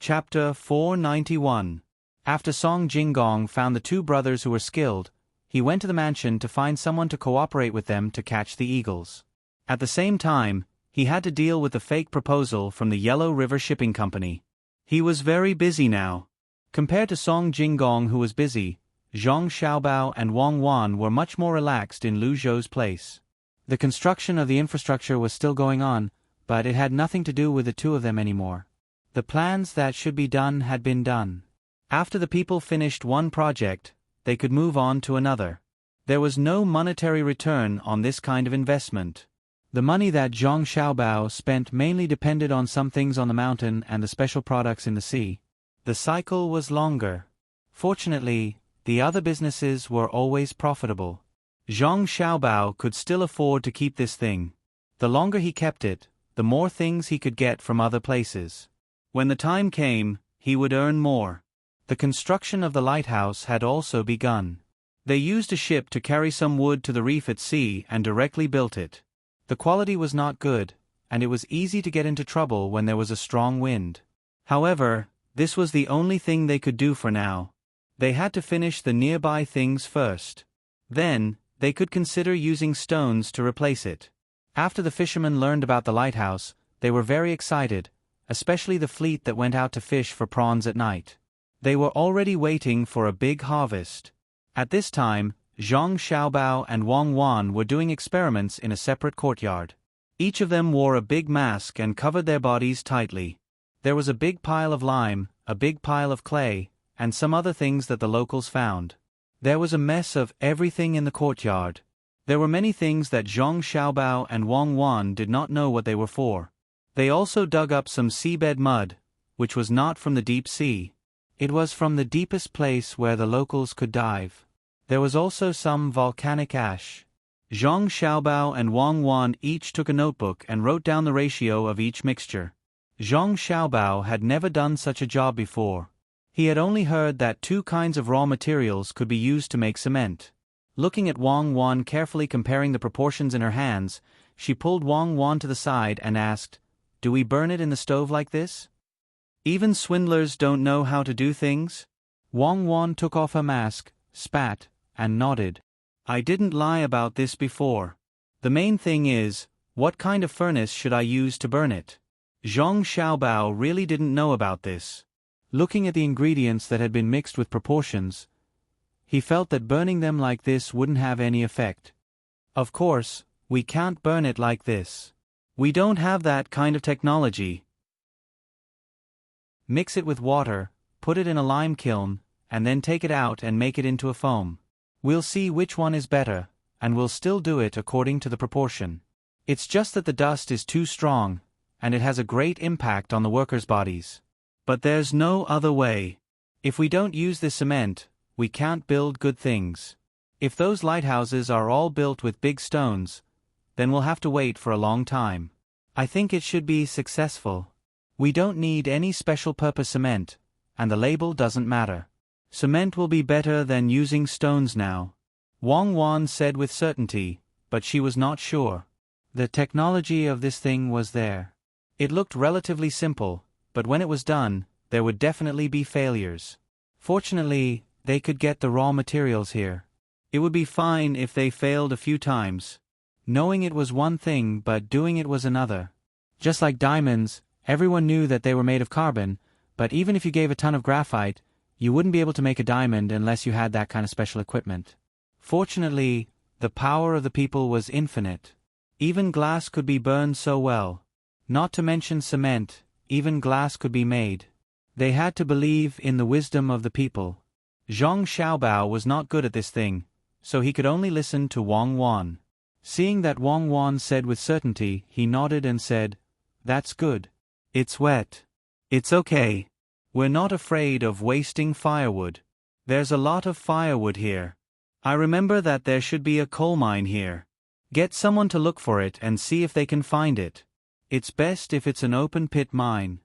Chapter 491. After Song Jinggong found the two brothers who were skilled, he went to the mansion to find someone to cooperate with them to catch the eagles. At the same time, he had to deal with the fake proposal from the Yellow River Shipping Company. He was very busy now. Compared to Song Jinggong, who was busy, Zhang Xiaobao and Wang Wan were much more relaxed in Lu Zhou's place. The construction of the infrastructure was still going on, but it had nothing to do with the two of them anymore. The plans that should be done had been done. After the people finished one project, they could move on to another. There was no monetary return on this kind of investment. The money that Zhang Xiaobao spent mainly depended on some things on the mountain and the special products in the sea. The cycle was longer. Fortunately, the other businesses were always profitable. Zhang Xiaobao could still afford to keep this thing. The longer he kept it, the more things he could get from other places. When the time came, he would earn more. The construction of the lighthouse had also begun. They used a ship to carry some wood to the reef at sea and directly built it. The quality was not good, and it was easy to get into trouble when there was a strong wind. However, this was the only thing they could do for now. They had to finish the nearby things first. Then, they could consider using stones to replace it. After the fishermen learned about the lighthouse, they were very excited, especially the fleet that went out to fish for prawns at night. They were already waiting for a big harvest. At this time, Zhang Xiaobao and Wang Wan were doing experiments in a separate courtyard. Each of them wore a big mask and covered their bodies tightly. There was a big pile of lime, a big pile of clay, and some other things that the locals found. There was a mess of everything in the courtyard. There were many things that Zhang Xiaobao and Wang Wan did not know what they were for. They also dug up some seabed mud, which was not from the deep sea. It was from the deepest place where the locals could dive. There was also some volcanic ash. Zhang Xiaobao and Wang Wan each took a notebook and wrote down the ratio of each mixture. Zhang Xiaobao had never done such a job before. He had only heard that two kinds of raw materials could be used to make cement. Looking at Wang Wan carefully comparing the proportions in her hands, she pulled Wang Wan to the side and asked, "Do we burn it in the stove like this? Even swindlers don't know how to do things?" Wang Wan took off her mask, spat, and nodded. "I didn't lie about this before. The main thing is, what kind of furnace should I use to burn it?" Zhang Xiaobao really didn't know about this. Looking at the ingredients that had been mixed with proportions, he felt that burning them like this wouldn't have any effect. "Of course, we can't burn it like this. We don't have that kind of technology. Mix it with water, put it in a lime kiln, and then take it out and make it into a foam. We'll see which one is better, and we'll still do it according to the proportion. It's just that the dust is too strong, and it has a great impact on the workers' bodies. But there's no other way. If we don't use this cement, we can't build good things. If those lighthouses are all built with big stones, then we'll have to wait for a long time. I think it should be successful. We don't need any special purpose cement, and the label doesn't matter. Cement will be better than using stones now," Wang Wan said with certainty, but she was not sure. The technology of this thing was there. It looked relatively simple, but when it was done, there would definitely be failures. Fortunately, they could get the raw materials here. It would be fine if they failed a few times. Knowing it was one thing but doing it was another. Just like diamonds, everyone knew that they were made of carbon, but even if you gave a ton of graphite, you wouldn't be able to make a diamond unless you had that kind of special equipment. Fortunately, the power of the people was infinite. Even glass could be burned so well. Not to mention cement, even glass could be made. They had to believe in the wisdom of the people. Zhang Xiaobao was not good at this thing, so he could only listen to Wang Wan. Seeing that Wang Wan said with certainty, he nodded and said, "That's good. It's wet. It's okay. We're not afraid of wasting firewood. There's a lot of firewood here. I remember that there should be a coal mine here. Get someone to look for it and see if they can find it. It's best if it's an open pit mine.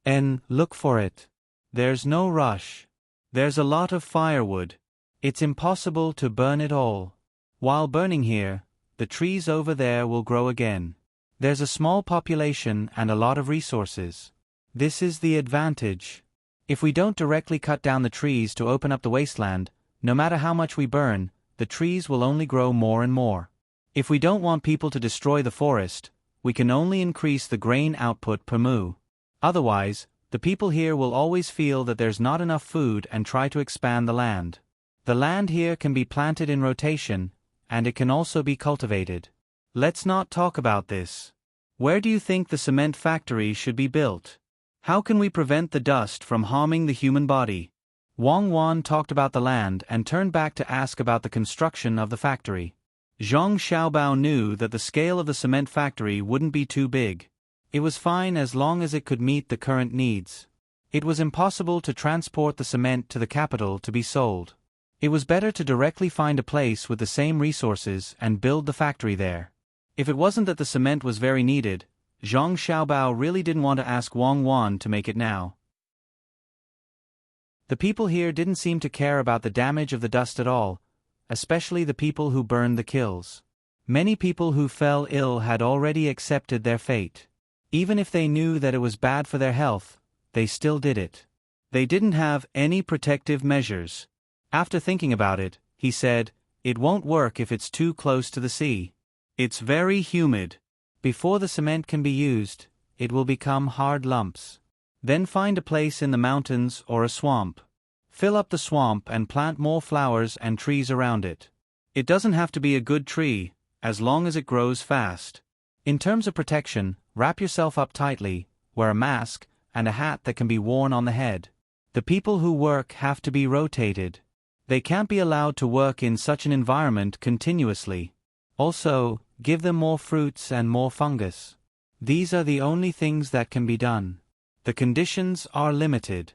And look for it. There's no rush. There's a lot of firewood. It's impossible to burn it all. While burning here, the trees over there will grow again. There's a small population and a lot of resources. This is the advantage. If we don't directly cut down the trees to open up the wasteland, no matter how much we burn, the trees will only grow more and more. If we don't want people to destroy the forest, we can only increase the grain output per moo. Otherwise, the people here will always feel that there's not enough food and try to expand the land. The land here can be planted in rotation, and it can also be cultivated. Let's not talk about this. Where do you think the cement factory should be built? How can we prevent the dust from harming the human body? Wang Wan talked about the land and turned back to ask about the construction of the factory. Zhang Xiaobao knew that the scale of the cement factory wouldn't be too big. It was fine as long as it could meet the current needs. It was impossible to transport the cement to the capital to be sold. It was better to directly find a place with the same resources and build the factory there. If it wasn't that the cement was very needed, Zhang Xiaobao really didn't want to ask Wang Wan to make it now. The people here didn't seem to care about the damage of the dust at all, especially the people who burned the kilns. Many people who fell ill had already accepted their fate. Even if they knew that it was bad for their health, they still did it. They didn't have any protective measures. After thinking about it, he said, "It won't work if it's too close to the sea. It's very humid. Before the cement can be used, it will become hard lumps. Then find a place in the mountains or a swamp. Fill up the swamp and plant more flowers and trees around it. It doesn't have to be a good tree, as long as it grows fast. In terms of protection, wrap yourself up tightly, wear a mask, and a hat that can be worn on the head. The people who work have to be rotated. They can't be allowed to work in such an environment continuously. Also, give them more fruits and more fungus. These are the only things that can be done. The conditions are limited."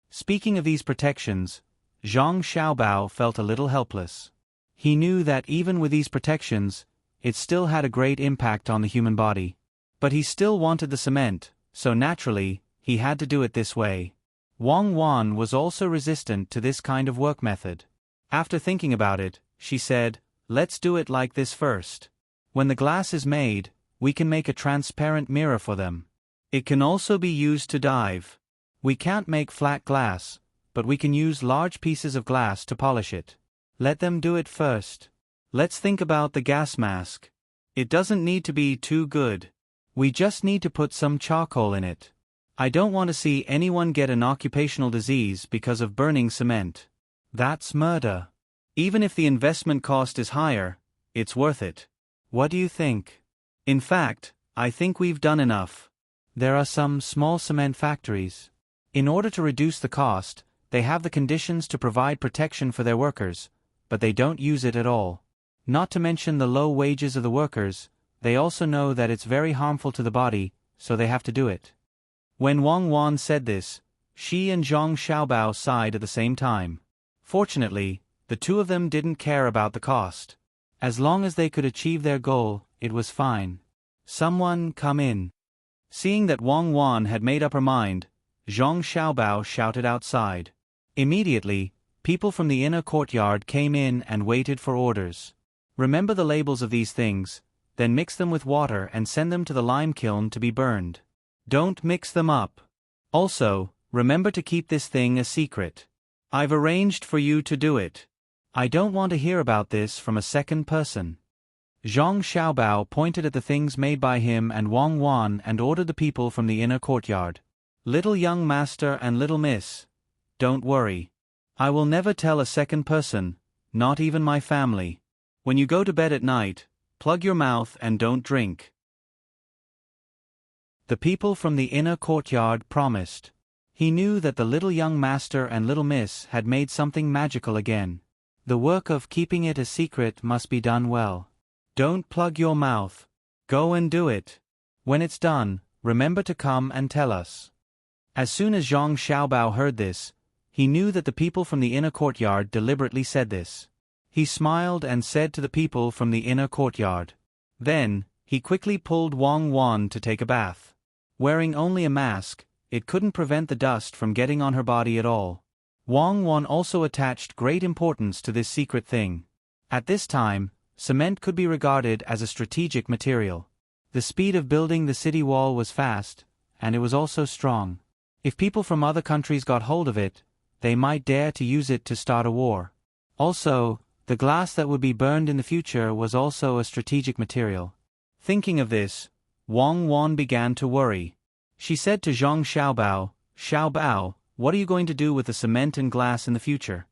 Speaking of these protections, Zhang Xiaobao felt a little helpless. He knew that even with these protections, it still had a great impact on the human body. But he still wanted the cement, so naturally, he had to do it this way. Wang Wan was also resistant to this kind of work method. After thinking about it, she said, "Let's do it like this first. When the glass is made, we can make a transparent mirror for them. It can also be used to dive. We can't make flat glass, but we can use large pieces of glass to polish it. Let them do it first. Let's think about the gas mask. It doesn't need to be too good. We just need to put some charcoal in it. I don't want to see anyone get an occupational disease because of burning cement. That's murder. Even if the investment cost is higher, it's worth it. What do you think? In fact, I think we've done enough." There are some small cement factories. In order to reduce the cost, they have the conditions to provide protection for their workers, but they don't use it at all. Not to mention the low wages of the workers, they also know that it's very harmful to the body, so they have to do it. When Wang Wan said this, she and Zhang Xiaobao sighed at the same time. Fortunately, the two of them didn't care about the cost. As long as they could achieve their goal, it was fine. "Someone come in." Seeing that Wang Wan had made up her mind, Zhang Xiaobao shouted outside. Immediately, people from the inner courtyard came in and waited for orders. Remember the labels of these things, then mix them with water and send them to the lime kiln to be burned. Don't mix them up. Also, remember to keep this thing a secret. I've arranged for you to do it. I don't want to hear about this from a second person. Zhang Xiaobao pointed at the things made by him and Wang Wan and ordered the people from the inner courtyard. "Little young master and little miss, don't worry. I will never tell a second person, not even my family. When you go to bed at night, plug your mouth and don't drink." The people from the inner courtyard promised. He knew that the little young master and little miss had made something magical again. The work of keeping it a secret must be done well. Don't plug your mouth. Go and do it. When it's done, remember to come and tell us. As soon as Zhang Xiaobao heard this, he knew that the people from the inner courtyard deliberately said this. He smiled and said to the people from the inner courtyard. Then, he quickly pulled Wang Wan to take a bath. Wearing only a mask, it couldn't prevent the dust from getting on her body at all. Wang Wan also attached great importance to this secret thing. At this time, cement could be regarded as a strategic material. The speed of building the city wall was fast, and it was also strong. If people from other countries got hold of it, they might dare to use it to start a war. Also, the glass that would be burned in the future was also a strategic material. Thinking of this, Wang Wan began to worry. She said to Zhang Xiaobao, "Xiaobao, what are you going to do with the cement and glass in the future?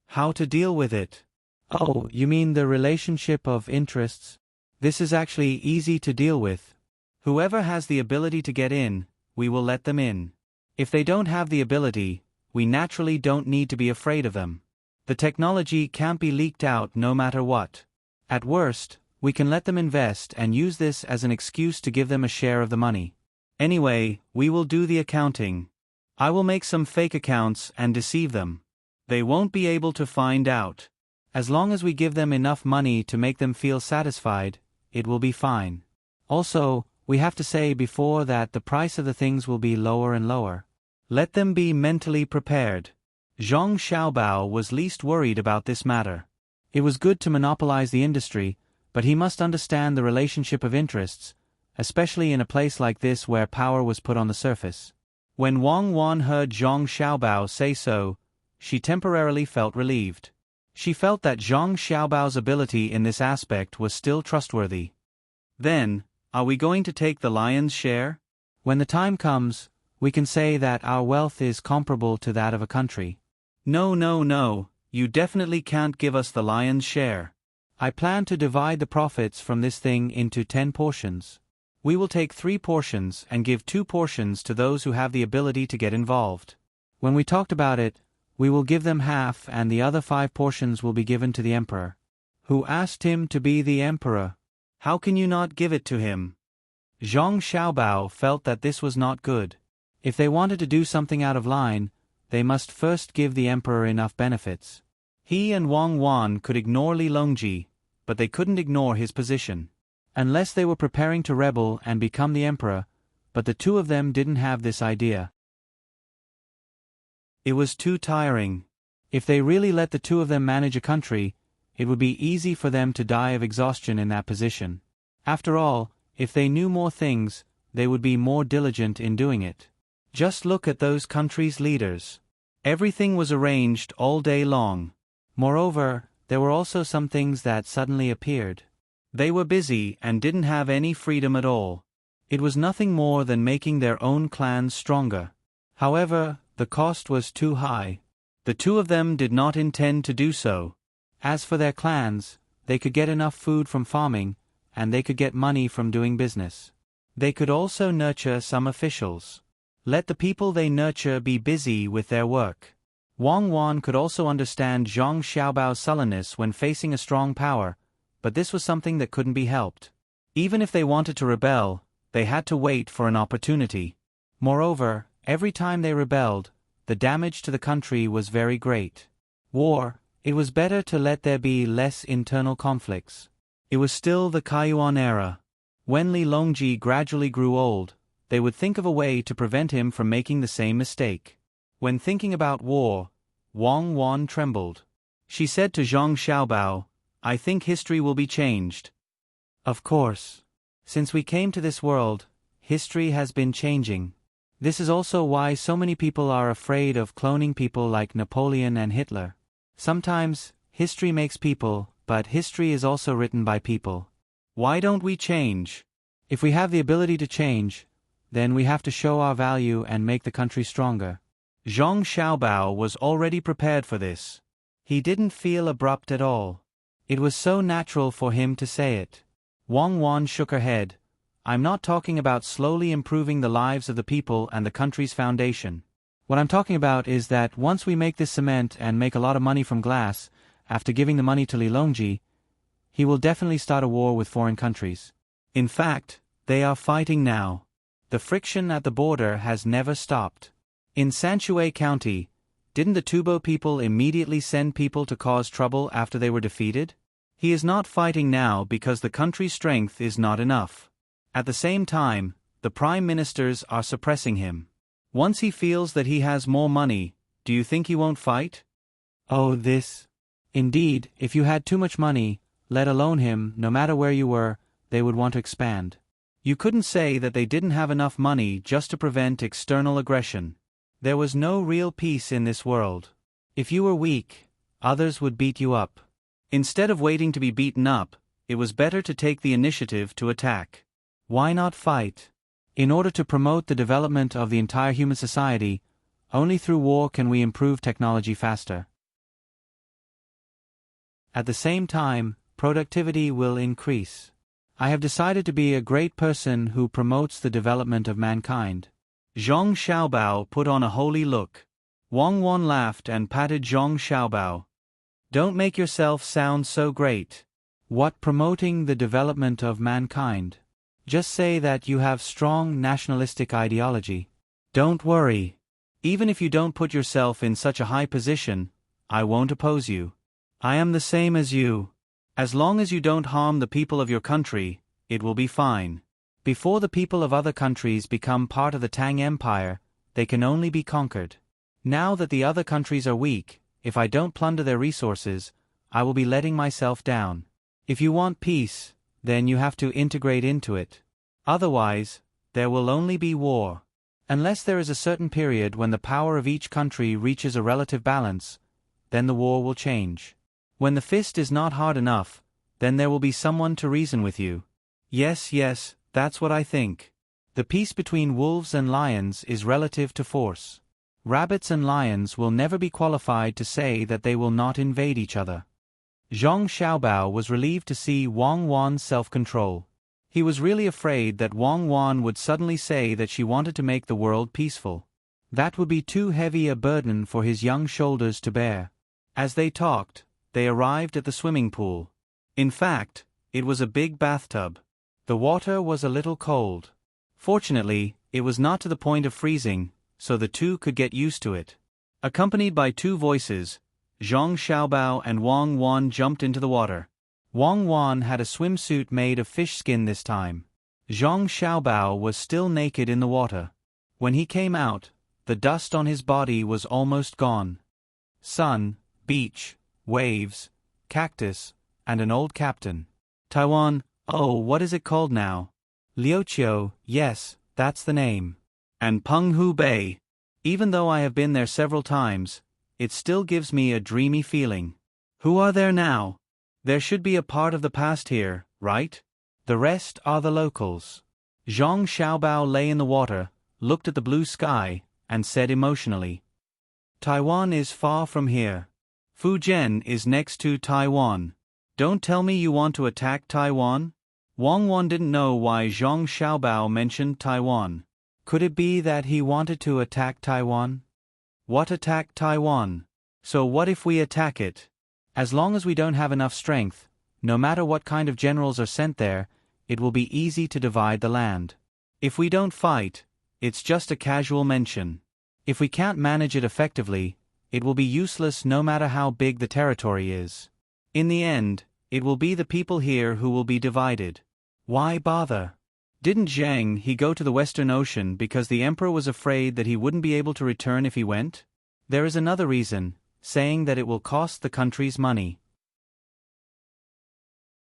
How to deal with it?" "Oh, you mean the relationship of interests? This is actually easy to deal with. Whoever has the ability to get in, we will let them in. If they don't have the ability, we naturally don't need to be afraid of them. The technology can't be leaked out no matter what. At worst, we can let them invest and use this as an excuse to give them a share of the money. Anyway, we will do the accounting. I will make some fake accounts and deceive them. They won't be able to find out. As long as we give them enough money to make them feel satisfied, it will be fine. Also, we have to say before that the price of the things will be lower and lower. Let them be mentally prepared." Zhang Xiaobao was least worried about this matter. It was good to monopolize the industry, but he must understand the relationship of interests, especially in a place like this where power was put on the surface. When Wang Wan heard Zhang Xiaobao say so, she temporarily felt relieved. She felt that Zhang Xiaobao's ability in this aspect was still trustworthy. "Then, are we going to take the lion's share? When the time comes, we can say that our wealth is comparable to that of a country." No, you definitely can't give us the lion's share. I plan to divide the profits from this thing into 10 portions. We will take 3 portions and give 2 portions to those who have the ability to get involved. When we talked about it, we will give them half and the other 5 portions will be given to the emperor. Who asked him to be the emperor? How can you not give it to him? Zhang Xiaobao felt that this was not good. If they wanted to do something out of line, they must first give the emperor enough benefits. He and Wang Wan could ignore Li Longji, but they couldn't ignore his position. Unless they were preparing to rebel and become the emperor, but the two of them didn't have this idea. It was too tiring. If they really let the two of them manage a country, it would be easy for them to die of exhaustion in that position. After all, if they knew more things, they would be more diligent in doing it. Just look at those countries' leaders. Everything was arranged all day long. Moreover, there were also some things that suddenly appeared. They were busy and didn't have any freedom at all. It was nothing more than making their own clans stronger. However, the cost was too high. The two of them did not intend to do so. As for their clans, they could get enough food from farming, and they could get money from doing business. They could also nurture some officials. Let the people they nurture be busy with their work. Wang Wan could also understand Zhang Xiaobao's sullenness when facing a strong power, but this was something that couldn't be helped. Even if they wanted to rebel, they had to wait for an opportunity. Moreover, every time they rebelled, the damage to the country was very great. It was better to let there be less internal conflicts. It was still the Kaiyuan era. When Li Longji gradually grew old, they would think of a way to prevent him from making the same mistake. When thinking about war, Wang Wan trembled. She said to Zhang Xiaobao, "I think history will be changed." Of course. Since we came to this world, history has been changing. This is also why so many people are afraid of cloning people like Napoleon and Hitler. Sometimes, history makes people, but history is also written by people. Why don't we change? If we have the ability to change, then we have to show our value and make the country stronger. Zhang Xiaobao was already prepared for this. He didn't feel abrupt at all. It was so natural for him to say it. Wang Wan shook her head. "I'm not talking about slowly improving the lives of the people and the country's foundation. What I'm talking about is that once we make this cement and make a lot of money from glass, after giving the money to Li Longji, he will definitely start a war with foreign countries. In fact, they are fighting now. The friction at the border has never stopped. In Sanshui County, didn't the Tubo people immediately send people to cause trouble after they were defeated? He is not fighting now because the country's strength is not enough. At the same time, the prime ministers are suppressing him. Once he feels that he has more money, do you think he won't fight?" "Oh, this. Indeed, if you had too much money, let alone him, no matter where you were, they would want to expand. You couldn't say that they didn't have enough money just to prevent external aggression. There was no real peace in this world. If you were weak, others would beat you up. Instead of waiting to be beaten up, it was better to take the initiative to attack. Why not fight? In order to promote the development of the entire human society, only through war can we improve technology faster. At the same time, productivity will increase. I have decided to be a great person who promotes the development of mankind. Zhong Xiaobao put on a holy look. Wang Wan laughed and patted Zhong Xiaobao. Don't make yourself sound so great. What promoting the development of mankind? Just say that you have strong nationalistic ideology. Don't worry. Even if you don't put yourself in such a high position, I won't oppose you. I am the same as you. As long as you don't harm the people of your country, it will be fine. Before the people of other countries become part of the Tang Empire, they can only be conquered. Now that the other countries are weak, if I don't plunder their resources, I will be letting myself down. If you want peace, then you have to integrate into it. Otherwise, there will only be war. Unless there is a certain period when the power of each country reaches a relative balance, then the war will change. When the fist is not hard enough, then there will be someone to reason with you. Yes, that's what I think. The peace between wolves and lions is relative to force. Rabbits and lions will never be qualified to say that they will not invade each other. Zhong Xiaobao was relieved to see Wang Wan's self-control. He was really afraid that Wang Wan would suddenly say that she wanted to make the world peaceful. That would be too heavy a burden for his young shoulders to bear. As they talked, they arrived at the swimming pool. In fact, it was a big bathtub. The water was a little cold. Fortunately, it was not to the point of freezing, so the two could get used to it. Accompanied by two voices, Zhong Xiaobao and Wang Wan jumped into the water. Wang Wan had a swimsuit made of fish skin this time. Zhong Xiaobao was still naked in the water. When he came out, the dust on his body was almost gone. Sun, beach, waves, cactus, and an old captain. Taiwan, oh, what is it called now? Liuqiu, yes, that's the name. And Penghu Bay. Even though I have been there several times, it still gives me a dreamy feeling. Who are there now? There should be a part of the past here, right? The rest are the locals. Zhong Xiaobao lay in the water, looked at the blue sky, and said emotionally, Taiwan is far from here. Fujian is next to Taiwan. Don't tell me you want to attack Taiwan? Wang Wan didn't know why Zhong Xiaobao mentioned Taiwan. Could it be that he wanted to attack Taiwan? What attack Taiwan? So what if we attack it? As long as we don't have enough strength, no matter what kind of generals are sent there, it will be easy to divide the land. If we don't fight, it's just a casual mention. If we can't manage it effectively, it will be useless no matter how big the territory is. In the end, it will be the people here who will be divided. Why bother? Didn't Zhang He go to the Western Ocean because the emperor was afraid that he wouldn't be able to return if he went? There is another reason, saying that it will cost the countries money.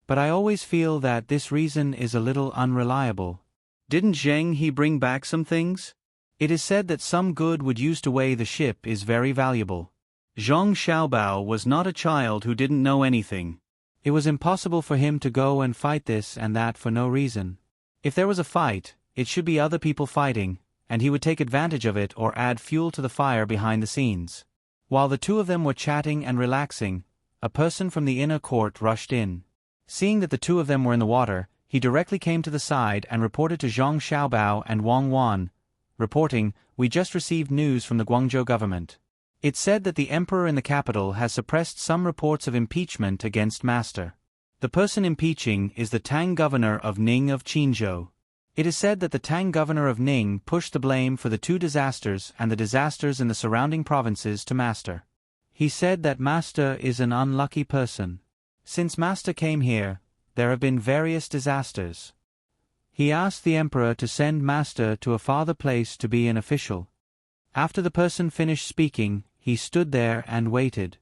But I always feel that this reason is a little unreliable. Didn't Zhang He bring back some things? It is said that some good would used away the ship is very valuable. Zhong Xiaobao was not a child who didn't know anything. It was impossible for him to go and fight this and that for no reason. If there was a fight, it should be other people fighting, and he would take advantage of it or add fuel to the fire behind the scenes. While the two of them were chatting and relaxing, a person from the inner court rushed in. Seeing that the two of them were in the water, he directly came to the side and reported to Zhong Xiaobao and Wang Wan, reporting, "We just received news from the Guangzhou government. It said that the emperor in the capital has suppressed some reports of impeachment against Master. The person impeaching is the Tang governor of Ning of Qinzhou. It is said that the Tang governor of Ning pushed the blame for the two disasters and the disasters in the surrounding provinces to Master. He said that Master is an unlucky person. Since Master came here, there have been various disasters. He asked the emperor to send Master to a farther place to be an official. After the person finished speaking, he stood there and waited.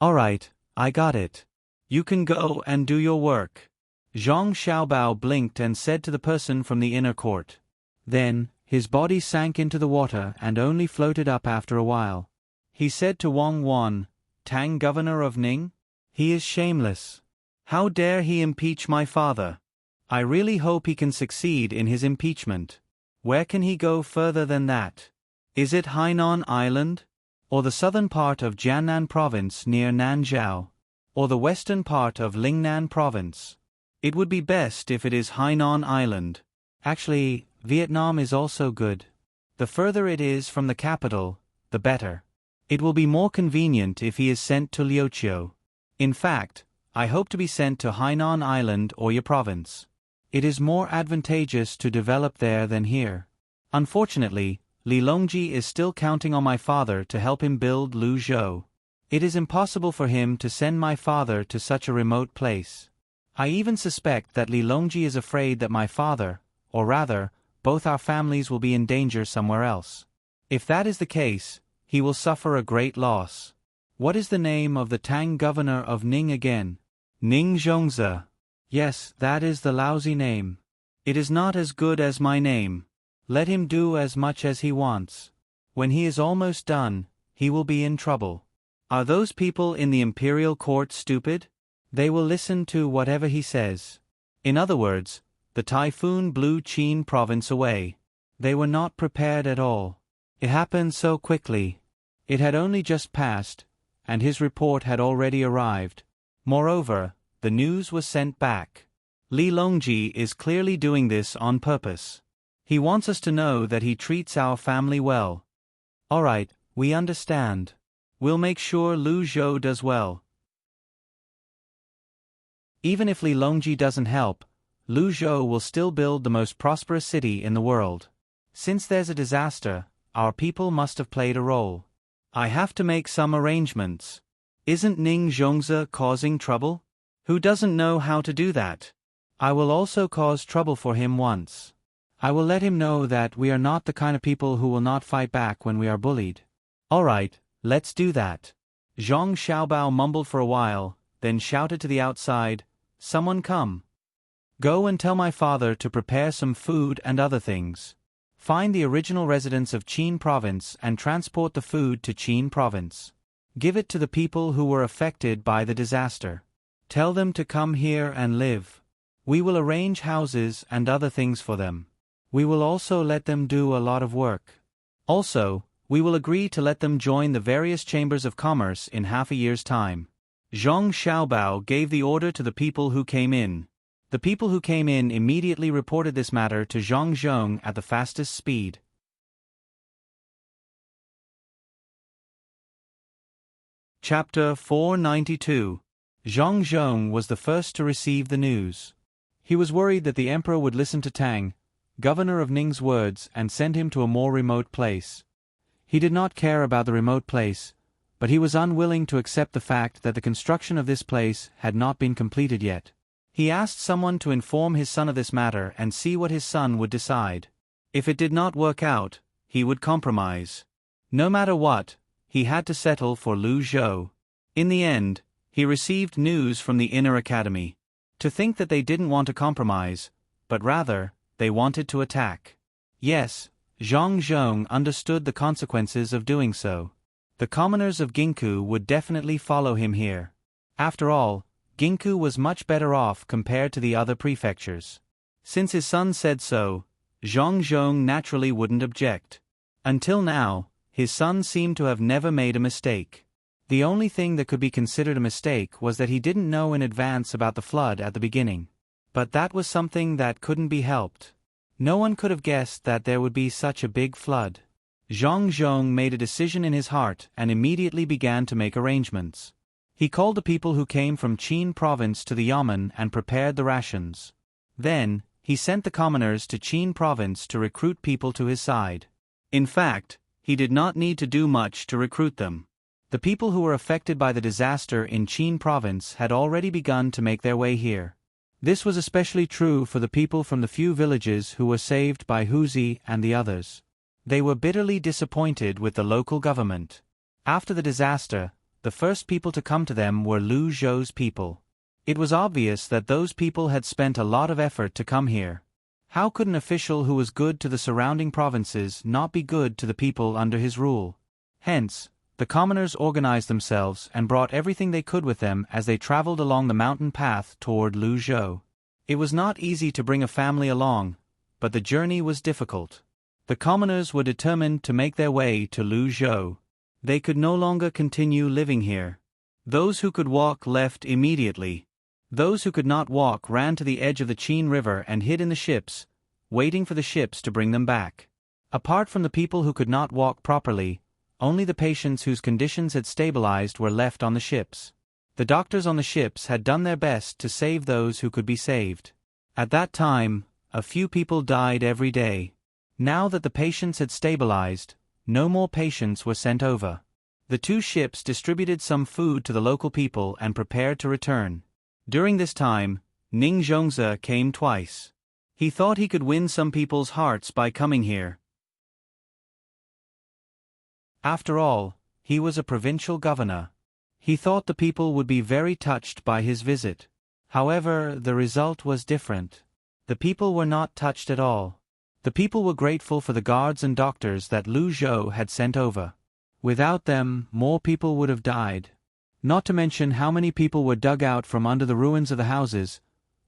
All right, I got it. You can go and do your work. Zhang Xiaobao blinked and said to the person from the inner court. Then, his body sank into the water and only floated up after a while. He said to Wang Wan, "Tang, governor of Ning? He is shameless. How dare he impeach my father? I really hope he can succeed in his impeachment. Where can he go further than that? Is it Hainan Island? Or the southern part of Jiannan province near Nanzhao? Or the western part of Lingnan province? It would be best if it is Hainan Island. Actually, Vietnam is also good. The further it is from the capital, the better. It will be more convenient if he is sent to Liuqiu. In fact, I hope to be sent to Hainan Island or your province. It is more advantageous to develop there than here. Unfortunately, Li Longji is still counting on my father to help him build Luzhou. It is impossible for him to send my father to such a remote place. I even suspect that Li Longji is afraid that my father, or rather, both our families will be in danger somewhere else. If that is the case, he will suffer a great loss. What is the name of the Tang governor of Ning again? Ning Zhongze. Yes, that is the lousy name. It is not as good as my name. Let him do as much as he wants. When he is almost done, he will be in trouble. Are those people in the imperial court stupid? They will listen to whatever he says. In other words, the typhoon blew Qin province away. They were not prepared at all. It happened so quickly. It had only just passed, and his report had already arrived. Moreover, the news was sent back. Li Longji is clearly doing this on purpose. He wants us to know that he treats our family well. All right, we understand. We'll make sure Lu Zhou does well. Even if Li Longji doesn't help, Lu Zhou will still build the most prosperous city in the world. Since there's a disaster, our people must have played a role. I have to make some arrangements. Isn't Ning Zhongze causing trouble? Who doesn't know how to do that? I will also cause trouble for him once. I will let him know that we are not the kind of people who will not fight back when we are bullied. All right, let's do that. Zhang Xiaobao mumbled for a while, then shouted to the outside, "Someone come. Go and tell my father to prepare some food and other things. Find the original residents of Qin province and transport the food to Qin province. Give it to the people who were affected by the disaster. Tell them to come here and live. We will arrange houses and other things for them. We will also let them do a lot of work. Also, we will agree to let them join the various chambers of commerce in half a year's time." Zhang Xiaobao gave the order to the people who came in. The people who came in immediately reported this matter to Zhang Zhong at the fastest speed. Chapter 492. Zhang Zhong was the first to receive the news. He was worried that the emperor would listen to Tang, governor of Ning's words, and send him to a more remote place. He did not care about the remote place, but he was unwilling to accept the fact that the construction of this place had not been completed yet. He asked someone to inform his son of this matter and see what his son would decide. If it did not work out, he would compromise. No matter what, he had to settle for Lu Zhou. In the end, he received news from the inner academy. To think that they didn't want to compromise, but rather, they wanted to attack. Yes, Zhang Zhong understood the consequences of doing so. The commoners of Ginku would definitely follow him here. After all, Ginku was much better off compared to the other prefectures. Since his son said so, Zhang Zhong naturally wouldn't object. Until now, his son seemed to have never made a mistake. The only thing that could be considered a mistake was that he didn't know in advance about the flood at the beginning. But that was something that couldn't be helped. No one could have guessed that there would be such a big flood. Zhang Zhong made a decision in his heart and immediately began to make arrangements. He called the people who came from Qin province to the yamen and prepared the rations. Then, he sent the commoners to Qin province to recruit people to his side. In fact, he did not need to do much to recruit them. The people who were affected by the disaster in Qin province had already begun to make their way here. This was especially true for the people from the few villages who were saved by Huzi and the others. They were bitterly disappointed with the local government. After the disaster, the first people to come to them were Lu Zhou's people. It was obvious that those people had spent a lot of effort to come here. How could an official who was good to the surrounding provinces not be good to the people under his rule? Hence, the commoners organized themselves and brought everything they could with them as they traveled along the mountain path toward Luzhou. It was not easy to bring a family along, but the journey was difficult. The commoners were determined to make their way to Luzhou. They could no longer continue living here. Those who could walk left immediately. Those who could not walk ran to the edge of the Qin River and hid in the ships, waiting for the ships to bring them back. Apart from the people who could not walk properly, only the patients whose conditions had stabilized were left on the ships. The doctors on the ships had done their best to save those who could be saved. At that time, a few people died every day. Now that the patients had stabilized, no more patients were sent over. The two ships distributed some food to the local people and prepared to return. During this time, Ning Zhongze came twice. He thought he could win some people's hearts by coming here. After all, he was a provincial governor. He thought the people would be very touched by his visit. However, the result was different. The people were not touched at all. The people were grateful for the guards and doctors that Luzhou had sent over. Without them, more people would have died. Not to mention how many people were dug out from under the ruins of the houses.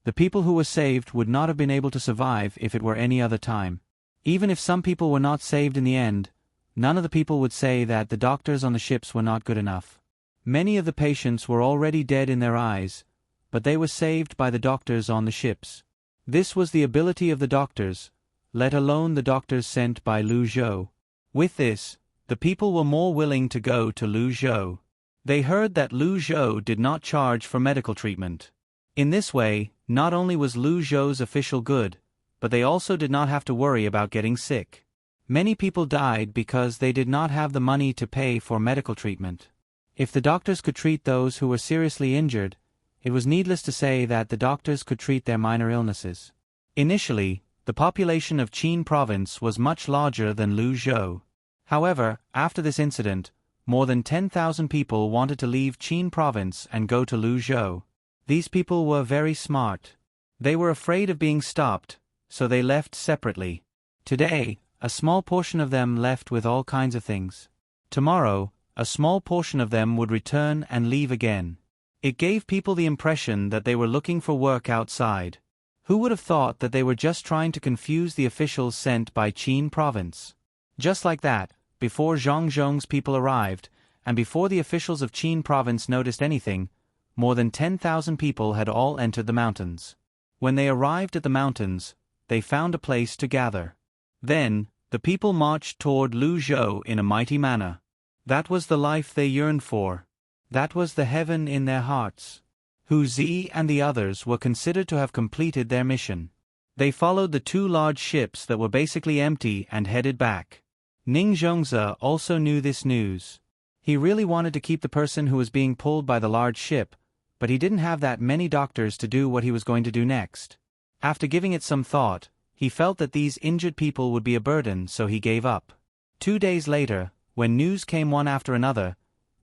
The people who were saved would not have been able to survive if it were any other time. Even if some people were not saved in the end, none of the people would say that the doctors on the ships were not good enough. Many of the patients were already dead in their eyes, but they were saved by the doctors on the ships. This was the ability of the doctors, let alone the doctors sent by Luzhou. With this, the people were more willing to go to Luzhou. They heard that Luzhou did not charge for medical treatment. In this way, not only was Luzhou's official good, but they also did not have to worry about getting sick. Many people died because they did not have the money to pay for medical treatment. If the doctors could treat those who were seriously injured, it was needless to say that the doctors could treat their minor illnesses. Initially, the population of Qin province was much larger than Luzhou. However, after this incident, more than 10,000 people wanted to leave Qin province and go to Luzhou. These people were very smart. They were afraid of being stopped, so they left separately. Today, a small portion of them left with all kinds of things. Tomorrow, a small portion of them would return and leave again. It gave people the impression that they were looking for work outside. Who would have thought that they were just trying to confuse the officials sent by Qin province? Just like that, before Zhang Zhong's people arrived, and before the officials of Qin province noticed anything, more than 10,000 people had all entered the mountains. When they arrived at the mountains, they found a place to gather. Then, the people marched toward Luzhou in a mighty manner. That was the life they yearned for. That was the heaven in their hearts. Hu Zi and the others were considered to have completed their mission. They followed the two large ships that were basically empty and headed back. Ning Zhongze also knew this news. He really wanted to keep the person who was being pulled by the large ship, but he didn't have that many doctors to do what he was going to do next. After giving it some thought, he felt that these injured people would be a burden, so he gave up. 2 days later, when news came one after another,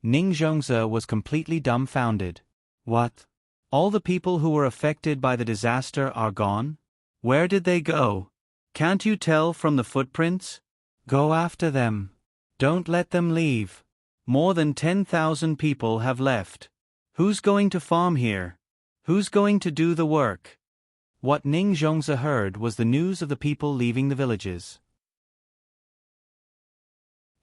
Ning Zhongze was completely dumbfounded. What? All the people who were affected by the disaster are gone? Where did they go? Can't you tell from the footprints? Go after them. Don't let them leave. More than 10,000 people have left. Who's going to farm here? Who's going to do the work? What Ning Zhongze heard was the news of the people leaving the villages.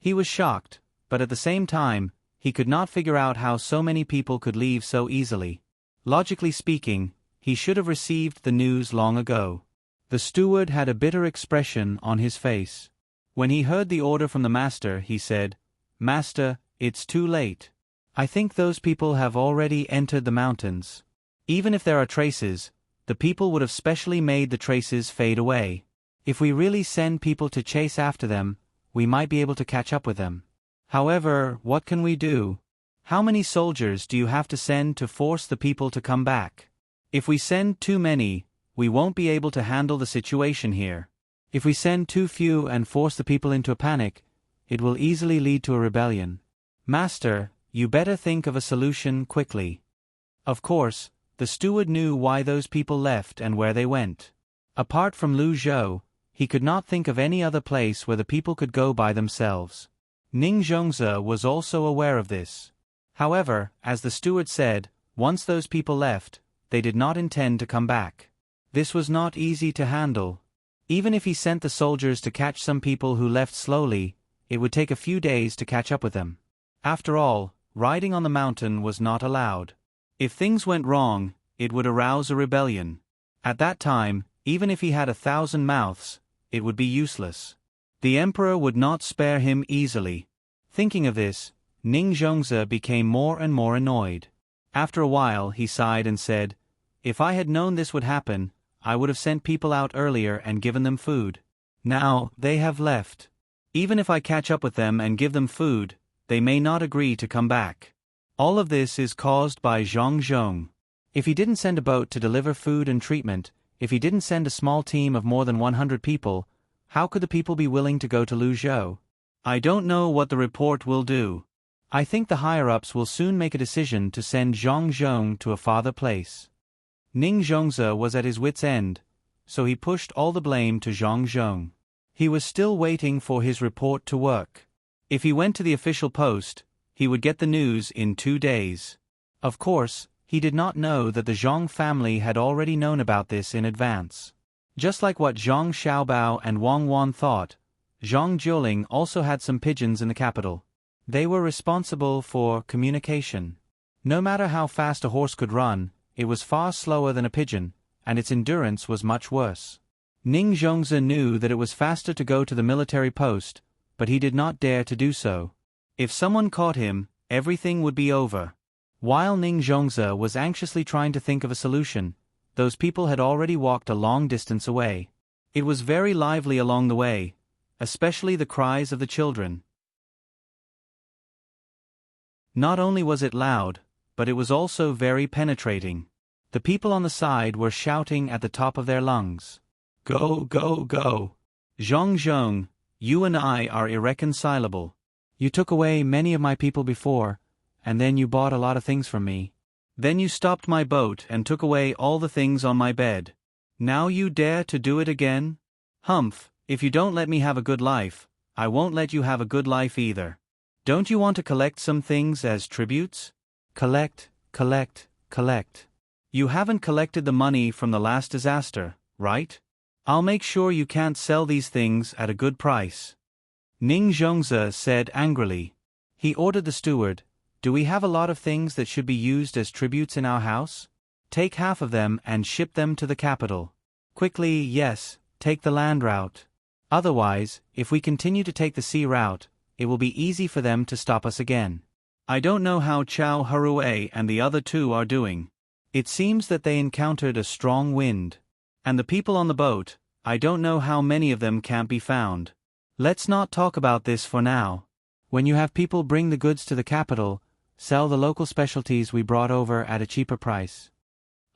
He was shocked, but at the same time, he could not figure out how so many people could leave so easily. Logically speaking, he should have received the news long ago. The steward had a bitter expression on his face. When he heard the order from the master, he said, "Master, it's too late. I think those people have already entered the mountains. Even if there are traces, the people would have specially made the traces fade away. If we really send people to chase after them, we might be able to catch up with them. However, what can we do? How many soldiers do you have to send to force the people to come back? If we send too many, we won't be able to handle the situation here. If we send too few and force the people into a panic, it will easily lead to a rebellion. Master, you better think of a solution quickly." Of course, The steward knew why those people left and where they went. Apart from Lu Zhou, he could not think of any other place where the people could go by themselves. Ning Zhongze was also aware of this. However, as the steward said, once those people left, they did not intend to come back. This was not easy to handle. Even if he sent the soldiers to catch some people who left slowly, it would take a few days to catch up with them. After all, riding on the mountain was not allowed. If things went wrong, it would arouse a rebellion. At that time, even if he had 1,000 mouths, it would be useless. The emperor would not spare him easily. Thinking of this, Ning Zhongze became more and more annoyed. After a while he sighed and said, "If I had known this would happen, I would have sent people out earlier and given them food. Now, they have left. Even if I catch up with them and give them food, they may not agree to come back. All of this is caused by Zhang Zhong. If he didn't send a boat to deliver food and treatment, if he didn't send a small team of more than 100 people, how could the people be willing to go to Lu Zhou? I don't know what the report will do. I think the higher-ups will soon make a decision to send Zhang Zhong to a farther place." Ning Zhongze was at his wits' end, so he pushed all the blame to Zhang Zhong. He was still waiting for his report to work. If he went to the official post, he would get the news in 2 days. Of course, he did not know that the Zhang family had already known about this in advance. Just like what Zhang Xiaobao and Wang Wan thought, Zhang Jiuling also had some pigeons in the capital. They were responsible for communication. No matter how fast a horse could run, it was far slower than a pigeon, and its endurance was much worse. Ning Zhongze knew that it was faster to go to the military post, but he did not dare to do so. If someone caught him, everything would be over. While Ning Zhongze was anxiously trying to think of a solution, those people had already walked a long distance away. It was very lively along the way, especially the cries of the children. Not only was it loud, but it was also very penetrating. The people on the side were shouting at the top of their lungs. "Go, go, go! Zhang Zhong, you and I are irreconcilable. You took away many of my people before, and then you bought a lot of things from me. Then you stopped my boat and took away all the things on my bed. Now you dare to do it again? Humph, if you don't let me have a good life, I won't let you have a good life either. Don't you want to collect some things as tributes? Collect, collect, collect. You haven't collected the money from the last disaster, right? I'll make sure you can't sell these things at a good price." Ning Zhongze said angrily. He ordered the steward, "Do we have a lot of things that should be used as tributes in our house? Take half of them and ship them to the capital. Quickly, yes, take the land route. Otherwise, if we continue to take the sea route, it will be easy for them to stop us again. I don't know how Chao Harue and the other two are doing. It seems that they encountered a strong wind. And the people on the boat, I don't know how many of them can't be found. Let's not talk about this for now. When you have people bring the goods to the capital, sell the local specialties we brought over at a cheaper price."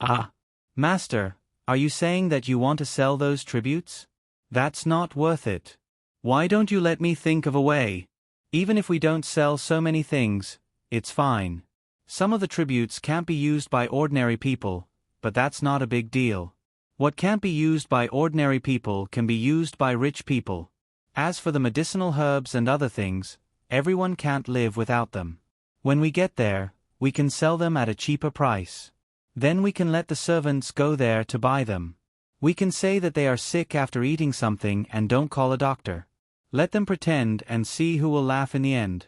"Ah, Master, are you saying that you want to sell those tributes? That's not worth it. Why don't you let me think of a way? Even if we don't sell so many things, it's fine. Some of the tributes can't be used by ordinary people, but that's not a big deal. What can't be used by ordinary people can be used by rich people. As for the medicinal herbs and other things, everyone can't live without them. When we get there, we can sell them at a cheaper price. Then we can let the servants go there to buy them. We can say that they are sick after eating something and don't call a doctor. Let them pretend and see who will laugh in the end.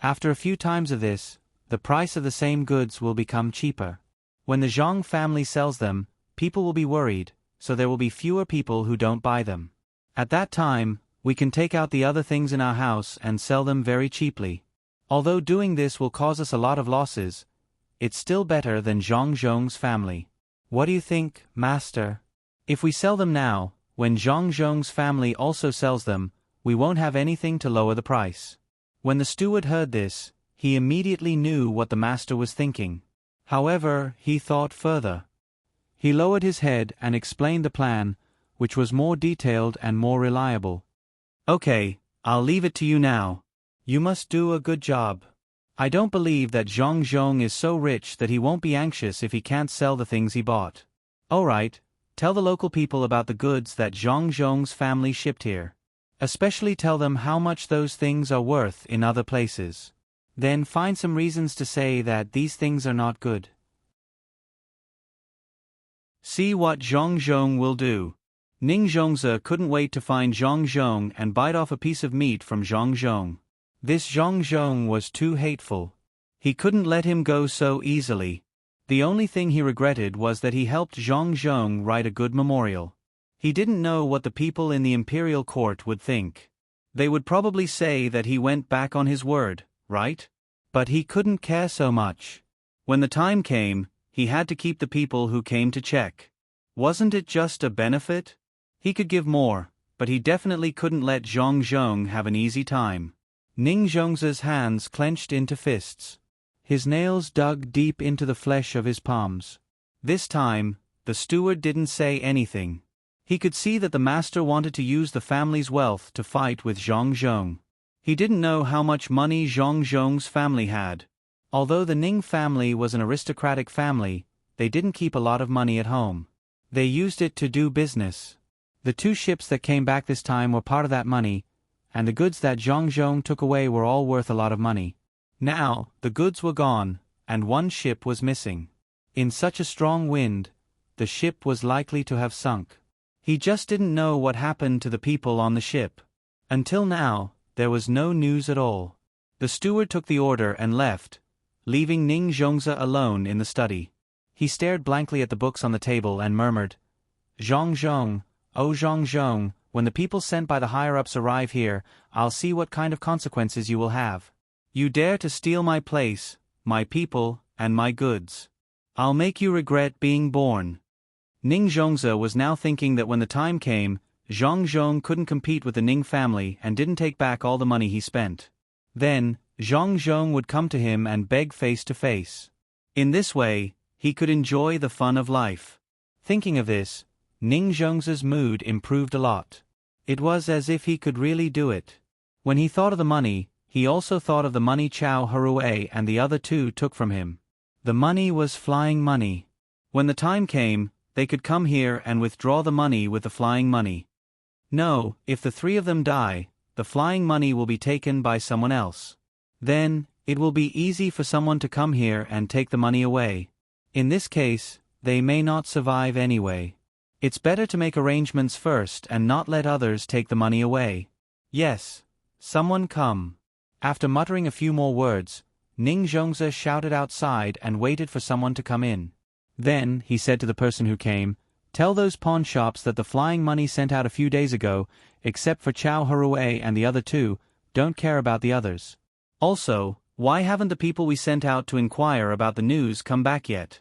After a few times of this, the price of the same goods will become cheaper. When the Zhang family sells them, people will be worried, so there will be fewer people who don't buy them. At that time, we can take out the other things in our house and sell them very cheaply. Although doing this will cause us a lot of losses, it's still better than Zhang Zhong's family. What do you think, Master? If we sell them now, when Zhang Zhong's family also sells them, we won't have anything to lower the price." When the steward heard this, he immediately knew what the master was thinking. However, he thought further. He lowered his head and explained the plan, which was more detailed and more reliable. "Okay, I'll leave it to you now. You must do a good job. I don't believe that Zhang Zhong is so rich that he won't be anxious if he can't sell the things he bought. Alright, tell the local people about the goods that Zhang Zhong's family shipped here. Especially tell them how much those things are worth in other places. Then find some reasons to say that these things are not good. See what Zhang Zhong will do. Ning Zhongze couldn't wait to find Zhang Zhong and bite off a piece of meat from Zhang Zhong. This Zhang Zhong was too hateful. He couldn't let him go so easily. The only thing he regretted was that he helped Zhang Zhong write a good memorial. He didn't know what the people in the imperial court would think. They would probably say that he went back on his word, right? But he couldn't care so much. When the time came, he had to keep the people who came to check. Wasn't it just a benefit? He could give more, but he definitely couldn't let Zhang Zhong have an easy time. Ning Zhongze's hands clenched into fists. His nails dug deep into the flesh of his palms. This time, the steward didn't say anything. He could see that the master wanted to use the family's wealth to fight with Zhang Zhong. He didn't know how much money Zhang Zhong's family had. Although the Ning family was an aristocratic family, they didn't keep a lot of money at home. They used it to do business. The 2 ships that came back this time were part of that money, and the goods that Zhang Zhong took away were all worth a lot of money. Now, the goods were gone, and 1 ship was missing. In such a strong wind, the ship was likely to have sunk. He just didn't know what happened to the people on the ship. Until now, there was no news at all. The steward took the order and left, leaving Ning Zhongze alone in the study. He stared blankly at the books on the table and murmured, "Zhang Zhong, oh Zhang Zhong, when the people sent by the higher-ups arrive here, I'll see what kind of consequences you will have. You dare to steal my place, my people, and my goods. I'll make you regret being born." Ning Zhongze was now thinking that when the time came, Zhang Zhong couldn't compete with the Ning family and didn't take back all the money he spent. Then, Zhang Zhong would come to him and beg face to face. In this way, he could enjoy the fun of life. Thinking of this, Ning Zhongze's mood improved a lot. It was as if he could really do it. When he thought of the money, he also thought of the money Chao Harue and the other 2 took from him. The money was flying money. When the time came, they could come here and withdraw the money with the flying money. No, if the 3 of them die, the flying money will be taken by someone else. Then, it will be easy for someone to come here and take the money away. In this case, they may not survive anyway. It's better to make arrangements first and not let others take the money away. Yes, someone come. After muttering a few more words, Ning Zhongze shouted outside and waited for someone to come in. Then, he said to the person who came, "Tell those pawn shops that the flying money sent out a few days ago, except for Chao Harue and the other 2, don't care about the others. Also, why haven't the people we sent out to inquire about the news come back yet?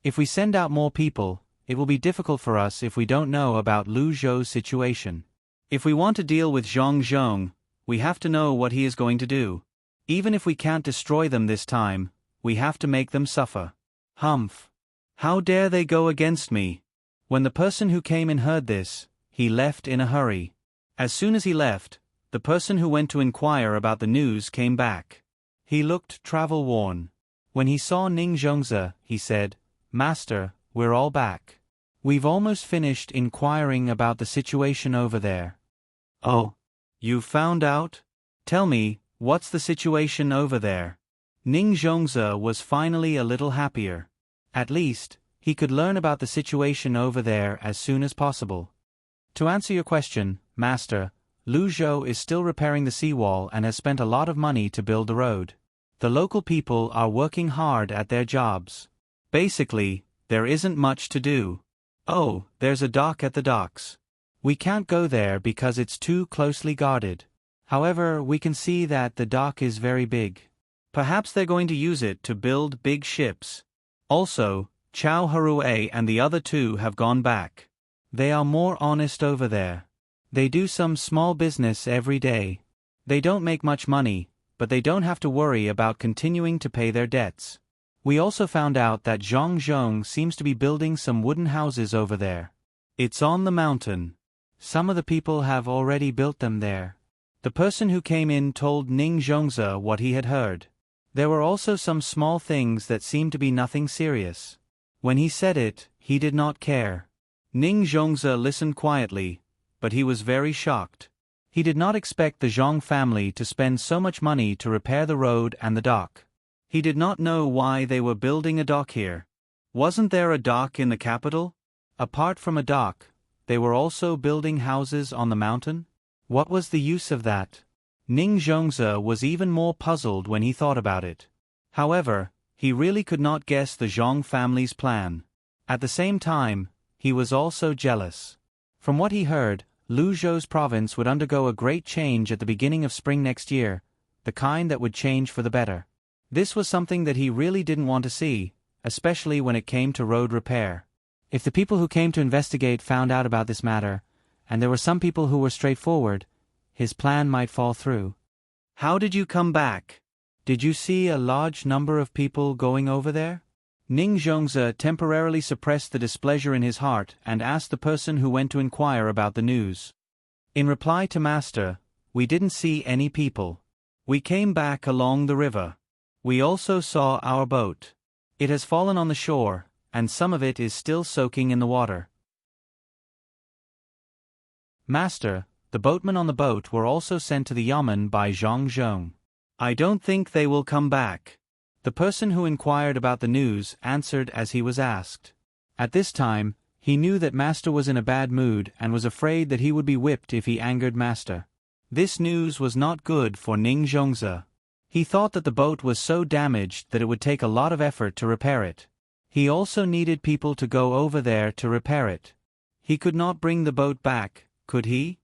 If we send out more people, it will be difficult for us if we don't know about Lu Zhou's situation. If we want to deal with Zhang Zhong, we have to know what he is going to do. Even if we can't destroy them this time, we have to make them suffer. Humph! How dare they go against me?" When the person who came in heard this, he left in a hurry. As soon as he left, the person who went to inquire about the news came back. He looked travel-worn. When he saw Ning Zhongze, he said, "Master, we're all back. We've almost finished inquiring about the situation over there." "Oh, you've found out? Tell me, what's the situation over there?" Ning Zhongze was finally a little happier. At least, he could learn about the situation over there as soon as possible. "To answer your question, Master, Lu Zhou is still repairing the seawall and has spent a lot of money to build the road. The local people are working hard at their jobs. Basically, there isn't much to do. Oh, there's a dock at the docks. We can't go there because it's too closely guarded. However, we can see that the dock is very big. Perhaps they're going to use it to build big ships. Also, Chao Harue and the other 2 have gone back. They are more honest over there. They do some small business every day. They don't make much money, but they don't have to worry about continuing to pay their debts. We also found out that Zhang Zhong seems to be building some wooden houses over there. It's on the mountain. Some of the people have already built them there. The person who came in told Ning Zhongze what he had heard. There were also some small things that seemed to be nothing serious. When he said it, he did not care. Ning Zhongze listened quietly, but he was very shocked. He did not expect the Zhong family to spend so much money to repair the road and the dock. He did not know why they were building a dock here. Wasn't there a dock in the capital? Apart from a dock, they were also building houses on the mountain? What was the use of that? Ning Zhongze was even more puzzled when he thought about it. However, he really could not guess the Zhong family's plan. At the same time, he was also jealous. From what he heard, Luzhou's province would undergo a great change at the beginning of spring next year, the kind that would change for the better. This was something that he really didn't want to see, especially when it came to road repair. If the people who came to investigate found out about this matter, and there were some people who were straightforward, his plan might fall through. How did you come back? Did you see a large number of people going over there? Ning Zhongze temporarily suppressed the displeasure in his heart and asked the person who went to inquire about the news. In reply to Master, we didn't see any people. We came back along the river. We also saw our boat. It has fallen on the shore, and some of it is still soaking in the water. Master, the boatmen on the boat were also sent to the yamen by Zhang Zhong. I don't think they will come back. The person who inquired about the news answered as he was asked. At this time, he knew that Master was in a bad mood and was afraid that he would be whipped if he angered Master. This news was not good for Ning Zhongze. He thought that the boat was so damaged that it would take a lot of effort to repair it. He also needed people to go over there to repair it. He could not bring the boat back, could he?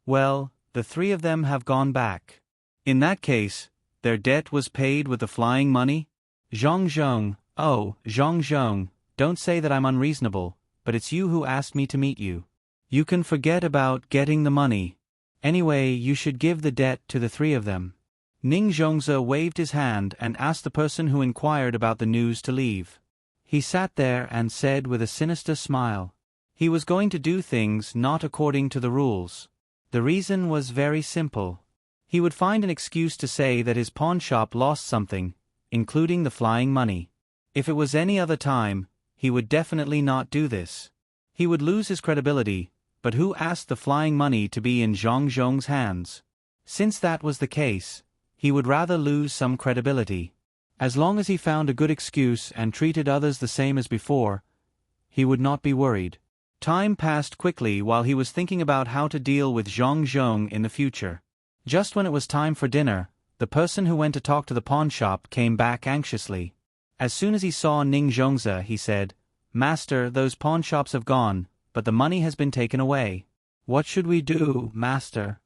Well, the three of them have gone back. In that case, their debt was paid with the flying money? Zhang Zhong, oh, Zhang Zhong, don't say that I'm unreasonable, but it's you who asked me to meet you. You can forget about getting the money. Anyway, you should give the debt to the three of them. Ning Zhongze waved his hand and asked the person who inquired about the news to leave. He sat there and said with a sinister smile. He was going to do things not according to the rules. The reason was very simple. He would find an excuse to say that his pawn shop lost something, including the flying money. If it was any other time, he would definitely not do this. He would lose his credibility, but who asked the flying money to be in Zhang Zhong's hands? Since that was the case, he would rather lose some credibility. As long as he found a good excuse and treated others the same as before, he would not be worried. Time passed quickly while he was thinking about how to deal with Zhang Zhong in the future. Just when it was time for dinner, the person who went to talk to the pawn shop came back anxiously. As soon as he saw Ning Zhongze, he said, Master, those pawn shops have gone, but the money has been taken away. What should we do, Master?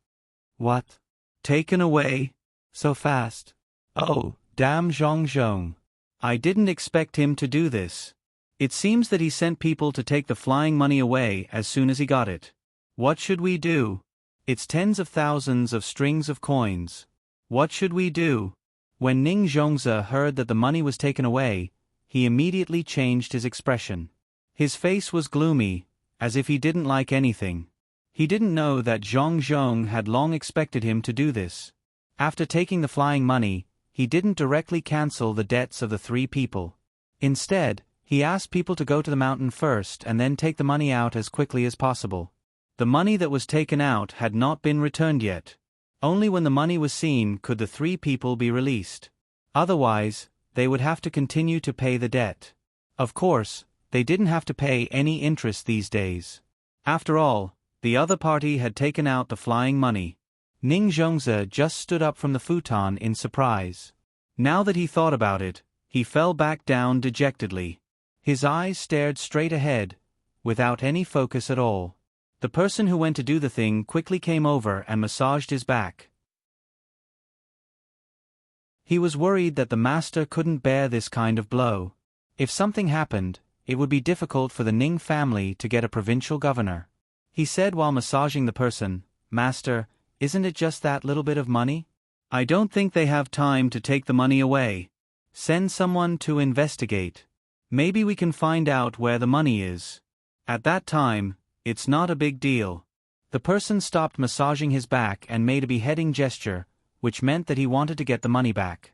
What? Taken away? So fast? Oh, damn Zhang Zhong. I didn't expect him to do this. It seems that he sent people to take the flying money away as soon as he got it. What should we do? It's tens of thousands of strings of coins. What should we do? When Ning Zhongze heard that the money was taken away, he immediately changed his expression. His face was gloomy, as if he didn't like anything. He didn't know that Zhang Zhong had long expected him to do this. After taking the flying money, he didn't directly cancel the debts of the three people. Instead, he asked people to go to the mountain first and then take the money out as quickly as possible. The money that was taken out had not been returned yet. Only when the money was seen could the three people be released. Otherwise, they would have to continue to pay the debt. Of course, they didn't have to pay any interest these days. After all, the other party had taken out the flying money. Ning Zhongze just stood up from the futon in surprise. Now that he thought about it, he fell back down dejectedly. His eyes stared straight ahead, without any focus at all. The person who went to do the thing quickly came over and massaged his back. He was worried that the master couldn't bear this kind of blow. If something happened, it would be difficult for the Ning family to get a provincial governor. He said while massaging the person, Master, isn't it just that little bit of money? I don't think they have time to take the money away. Send someone to investigate. Maybe we can find out where the money is. At that time, it's not a big deal. The person stopped massaging his back and made a beheading gesture, which meant that he wanted to get the money back.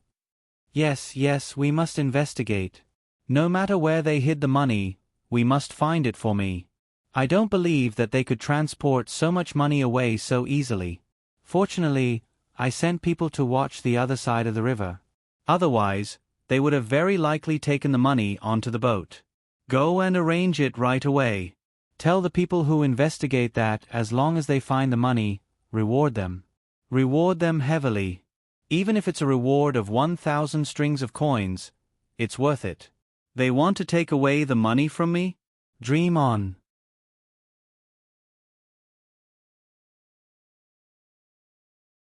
Yes, yes, we must investigate. No matter where they hid the money, we must find it for me. I don't believe that they could transport so much money away so easily. Fortunately, I sent people to watch the other side of the river. Otherwise, they would have very likely taken the money onto the boat. Go and arrange it right away. Tell the people who investigate that as long as they find the money, reward them. Reward them heavily. Even if it's a reward of 1,000 strings of coins, it's worth it. They want to take away the money from me? Dream on.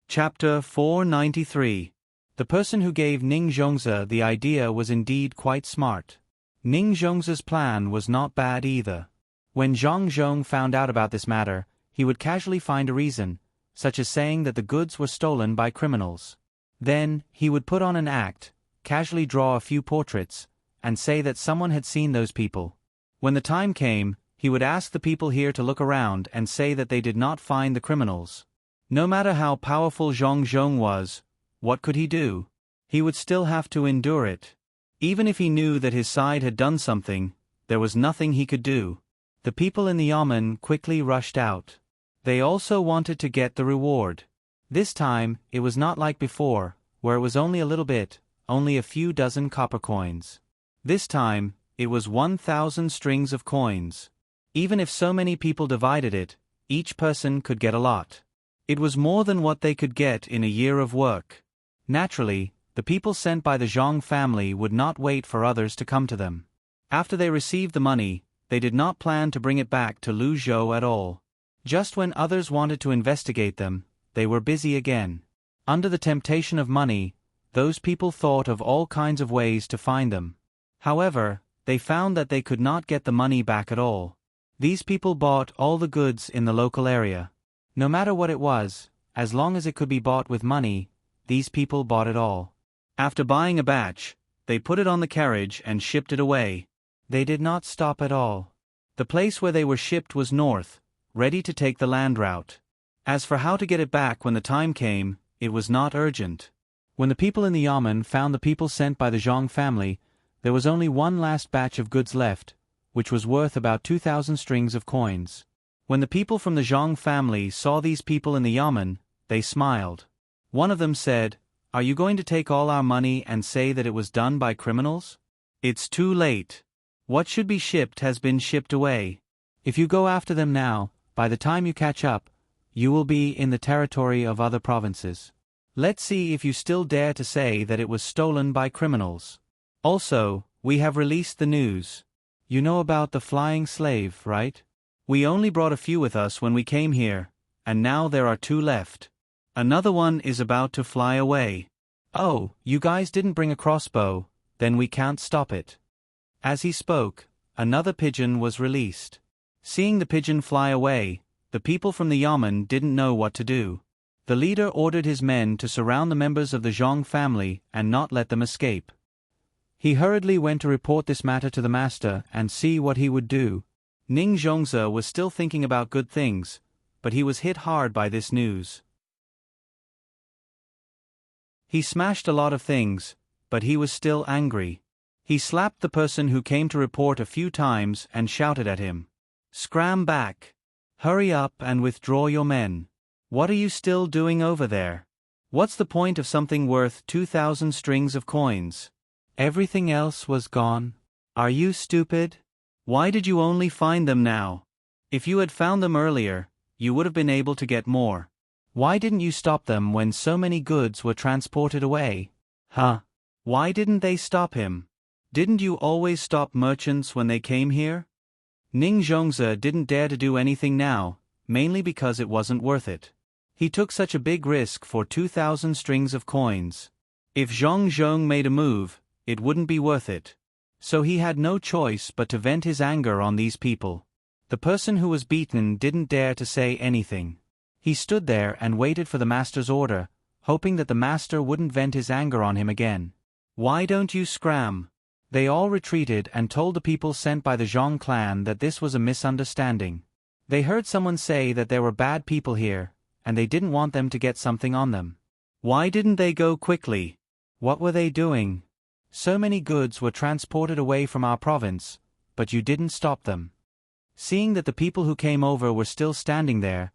Chapter 493. The person who gave Ning Zhongzi the idea was indeed quite smart. Ning Zhongzi's plan was not bad either. When Zhang Zhong found out about this matter, he would casually find a reason, such as saying that the goods were stolen by criminals. Then, he would put on an act, casually draw a few portraits, and say that someone had seen those people. When the time came, he would ask the people here to look around and say that they did not find the criminals. No matter how powerful Zhang Zhong was, what could he do? He would still have to endure it. Even if he knew that his side had done something, there was nothing he could do. The people in the yamen quickly rushed out. They also wanted to get the reward. This time, it was not like before, where it was only a little bit, only a few dozen copper coins. This time, it was 1,000 strings of coins. Even if so many people divided it, each person could get a lot. It was more than what they could get in a year of work. Naturally, the people sent by the Zhang family would not wait for others to come to them. After they received the money, they did not plan to bring it back to Lu Zhou at all. Just when others wanted to investigate them, they were busy again. Under the temptation of money, those people thought of all kinds of ways to find them. However, they found that they could not get the money back at all. These people bought all the goods in the local area. No matter what it was, as long as it could be bought with money, these people bought it all. After buying a batch, they put it on the carriage and shipped it away. They did not stop at all. The place where they were shipped was north, ready to take the land route. As for how to get it back when the time came, it was not urgent. When the people in the yamen found the people sent by the Zhang family, there was only one last batch of goods left, which was worth about 2,000 strings of coins. When the people from the Zhang family saw these people in the yamen, they smiled. One of them said, "Are you going to take all our money and say that it was done by criminals? It's too late. What should be shipped has been shipped away. If you go after them now, by the time you catch up, you will be in the territory of other provinces. Let's see if you still dare to say that it was stolen by criminals. Also, we have released the news. You know about the flying slave, right? We only brought a few with us when we came here, and now there are 2 left. Another one is about to fly away. Oh, you guys didn't bring a crossbow, then we can't stop it." As he spoke, another pigeon was released. Seeing the pigeon fly away, the people from the yamen didn't know what to do. The leader ordered his men to surround the members of the Zhang family and not let them escape. He hurriedly went to report this matter to the master and see what he would do. Ning Zhongzi was still thinking about good things, but he was hit hard by this news. He smashed a lot of things, but he was still angry. He slapped the person who came to report a few times and shouted at him, "Scram back! Hurry up and withdraw your men. What are you still doing over there? What's the point of something worth 2,000 strings of coins? Everything else was gone. Are you stupid? Why did you only find them now? If you had found them earlier, you would have been able to get more. Why didn't you stop them when so many goods were transported away? Huh? Why didn't they stop him? Didn't you always stop merchants when they came here?" Ning Zhongzi didn't dare to do anything now, mainly because it wasn't worth it. He took such a big risk for 2,000 strings of coins. If Zhang Zhong made a move, it wouldn't be worth it. So he had no choice but to vent his anger on these people. The person who was beaten didn't dare to say anything. He stood there and waited for the master's order, hoping that the master wouldn't vent his anger on him again. "Why don't you scram?" They all retreated and told the people sent by the Zhang clan that this was a misunderstanding. They heard someone say that there were bad people here, and they didn't want them to get something on them. Why didn't they go quickly? What were they doing? So many goods were transported away from our province, but you didn't stop them. Seeing that the people who came over were still standing there,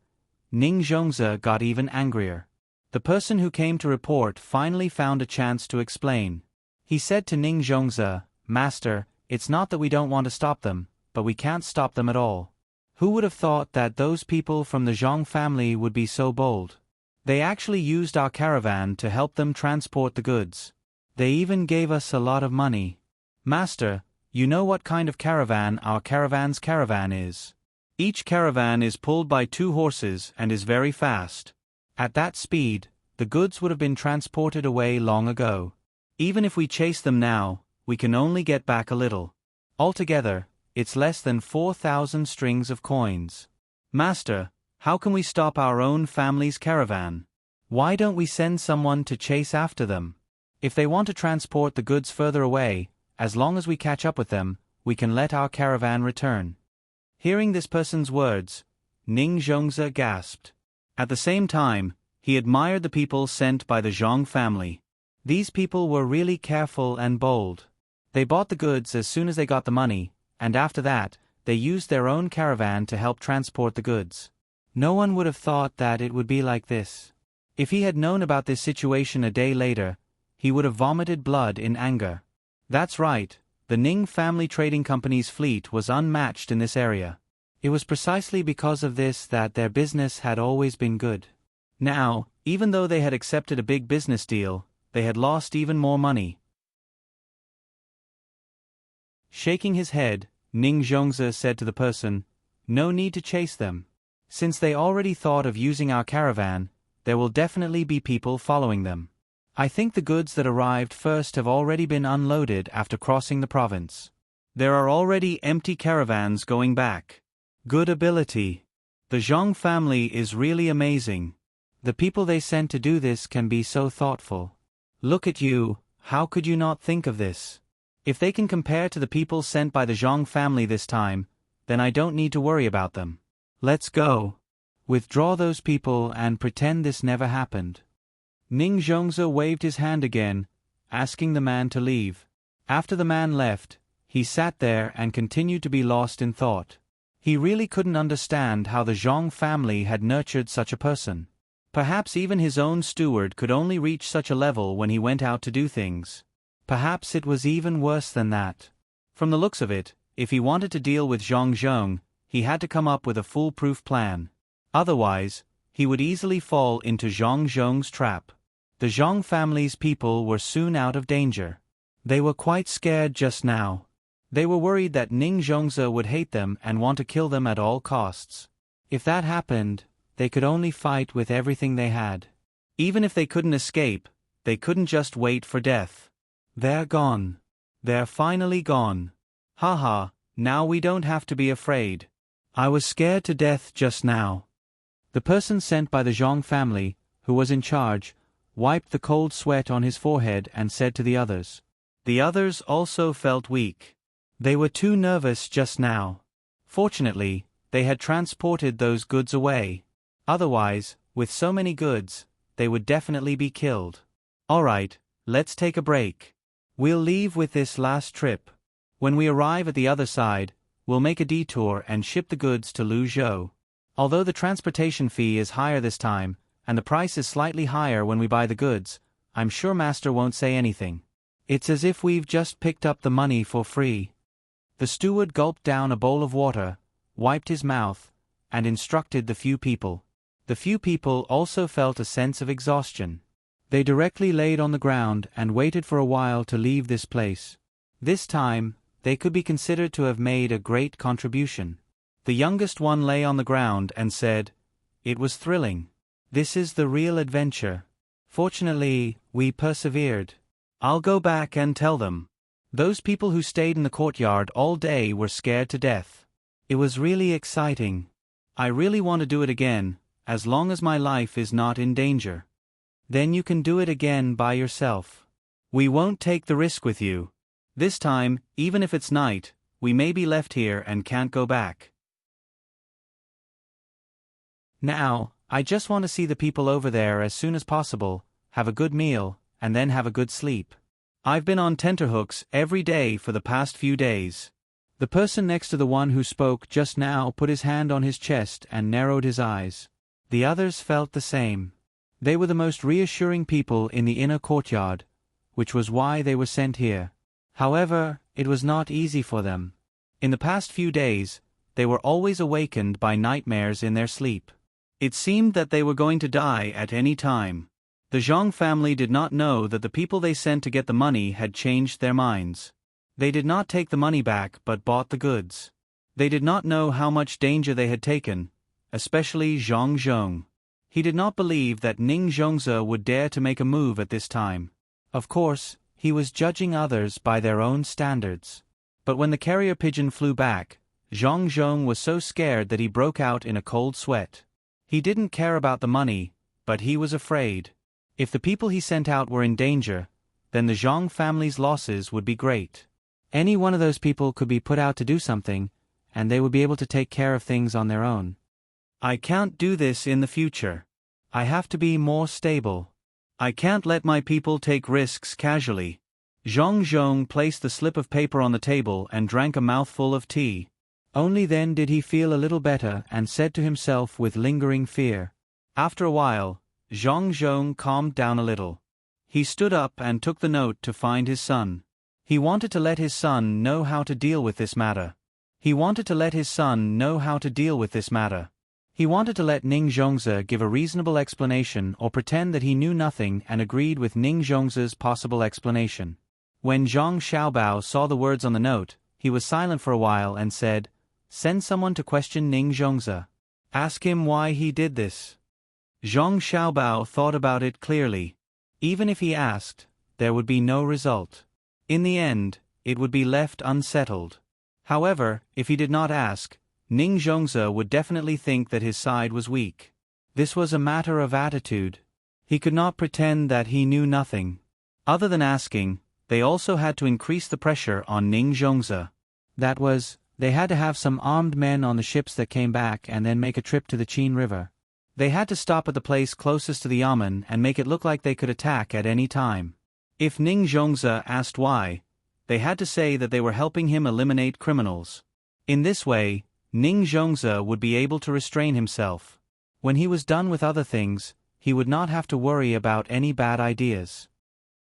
Ning Zhongzi got even angrier. The person who came to report finally found a chance to explain. He said to Ning Zhongzi, "Master, it's not that we don't want to stop them, but we can't stop them at all. Who would have thought that those people from the Zhong family would be so bold? They actually used our caravan to help them transport the goods. They even gave us a lot of money. Master, you know what kind of caravan our caravan's caravan is. Each caravan is pulled by 2 horses and is very fast. At that speed, the goods would have been transported away long ago. Even if we chase them now, we can only get back a little. Altogether, it's less than 4,000 strings of coins. Master, how can we stop our own family's caravan? Why don't we send someone to chase after them? If they want to transport the goods further away, as long as we catch up with them, we can let our caravan return." Hearing this person's words, Ning Zhongzi gasped. At the same time, he admired the people sent by the Zhong family. These people were really careful and bold. They bought the goods as soon as they got the money, and after that, they used their own caravan to help transport the goods. No one would have thought that it would be like this. If he had known about this situation a day later, he would have vomited blood in anger. That's right, the Ning family trading company's fleet was unmatched in this area. It was precisely because of this that their business had always been good. Now, even though they had accepted a big business deal, they had lost even more money. Shaking his head, Ning Zhongzi said to the person, "No need to chase them. Since they already thought of using our caravan, there will definitely be people following them. I think the goods that arrived first have already been unloaded after crossing the province. There are already empty caravans going back. Good ability. The Zhong family is really amazing. The people they sent to do this can be so thoughtful. Look at you, how could you not think of this? If they can compare to the people sent by the Zhong family this time, then I don't need to worry about them. Let's go. Withdraw those people and pretend this never happened." Ning Zhongzi waved his hand again, asking the man to leave. After the man left, he sat there and continued to be lost in thought. He really couldn't understand how the Zhong family had nurtured such a person. Perhaps even his own steward could only reach such a level when he went out to do things. Perhaps it was even worse than that. From the looks of it, if he wanted to deal with Zhong Zhong, he had to come up with a foolproof plan. Otherwise, he would easily fall into Zhong Zhong's trap. The Zhong family's people were soon out of danger. They were quite scared just now. They were worried that Ning Zhongzi would hate them and want to kill them at all costs. If that happened, they could only fight with everything they had. Even if they couldn't escape, they couldn't just wait for death. They're gone. They're finally gone. Haha, now we don't have to be afraid. I was scared to death just now. The person sent by the Zhong family, who was in charge, wiped the cold sweat on his forehead and said to the others. The others also felt weak. They were too nervous just now. Fortunately, they had transported those goods away. Otherwise, with so many goods, they would definitely be killed. Alright, let's take a break. We'll leave with this last trip. When we arrive at the other side, we'll make a detour and ship the goods to Luzhou. Although the transportation fee is higher this time, and the price is slightly higher when we buy the goods, I'm sure Master won't say anything. It's as if we've just picked up the money for free. The steward gulped down a bowl of water, wiped his mouth, and instructed the few people. The few people also felt a sense of exhaustion. They directly laid on the ground and waited for a while to leave this place. This time, they could be considered to have made a great contribution. The youngest one lay on the ground and said, "It was thrilling. This is the real adventure. Fortunately, we persevered. I'll go back and tell them." Those people who stayed in the courtyard all day were scared to death. It was really exciting. I really want to do it again, as long as my life is not in danger. Then you can do it again by yourself. We won't take the risk with you. This time, even if it's night, we may be left here and can't go back. Now, I just want to see the people over there as soon as possible, have a good meal, and then have a good sleep. I've been on tenterhooks every day for the past few days." The person next to the one who spoke just now put his hand on his chest and narrowed his eyes. The others felt the same. They were the most reassuring people in the inner courtyard, which was why they were sent here. However, it was not easy for them. In the past few days, they were always awakened by nightmares in their sleep. It seemed that they were going to die at any time. The Zhang family did not know that the people they sent to get the money had changed their minds. They did not take the money back but bought the goods. They did not know how much danger they had taken, especially Zhang Zhong. He did not believe that Ning Zhongze would dare to make a move at this time. Of course, he was judging others by their own standards. But when the carrier pigeon flew back, Zhang Zhong was so scared that he broke out in a cold sweat. He didn't care about the money, but he was afraid. If the people he sent out were in danger, then the Zhang family's losses would be great. Any one of those people could be put out to do something, and they would be able to take care of things on their own. I can't do this in the future. I have to be more stable. I can't let my people take risks casually. Zhang Zhong placed the slip of paper on the table and drank a mouthful of tea. Only then did he feel a little better and said to himself with lingering fear. After a while, Zhang Zhong calmed down a little. He stood up and took the note to find his son. He wanted to let his son know how to deal with this matter. He wanted to let Ning Zhongze give a reasonable explanation or pretend that he knew nothing and agreed with Ning Zhongze's possible explanation. When Zhang Xiaobao saw the words on the note, he was silent for a while and said, "Send someone to question Ning Zhongze. Ask him why he did this." Zhang Xiaobao thought about it clearly. Even if he asked, there would be no result. In the end, it would be left unsettled. However, if he did not ask, Ning Zhongze would definitely think that his side was weak. This was a matter of attitude. He could not pretend that he knew nothing. Other than asking, they also had to increase the pressure on Ning Zhongze. That was, they had to have some armed men on the ships that came back and then make a trip to the Qin River. They had to stop at the place closest to the yamen and make it look like they could attack at any time. If Ning Zhongze asked why, they had to say that they were helping him eliminate criminals. In this way, Ning Zhongze would be able to restrain himself. When he was done with other things, he would not have to worry about any bad ideas.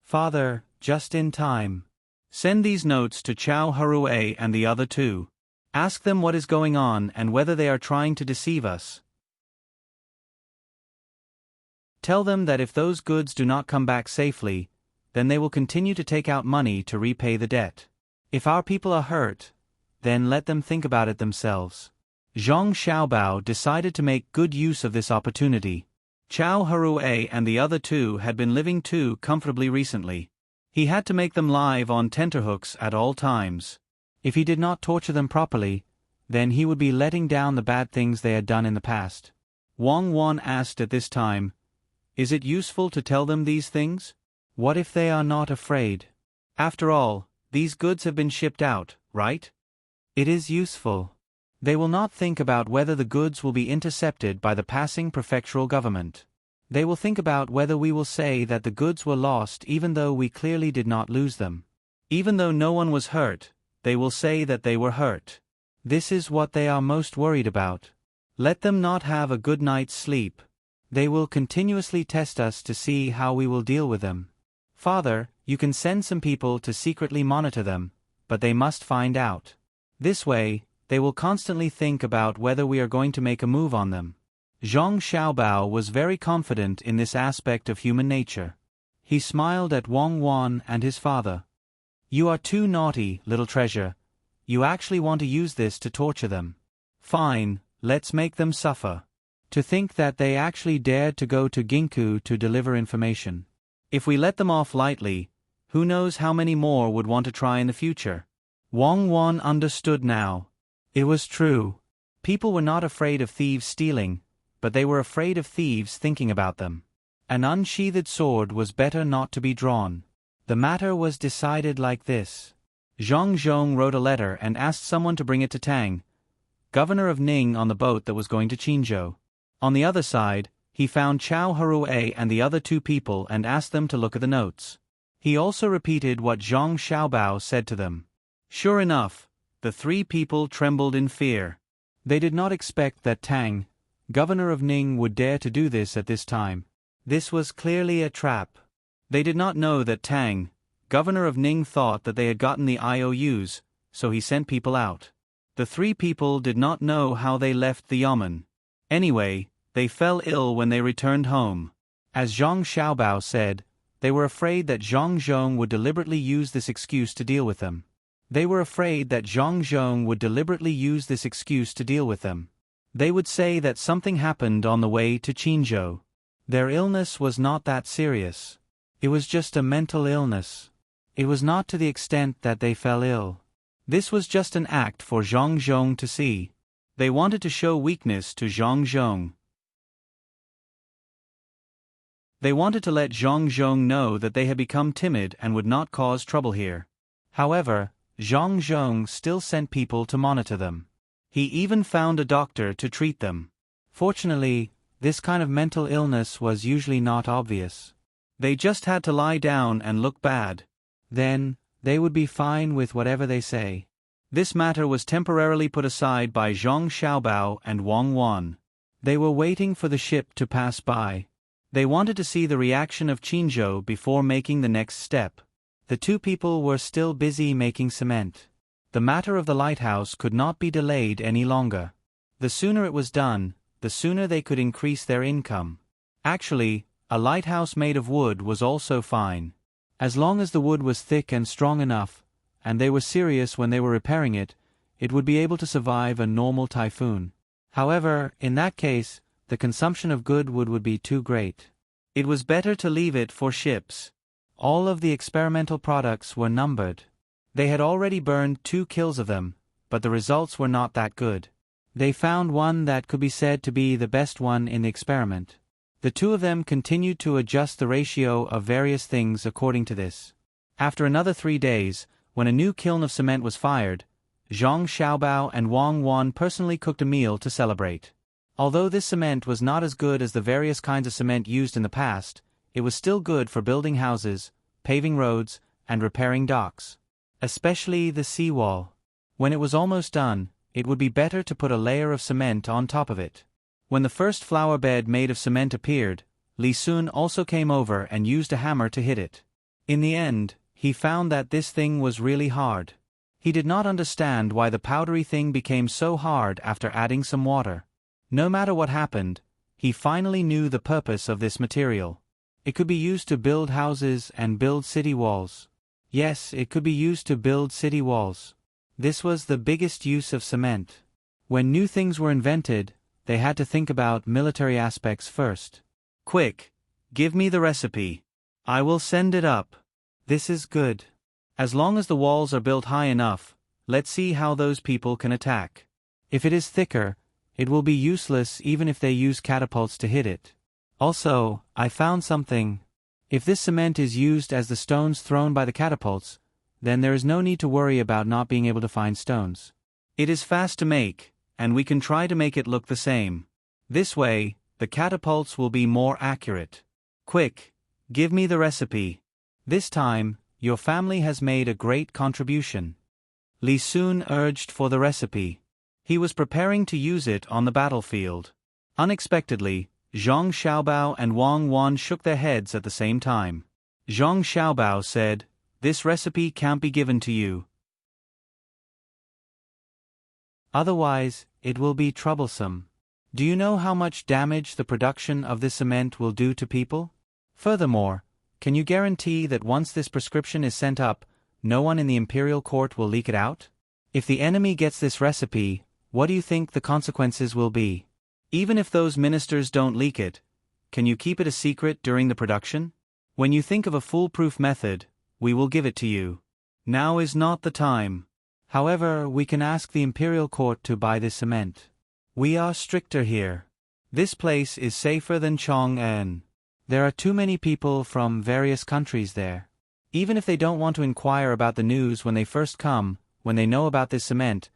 "Father, just in time. Send these notes to Chao Harue and the other two. Ask them what is going on and whether they are trying to deceive us. Tell them that if those goods do not come back safely, then they will continue to take out money to repay the debt. If our people are hurt, then let them think about it themselves." Zhang Xiaobao decided to make good use of this opportunity. Chao Harue and the other two had been living too comfortably recently. He had to make them live on tenterhooks at all times. If he did not torture them properly, then he would be letting down the bad things they had done in the past. Wang Wan asked at this time, "Is it useful to tell them these things? What if they are not afraid? After all, these goods have been shipped out, right? It is useful. They will not think about whether the goods will be intercepted by the passing prefectural government. They will think about whether we will say that the goods were lost even though we clearly did not lose them. Even though no one was hurt, they will say that they were hurt. This is what they are most worried about. Let them not have a good night's sleep. They will continuously test us to see how we will deal with them. Father, you can send some people to secretly monitor them, but they must find out. This way, they will constantly think about whether we are going to make a move on them." Zhang Xiaobao was very confident in this aspect of human nature. He smiled at Wang Wan and his father. "You are too naughty, little treasure. You actually want to use this to torture them. Fine, let's make them suffer. To think that they actually dared to go to Ginku to deliver information. If we let them off lightly, who knows how many more would want to try in the future." Wang Wan understood now. It was true. People were not afraid of thieves stealing, but they were afraid of thieves thinking about them. An unsheathed sword was better not to be drawn. The matter was decided like this. Zhang Zhong wrote a letter and asked someone to bring it to Tang, governor of Ning, on the boat that was going to Qinzhou. On the other side, he found Chao Harue and the other two people and asked them to look at the notes. He also repeated what Zhang Xiaobao said to them. Sure enough, the three people trembled in fear. They did not expect that Tang, governor of Ning, would dare to do this at this time. This was clearly a trap. They did not know that Tang, governor of Ning, thought that they had gotten the IOUs, so he sent people out. The three people did not know how they left the yamen. Anyway, they fell ill when they returned home. As Zhang Xiaobao said, they were afraid that Zhang Zhong would deliberately use this excuse to deal with them. They would say that something happened on the way to Qinzhou. Their illness was not that serious. It was just a mental illness. It was not to the extent that they fell ill. This was just an act for Zhang Zhong to see. They wanted to show weakness to Zhang Zhong. They wanted to let Zhang Zhong know that they had become timid and would not cause trouble here. However, Zhang Zhong still sent people to monitor them. He even found a doctor to treat them. Fortunately, this kind of mental illness was usually not obvious. They just had to lie down and look bad. Then, they would be fine with whatever they say. This matter was temporarily put aside by Zhang Xiaobao and Wang Wan. They were waiting for the ship to pass by. They wanted to see the reaction of Qinzhou before making the next step. The two people were still busy making cement. The matter of the lighthouse could not be delayed any longer. The sooner it was done, the sooner they could increase their income. Actually, a lighthouse made of wood was also fine. As long as the wood was thick and strong enough, and they were serious when they were repairing it, it would be able to survive a normal typhoon. However, in that case, the consumption of good wood would be too great. It was better to leave it for ships. All of the experimental products were numbered. They had already burned 2 kills of them, but the results were not that good. They found one that could be said to be the best one in the experiment. The two of them continued to adjust the ratio of various things according to this. After another 3 days, when a new kiln of cement was fired, Zhang Xiaobao and Wang Wan personally cooked a meal to celebrate. Although this cement was not as good as the various kinds of cement used in the past, it was still good for building houses, paving roads, and repairing docks. Especially the seawall. When it was almost done, it would be better to put a layer of cement on top of it. When the first flower bed made of cement appeared, Li Sun also came over and used a hammer to hit it. In the end, he found that this thing was really hard. He did not understand why the powdery thing became so hard after adding some water. No matter what happened, he finally knew the purpose of this material. It could be used to build houses and build city walls. Yes, it could be used to build city walls. This was the biggest use of cement. When new things were invented, they had to think about military aspects first. Quick, give me the recipe. I will send it up. This is good. As long as the walls are built high enough, let's see how those people can attack. If it is thicker, it will be useless even if they use catapults to hit it. Also, I found something. If this cement is used as the stones thrown by the catapults, then there is no need to worry about not being able to find stones. It is fast to make, and we can try to make it look the same. This way, the catapults will be more accurate. Quick, give me the recipe. This time, your family has made a great contribution. Li Sun urged for the recipe. He was preparing to use it on the battlefield. Unexpectedly, Zhang Xiaobao and Wang Wan shook their heads at the same time. Zhang Xiaobao said, "This recipe can't be given to you. Otherwise, it will be troublesome. Do you know how much damage the production of this cement will do to people? Furthermore, can you guarantee that once this prescription is sent up, no one in the imperial court will leak it out? If the enemy gets this recipe, what do you think the consequences will be? Even if those ministers don't leak it, can you keep it a secret during the production? When you think of a foolproof method, we will give it to you. Now is not the time. However, we can ask the imperial court to buy this cement. We are stricter here. This place is safer than Chong'an. There are too many people from various countries there. Even if they don't want to inquire about the news when they first come, when they know about this cement,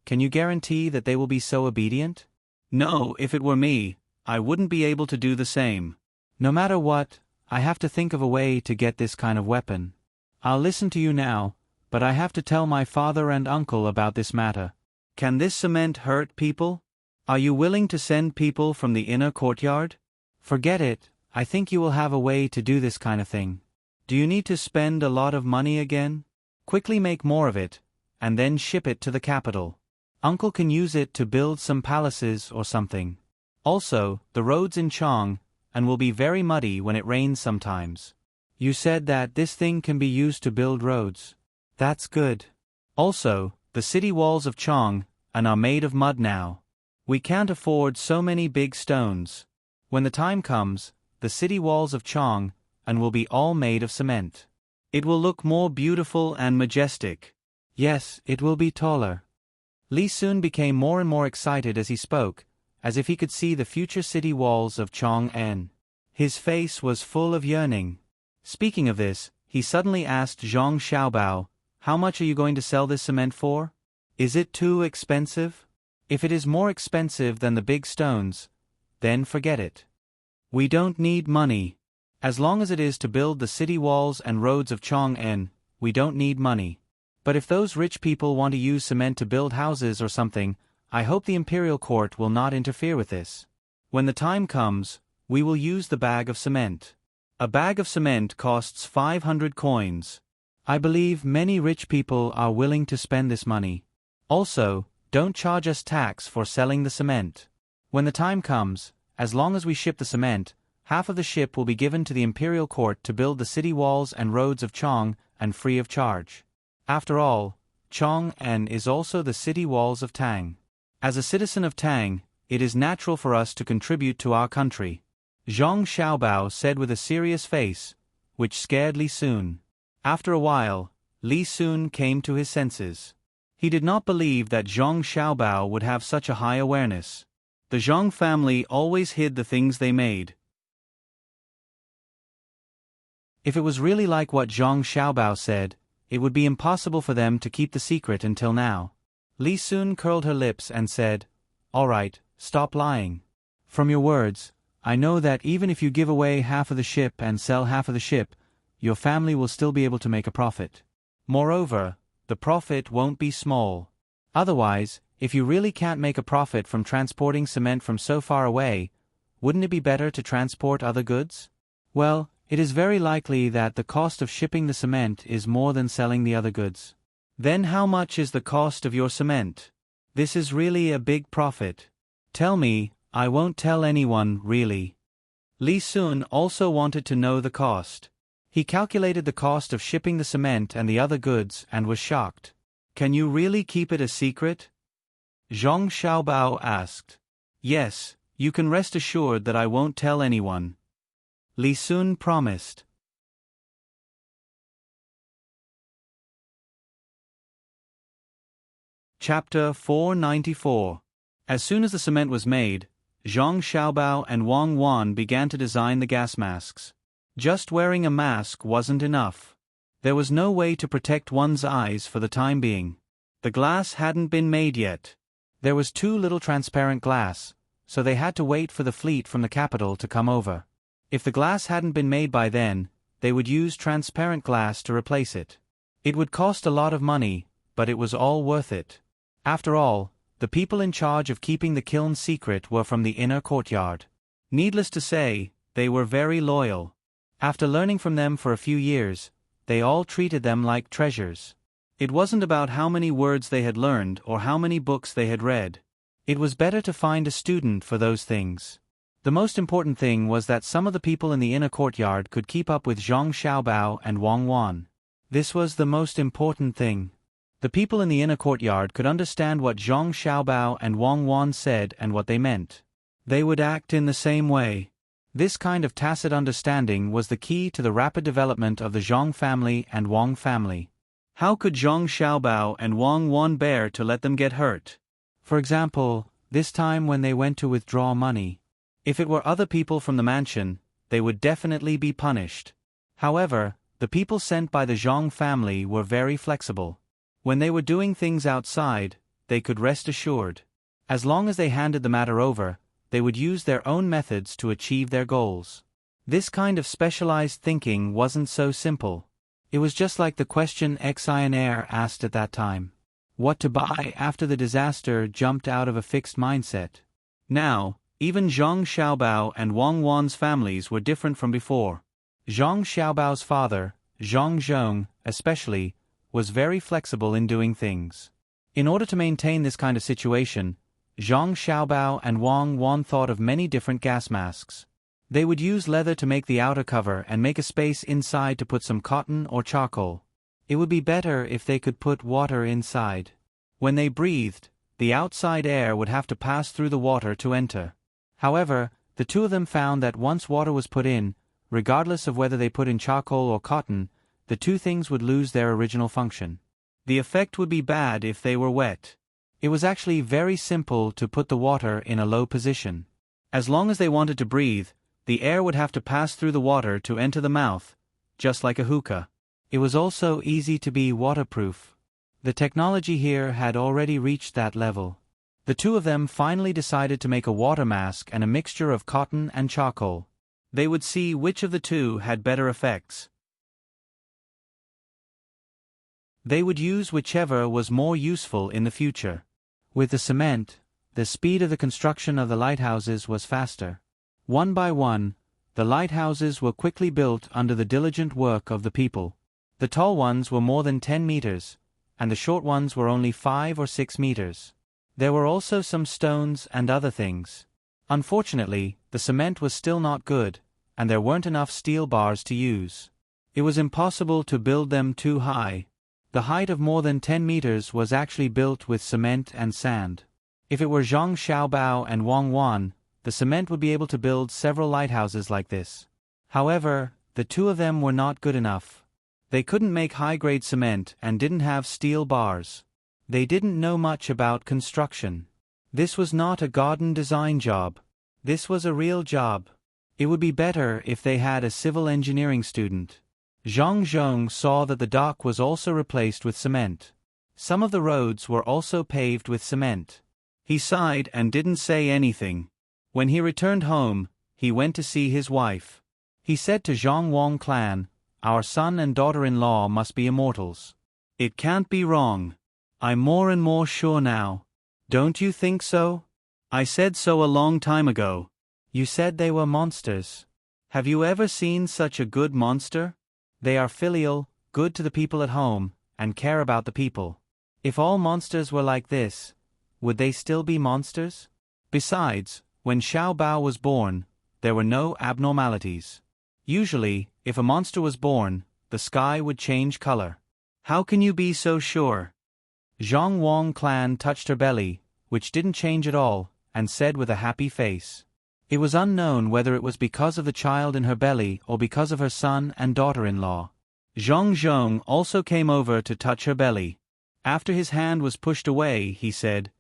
can you guarantee that they will be so obedient? No, if it were me, I wouldn't be able to do the same. No matter what, I have to think of a way to get this kind of weapon. I'll listen to you now, but I have to tell my father and uncle about this matter. Can this cement hurt people? Are you willing to send people from the inner courtyard? Forget it, I think you will have a way to do this kind of thing. Do you need to spend a lot of money again? Quickly make more of it, and then ship it to the capital. Uncle can use it to build some palaces or something. Also, the roads in Chang and will be very muddy when it rains sometimes. You said that this thing can be used to build roads. That's good. Also, the city walls of Chang are made of mud now. We can't afford so many big stones. When the time comes, the city walls of Chang will be all made of cement. It will look more beautiful and majestic. Yes, it will be taller. Li Sun became more and more excited as he spoke, as if he could see the future city walls of Chang'an. His face was full of yearning. Speaking of this, he suddenly asked Zhang Xiaobao, "How much are you going to sell this cement for? Is it too expensive? If it is more expensive than the big stones, then forget it. We don't need money. As long as it is to build the city walls and roads of Chang'an, we don't need money. But if those rich people want to use cement to build houses or something, I hope the imperial court will not interfere with this. When the time comes, we will use the bag of cement. A bag of cement costs 500 coins. I believe many rich people are willing to spend this money. Also, don't charge us tax for selling the cement. When the time comes, as long as we ship the cement, half of the ship will be given to the imperial court to build the city walls and roads of Chang and free of charge. After all, Chang'an is also the city walls of Tang. As a citizen of Tang, it is natural for us to contribute to our country," Zhang Xiaobao said with a serious face, which scared Li Sun. After a while, Li Sun came to his senses. He did not believe that Zhang Xiaobao would have such a high awareness. The Zhang family always hid the things they made. If it was really like what Zhang Xiaobao said, it would be impossible for them to keep the secret until now. Li Sun curled her lips and said, "All right, stop lying. From your words, I know that even if you give away half of the ship and sell half of the ship, your family will still be able to make a profit. Moreover, the profit won't be small. Otherwise, if you really can't make a profit from transporting cement from so far away, wouldn't it be better to transport other goods? Well, it is very likely that the cost of shipping the cement is more than selling the other goods. Then how much is the cost of your cement? This is really a big profit. Tell me, I won't tell anyone, really." Li Sun also wanted to know the cost. He calculated the cost of shipping the cement and the other goods and was shocked. "Can you really keep it a secret?" Zhang Xiaobao asked. "Yes, you can rest assured that I won't tell anyone," Li Sun promised. Chapter 494. As soon as the cement was made, Zhang Xiaobao and Wang Wan began to design the gas masks. Just wearing a mask wasn't enough. There was no way to protect one's eyes for the time being. The glass hadn't been made yet. There was too little transparent glass, so they had to wait for the fleet from the capital to come over. If the glass hadn't been made by then, they would use transparent glass to replace it. It would cost a lot of money, but it was all worth it. After all, the people in charge of keeping the kiln secret were from the inner courtyard. Needless to say, they were very loyal. After learning from them for a few years, they all treated them like treasures. It wasn't about how many words they had learned or how many books they had read. It was better to find a student for those things. The most important thing was that some of the people in the inner courtyard could keep up with Zhang Xiaobao and Wang Wan. This was the most important thing. The people in the inner courtyard could understand what Zhang Xiaobao and Wang Wan said and what they meant. They would act in the same way. This kind of tacit understanding was the key to the rapid development of the Zhang family and Wang family. How could Zhang Xiaobao and Wang Wan bear to let them get hurt? For example, this time when they went to withdraw money. If it were other people from the mansion, they would definitely be punished. However, the people sent by the Zhang family were very flexible. When they were doing things outside, they could rest assured. As long as they handed the matter over, they would use their own methods to achieve their goals. This kind of specialized thinking wasn't so simple. It was just like the question Xionaire asked at that time. What to buy after the disaster jumped out of a fixed mindset. Now, even Zhang Xiaobao and Wang Wan's families were different from before. Zhang Xiaobao's father, Zhang Zhong, especially, was very flexible in doing things. In order to maintain this kind of situation, Zhang Xiaobao and Wang Wan thought of many different gas masks. They would use leather to make the outer cover and make a space inside to put some cotton or charcoal. It would be better if they could put water inside. When they breathed, the outside air would have to pass through the water to enter. However, the two of them found that once water was put in, regardless of whether they put in charcoal or cotton, the two things would lose their original function. The effect would be bad if they were wet. It was actually very simple to put the water in a low position. As long as they wanted to breathe, the air would have to pass through the water to enter the mouth, just like a hookah. It was also easy to be waterproof. The technology here had already reached that level. The two of them finally decided to make a water mask and a mixture of cotton and charcoal. They would see which of the two had better effects. They would use whichever was more useful in the future. With the cement, the speed of the construction of the lighthouses was faster. One by one, the lighthouses were quickly built under the diligent work of the people. The tall ones were more than 10 meters, and the short ones were only 5 or 6 meters. There were also some stones and other things. Unfortunately, the cement was still not good, and there weren't enough steel bars to use. It was impossible to build them too high. The height of more than 10 meters was actually built with cement and sand. If it were Zhang Xiaobao and Wang Wan, the cement would be able to build several lighthouses like this. However, the two of them were not good enough. They couldn't make high-grade cement and didn't have steel bars. They didn't know much about construction. This was not a garden design job. This was a real job. It would be better if they had a civil engineering student. Zhang Zhong saw that the dock was also replaced with cement. Some of the roads were also paved with cement. He sighed and didn't say anything. When he returned home, he went to see his wife. He said to Zhang Wang clan, "Our son and daughter-in-law must be immortals. It can't be wrong. I'm more and more sure now. Don't you think so? I said so a long time ago. You said they were monsters. Have you ever seen such a good monster? They are filial, good to the people at home, and care about the people. If all monsters were like this, would they still be monsters? Besides, when Xiao Bao was born, there were no abnormalities. Usually, if a monster was born, the sky would change color. How can you be so sure?" Zhang Wang clan touched her belly, which didn't change at all, and said with a happy face. It was unknown whether it was because of the child in her belly or because of her son and daughter-in-law. Zhang Zhong also came over to touch her belly. After his hand was pushed away, he said,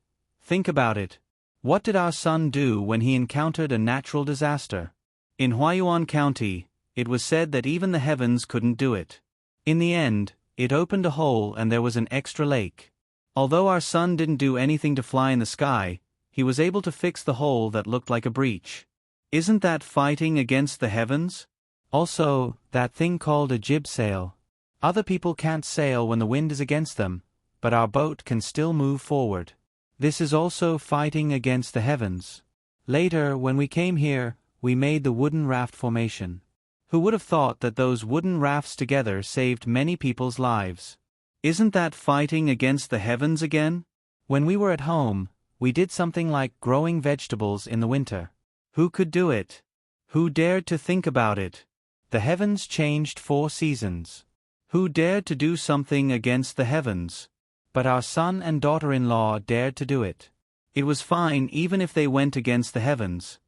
"Think about it. What did our son do when he encountered a natural disaster? In Huayuan County, it was said that even the heavens couldn't do it. In the end, it opened a hole and there was an extra lake. Although our son didn't do anything to fly in the sky, he was able to fix the hole that looked like a breach. Isn't that fighting against the heavens? Also, that thing called a jib sail. Other people can't sail when the wind is against them, but our boat can still move forward. This is also fighting against the heavens. Later, when we came here, we made the wooden raft formation. Who would have thought that those wooden rafts together saved many people's lives? Isn't that fighting against the heavens again? When we were at home, we did something like growing vegetables in the winter. Who could do it? Who dared to think about it? The heavens changed 4 seasons. Who dared to do something against the heavens? But our son and daughter-in-law dared to do it. It was fine even if they went against the heavens.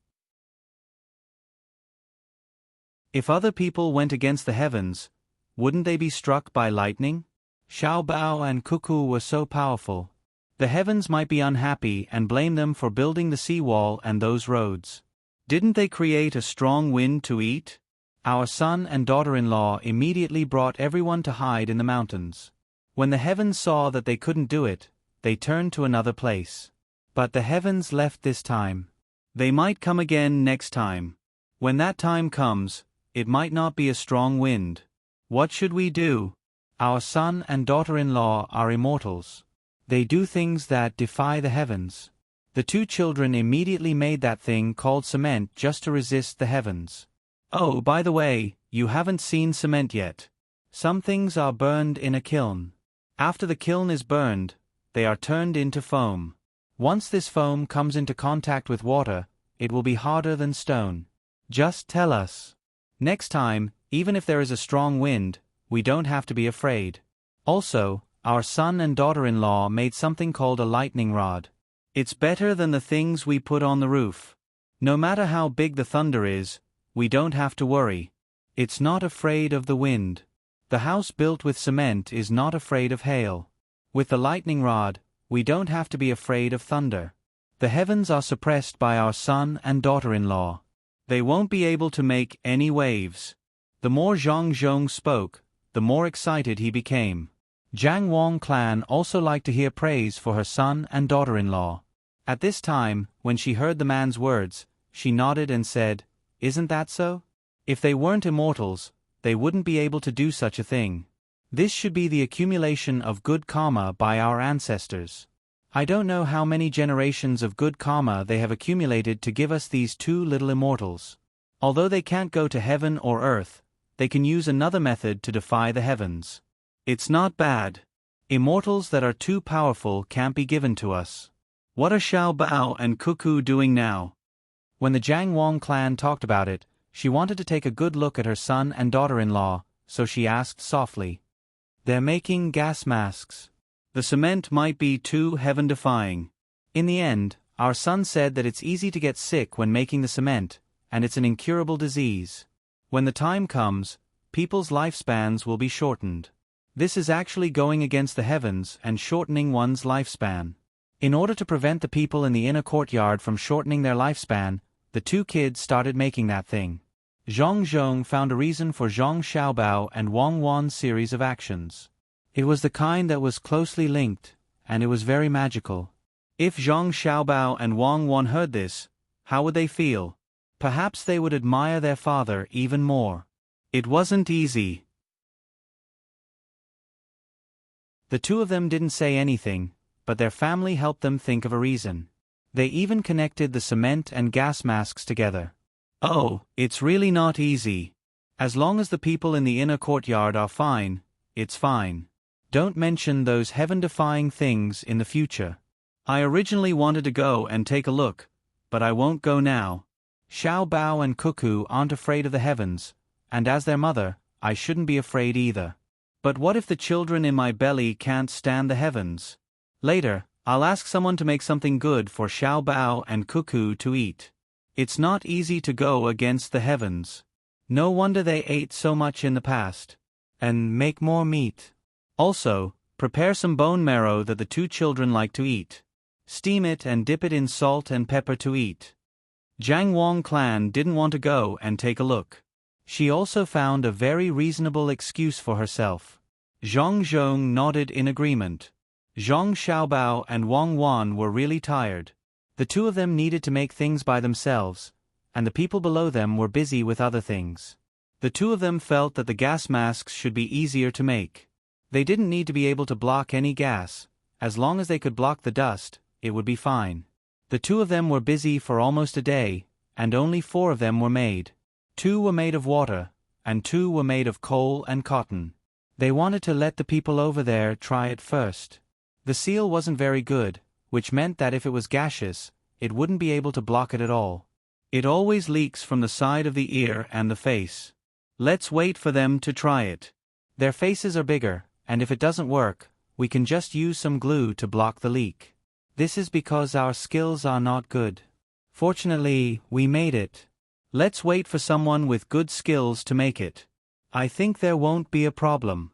If other people went against the heavens, wouldn't they be struck by lightning? Xiao Bao and Cuckoo were so powerful. The heavens might be unhappy and blame them for building the seawall and those roads. Didn't they create a strong wind to eat? Our son and daughter-in-law immediately brought everyone to hide in the mountains. When the heavens saw that they couldn't do it, they turned to another place. But the heavens left this time. They might come again next time. When that time comes, it might not be a strong wind. What should we do? Our son and daughter-in-law are immortals. They do things that defy the heavens. The two children immediately made that thing called cement just to resist the heavens. Oh, by the way, you haven't seen cement yet. Some things are burned in a kiln. After the kiln is burned, they are turned into foam. Once this foam comes into contact with water, it will be harder than stone. Just tell us. Next time, even if there is a strong wind, we don't have to be afraid. Also, our son and daughter-in-law made something called a lightning rod. It's better than the things we put on the roof. No matter how big the thunder is, we don't have to worry. It's not afraid of the wind. The house built with cement is not afraid of hail. With the lightning rod, we don't have to be afraid of thunder. The heavens are suppressed by our son and daughter-in-law. They won't be able to make any waves. The more Zhang Zhong spoke, the more excited he became. Jiang Wang clan also liked to hear praise for her son and daughter-in-law. At this time, when she heard the man's words, she nodded and said, "Isn't that so? If they weren't immortals, they wouldn't be able to do such a thing. This should be the accumulation of good karma by our ancestors. I don't know how many generations of good karma they have accumulated to give us these two little immortals. Although they can't go to heaven or earth, they can use another method to defy the heavens. It's not bad. Immortals that are too powerful can't be given to us." What are Xiao Bao and Cuckoo doing now? When the Jiang Wang clan talked about it, she wanted to take a good look at her son and daughter-in-law, so she asked softly. "They're making gas masks. The cement might be too heaven-defying." In the end, our son said that it's easy to get sick when making the cement, and it's an incurable disease. When the time comes, people's lifespans will be shortened. This is actually going against the heavens and shortening one's lifespan. In order to prevent the people in the inner courtyard from shortening their lifespan, the two kids started making that thing. Zhang Zhong found a reason for Zhang Xiaobao and Wang Wan's series of actions. It was the kind that was closely linked, and it was very magical. If Zhang Xiaobao and Wang Wan heard this, how would they feel? Perhaps they would admire their father even more. It wasn't easy. The two of them didn't say anything, but their family helped them think of a reason. They even connected the cement and gas masks together. Oh, it's really not easy. As long as the people in the inner courtyard are fine, it's fine. Don't mention those heaven-defying things in the future. I originally wanted to go and take a look, but I won't go now. Xiao Bao and Cuckoo aren't afraid of the heavens, and as their mother, I shouldn't be afraid either. But what if the children in my belly can't stand the heavens? Later, I'll ask someone to make something good for Xiao Bao and Cuckoo to eat. It's not easy to go against the heavens. No wonder they ate so much in the past. And make more meat. Also, prepare some bone marrow that the two children like to eat. Steam it and dip it in salt and pepper to eat. Jiang Wang clan didn't want to go and take a look. She also found a very reasonable excuse for herself. Zhang Zhong nodded in agreement. Zhang Xiaobao and Wang Wan were really tired. The two of them needed to make things by themselves, and the people below them were busy with other things. The two of them felt that the gas masks should be easier to make. They didn't need to be able to block any gas. As long as they could block the dust, it would be fine. The two of them were busy for almost a day, and only 4 of them were made. 2 were made of water, and 2 were made of coal and cotton. They wanted to let the people over there try it first. The seal wasn't very good, which meant that if it was gaseous, it wouldn't be able to block it at all. It always leaks from the side of the ear and the face. Let's wait for them to try it. Their faces are bigger, and if it doesn't work, we can just use some glue to block the leak. This is because our skills are not good. Fortunately, we made it. Let's wait for someone with good skills to make it. I think there won't be a problem.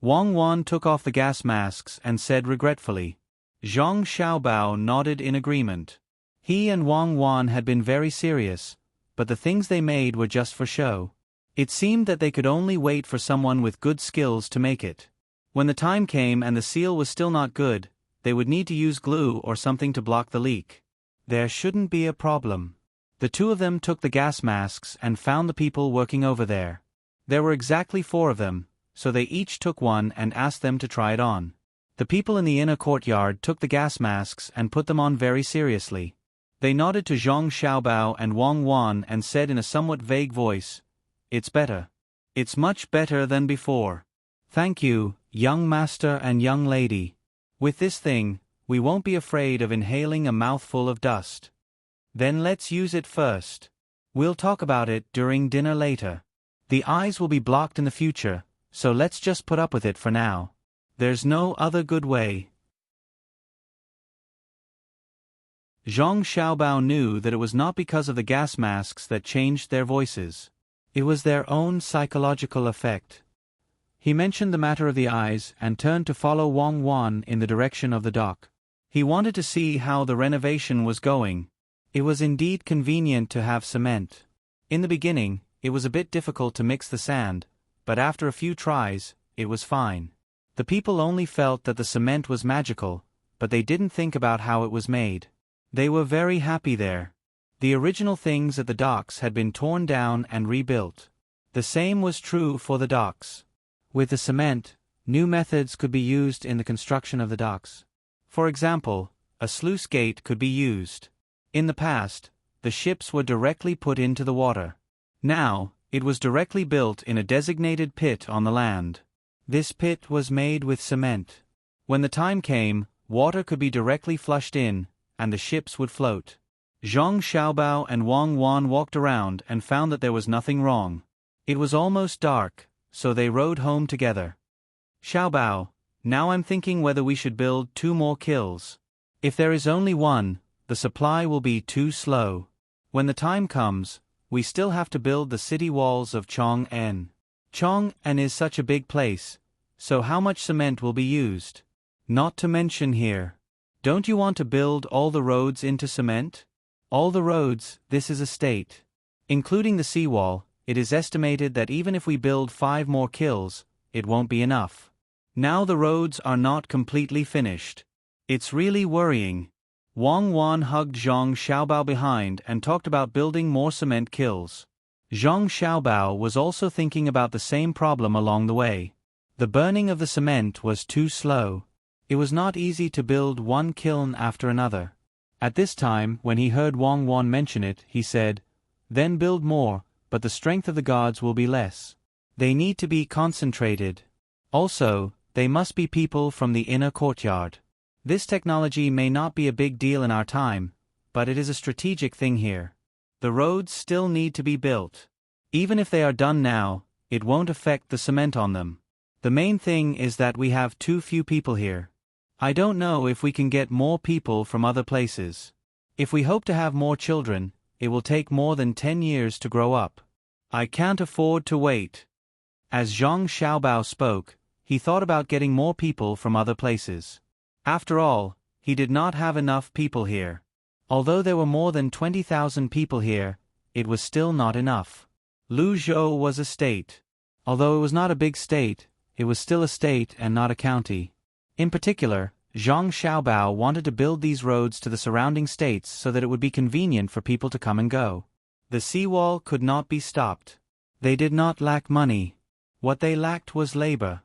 Wang Wan took off the gas masks and said regretfully. Zhang Xiaobao nodded in agreement. He and Wang Wan had been very serious, but the things they made were just for show. It seemed that they could only wait for someone with good skills to make it. When the time came and the seal was still not good, they would need to use glue or something to block the leak. There shouldn't be a problem. The two of them took the gas masks and found the people working over there. There were exactly 4 of them, so they each took one and asked them to try it on. The people in the inner courtyard took the gas masks and put them on very seriously. They nodded to Zhang Xiaobao and Wang Wan and said in a somewhat vague voice, "It's better. It's much better than before. Thank you, young master and young lady. With this thing, we won't be afraid of inhaling a mouthful of dust. Then let's use it first. We'll talk about it during dinner later. The eyes will be blocked in the future, so let's just put up with it for now. There's no other good way." Zhang Xiaobao knew that it was not because of the gas masks that changed their voices. It was their own psychological effect. He mentioned the matter of the eyes and turned to follow Wang Wan in the direction of the dock. He wanted to see how the renovation was going. It was indeed convenient to have cement. In the beginning, it was a bit difficult to mix the sand, but after a few tries, it was fine. The people only felt that the cement was magical, but they didn't think about how it was made. They were very happy there. The original things at the docks had been torn down and rebuilt. The same was true for the docks. With the cement, new methods could be used in the construction of the docks. For example, a sluice gate could be used. In the past, the ships were directly put into the water. Now, it was directly built in a designated pit on the land. This pit was made with cement. When the time came, water could be directly flushed in, and the ships would float. Zhang Xiaobao and Wang Wan walked around and found that there was nothing wrong. It was almost dark, so they rode home together. "Xiaobao, now I'm thinking whether we should build 2 more kilns. If there is only one, the supply will be too slow. When the time comes, we still have to build the city walls of Chong'an. Chong'an is such a big place, so how much cement will be used? Not to mention here. Don't you want to build all the roads into cement? All the roads, this is a state. Including the seawall, it is estimated that even if we build 5 more kilns, it won't be enough. Now the roads are not completely finished. It's really worrying." Wang Wan hugged Zhang Xiaobao behind and talked about building more cement kilns. Zhang Xiaobao was also thinking about the same problem along the way. The burning of the cement was too slow. It was not easy to build one kiln after another. At this time, when he heard Wang Wan mention it, he said, "Then build more, but the strength of the gods will be less. They need to be concentrated. Also, they must be people from the inner courtyard. This technology may not be a big deal in our time, but it is a strategic thing here. The roads still need to be built. Even if they are done now, it won't affect the cement on them. The main thing is that we have too few people here. I don't know if we can get more people from other places. If we hope to have more children, it will take more than 10 years to grow up. I can't afford to wait." As Zhang Xiaobao spoke, he thought about getting more people from other places. After all, he did not have enough people here. Although there were more than 20,000 people here, it was still not enough. Luzhou was a state. Although it was not a big state, it was still a state and not a county. In particular, Zhang Xiaobao wanted to build these roads to the surrounding states so that it would be convenient for people to come and go. The seawall could not be stopped. They did not lack money. What they lacked was labor.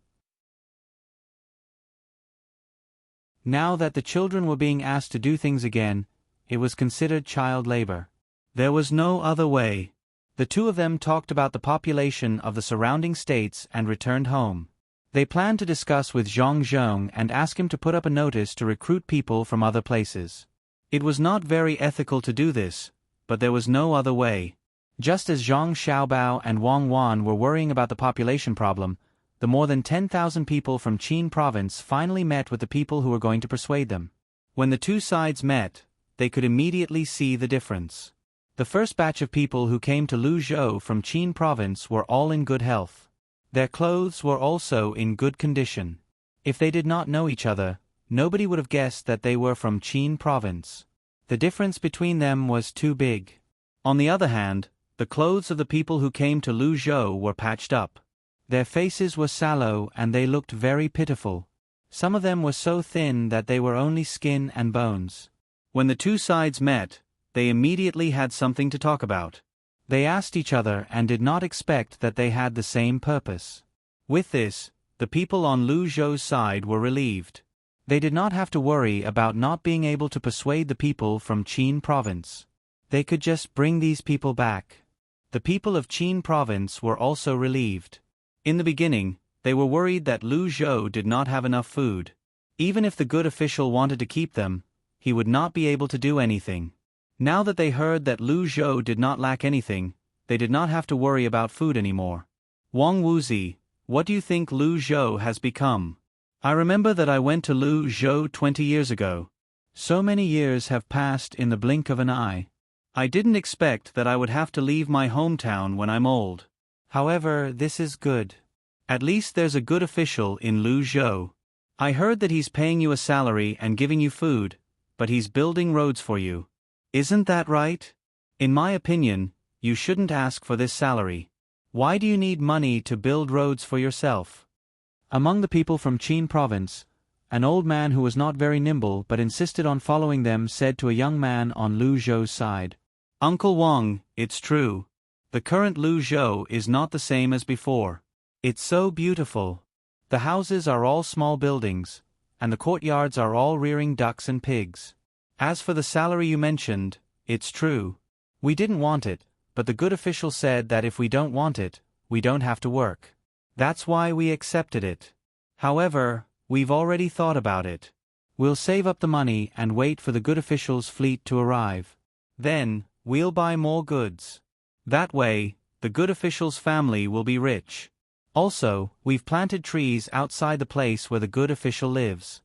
Now that the children were being asked to do things again, it was considered child labor. There was no other way. The two of them talked about the population of the surrounding states and returned home. They planned to discuss with Zhang Zhong and ask him to put up a notice to recruit people from other places. It was not very ethical to do this, but there was no other way. Just as Zhang Xiaobao and Wang Wan were worrying about the population problem, the more than 10,000 people from Qin province finally met with the people who were going to persuade them. When the two sides met, they could immediately see the difference. The first batch of people who came to Luzhou from Qin province were all in good health. Their clothes were also in good condition. If they did not know each other, nobody would have guessed that they were from Qin province. The difference between them was too big. On the other hand, the clothes of the people who came to Luzhou were patched up. Their faces were sallow and they looked very pitiful. Some of them were so thin that they were only skin and bones. When the two sides met, they immediately had something to talk about. They asked each other and did not expect that they had the same purpose. With this, the people on Lu Zhou's side were relieved. They did not have to worry about not being able to persuade the people from Qin province. They could just bring these people back. The people of Qin province were also relieved. In the beginning, they were worried that Lu Zhou did not have enough food. Even if the good official wanted to keep them, he would not be able to do anything. Now that they heard that Lu Zhou did not lack anything, they did not have to worry about food anymore. Wang Wuzi, what do you think Lu Zhou has become? I remember that I went to Lu Zhou 20 years ago. So many years have passed in the blink of an eye. I didn't expect that I would have to leave my hometown when I'm old. However, this is good. At least there's a good official in Lu Zhou. I heard that he's paying you a salary and giving you food, but he's building roads for you. Isn't that right? In my opinion, you shouldn't ask for this salary. Why do you need money to build roads for yourself? Among the people from Qin province, an old man who was not very nimble but insisted on following them said to a young man on Lu Zhou's side, "Uncle Wang, it's true. The current Lu Zhou is not the same as before. It's so beautiful. The houses are all small buildings, and the courtyards are all rearing ducks and pigs. As for the salary you mentioned, it's true. We didn't want it, but the good official said that if we don't want it, we don't have to work. That's why we accepted it. However, we've already thought about it. We'll save up the money and wait for the good official's fleet to arrive. Then, we'll buy more goods. That way, the good official's family will be rich. Also, we've planted trees outside the place where the good official lives.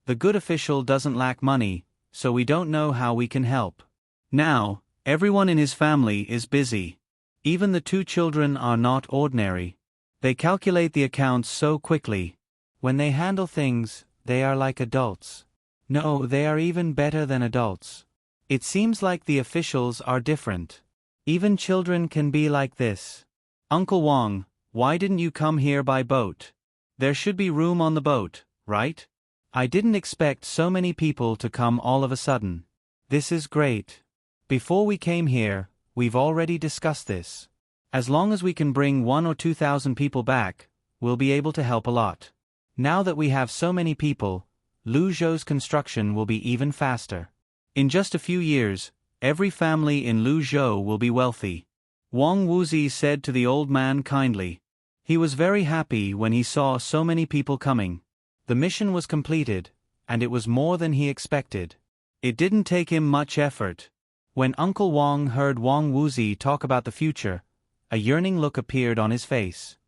The good official doesn't lack money, so we don't know how we can help. Now, everyone in his family is busy. Even the two children are not ordinary. They calculate the accounts so quickly. When they handle things, they are like adults. No, they are even better than adults. It seems like the officials are different. Even children can be like this. Uncle Wang, why didn't you come here by boat? There should be room on the boat, right? I didn't expect so many people to come all of a sudden. This is great. Before we came here, we've already discussed this. As long as we can bring 1,000 or 2,000 people back, we'll be able to help a lot. Now that we have so many people, Lu Zhou's construction will be even faster. In just a few years, every family in Lu Zhou will be wealthy. Wang Wuzi said to the old man kindly. He was very happy when he saw so many people coming. The mission was completed, and it was more than he expected. It didn't take him much effort. When Uncle Wang heard Wang Wuzi talk about the future, a yearning look appeared on his face.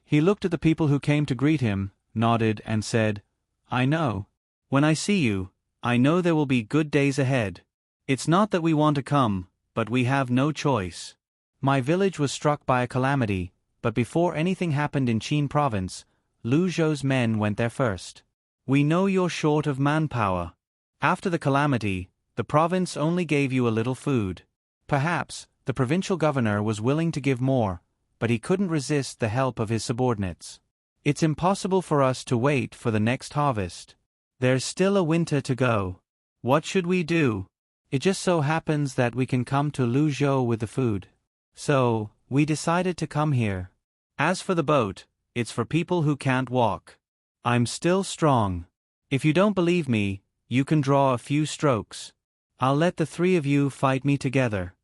He looked at the people who came to greet him, nodded and said, "I know. When I see you, I know there will be good days ahead. It's not that we want to come, but we have no choice. My village was struck by a calamity, but before anything happened in Qin province, Lu Zhou's men went there first. We know you're short of manpower. After the calamity, the province only gave you a little food. Perhaps, the provincial governor was willing to give more, but he couldn't resist the help of his subordinates. It's impossible for us to wait for the next harvest. There's still a winter to go. What should we do? It just so happens that we can come to Lu Zhou with the food. So, we decided to come here. As for the boat, it's for people who can't walk. I'm still strong. If you don't believe me, you can draw a few strokes. I'll let the three of you fight me together."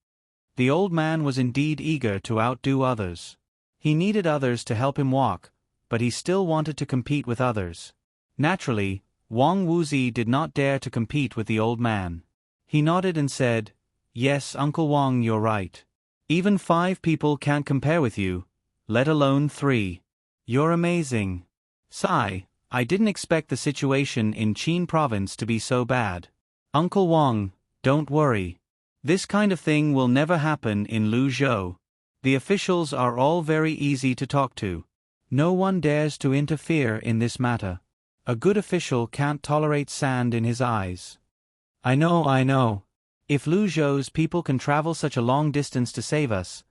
The old man was indeed eager to outdo others. He needed others to help him walk, but he still wanted to compete with others. Naturally, Wang Wuzi did not dare to compete with the old man. He nodded and said, "Yes, Uncle Wang, you're right. Even 5 people can't compare with you, let alone 3. You're amazing. Sigh, I didn't expect the situation in Qin province to be so bad. Uncle Wang, don't worry. This kind of thing will never happen in Lu Zhou. The officials are all very easy to talk to. No one dares to interfere in this matter. A good official can't tolerate sand in his eyes." I know. If Lu Zhou's people can travel such a long distance to save us,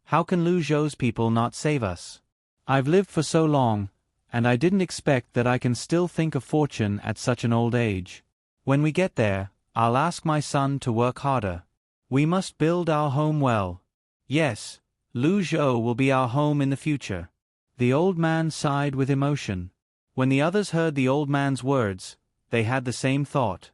how can Lu Zhou's people not save us? I've lived for so long, and I didn't expect that I can still think of fortune at such an old age. When we get there, I'll ask my son to work harder. We must build our home well. Yes, Luzhou will be our home in the future." The old man sighed with emotion. When the others heard the old man's words, they had the same thought.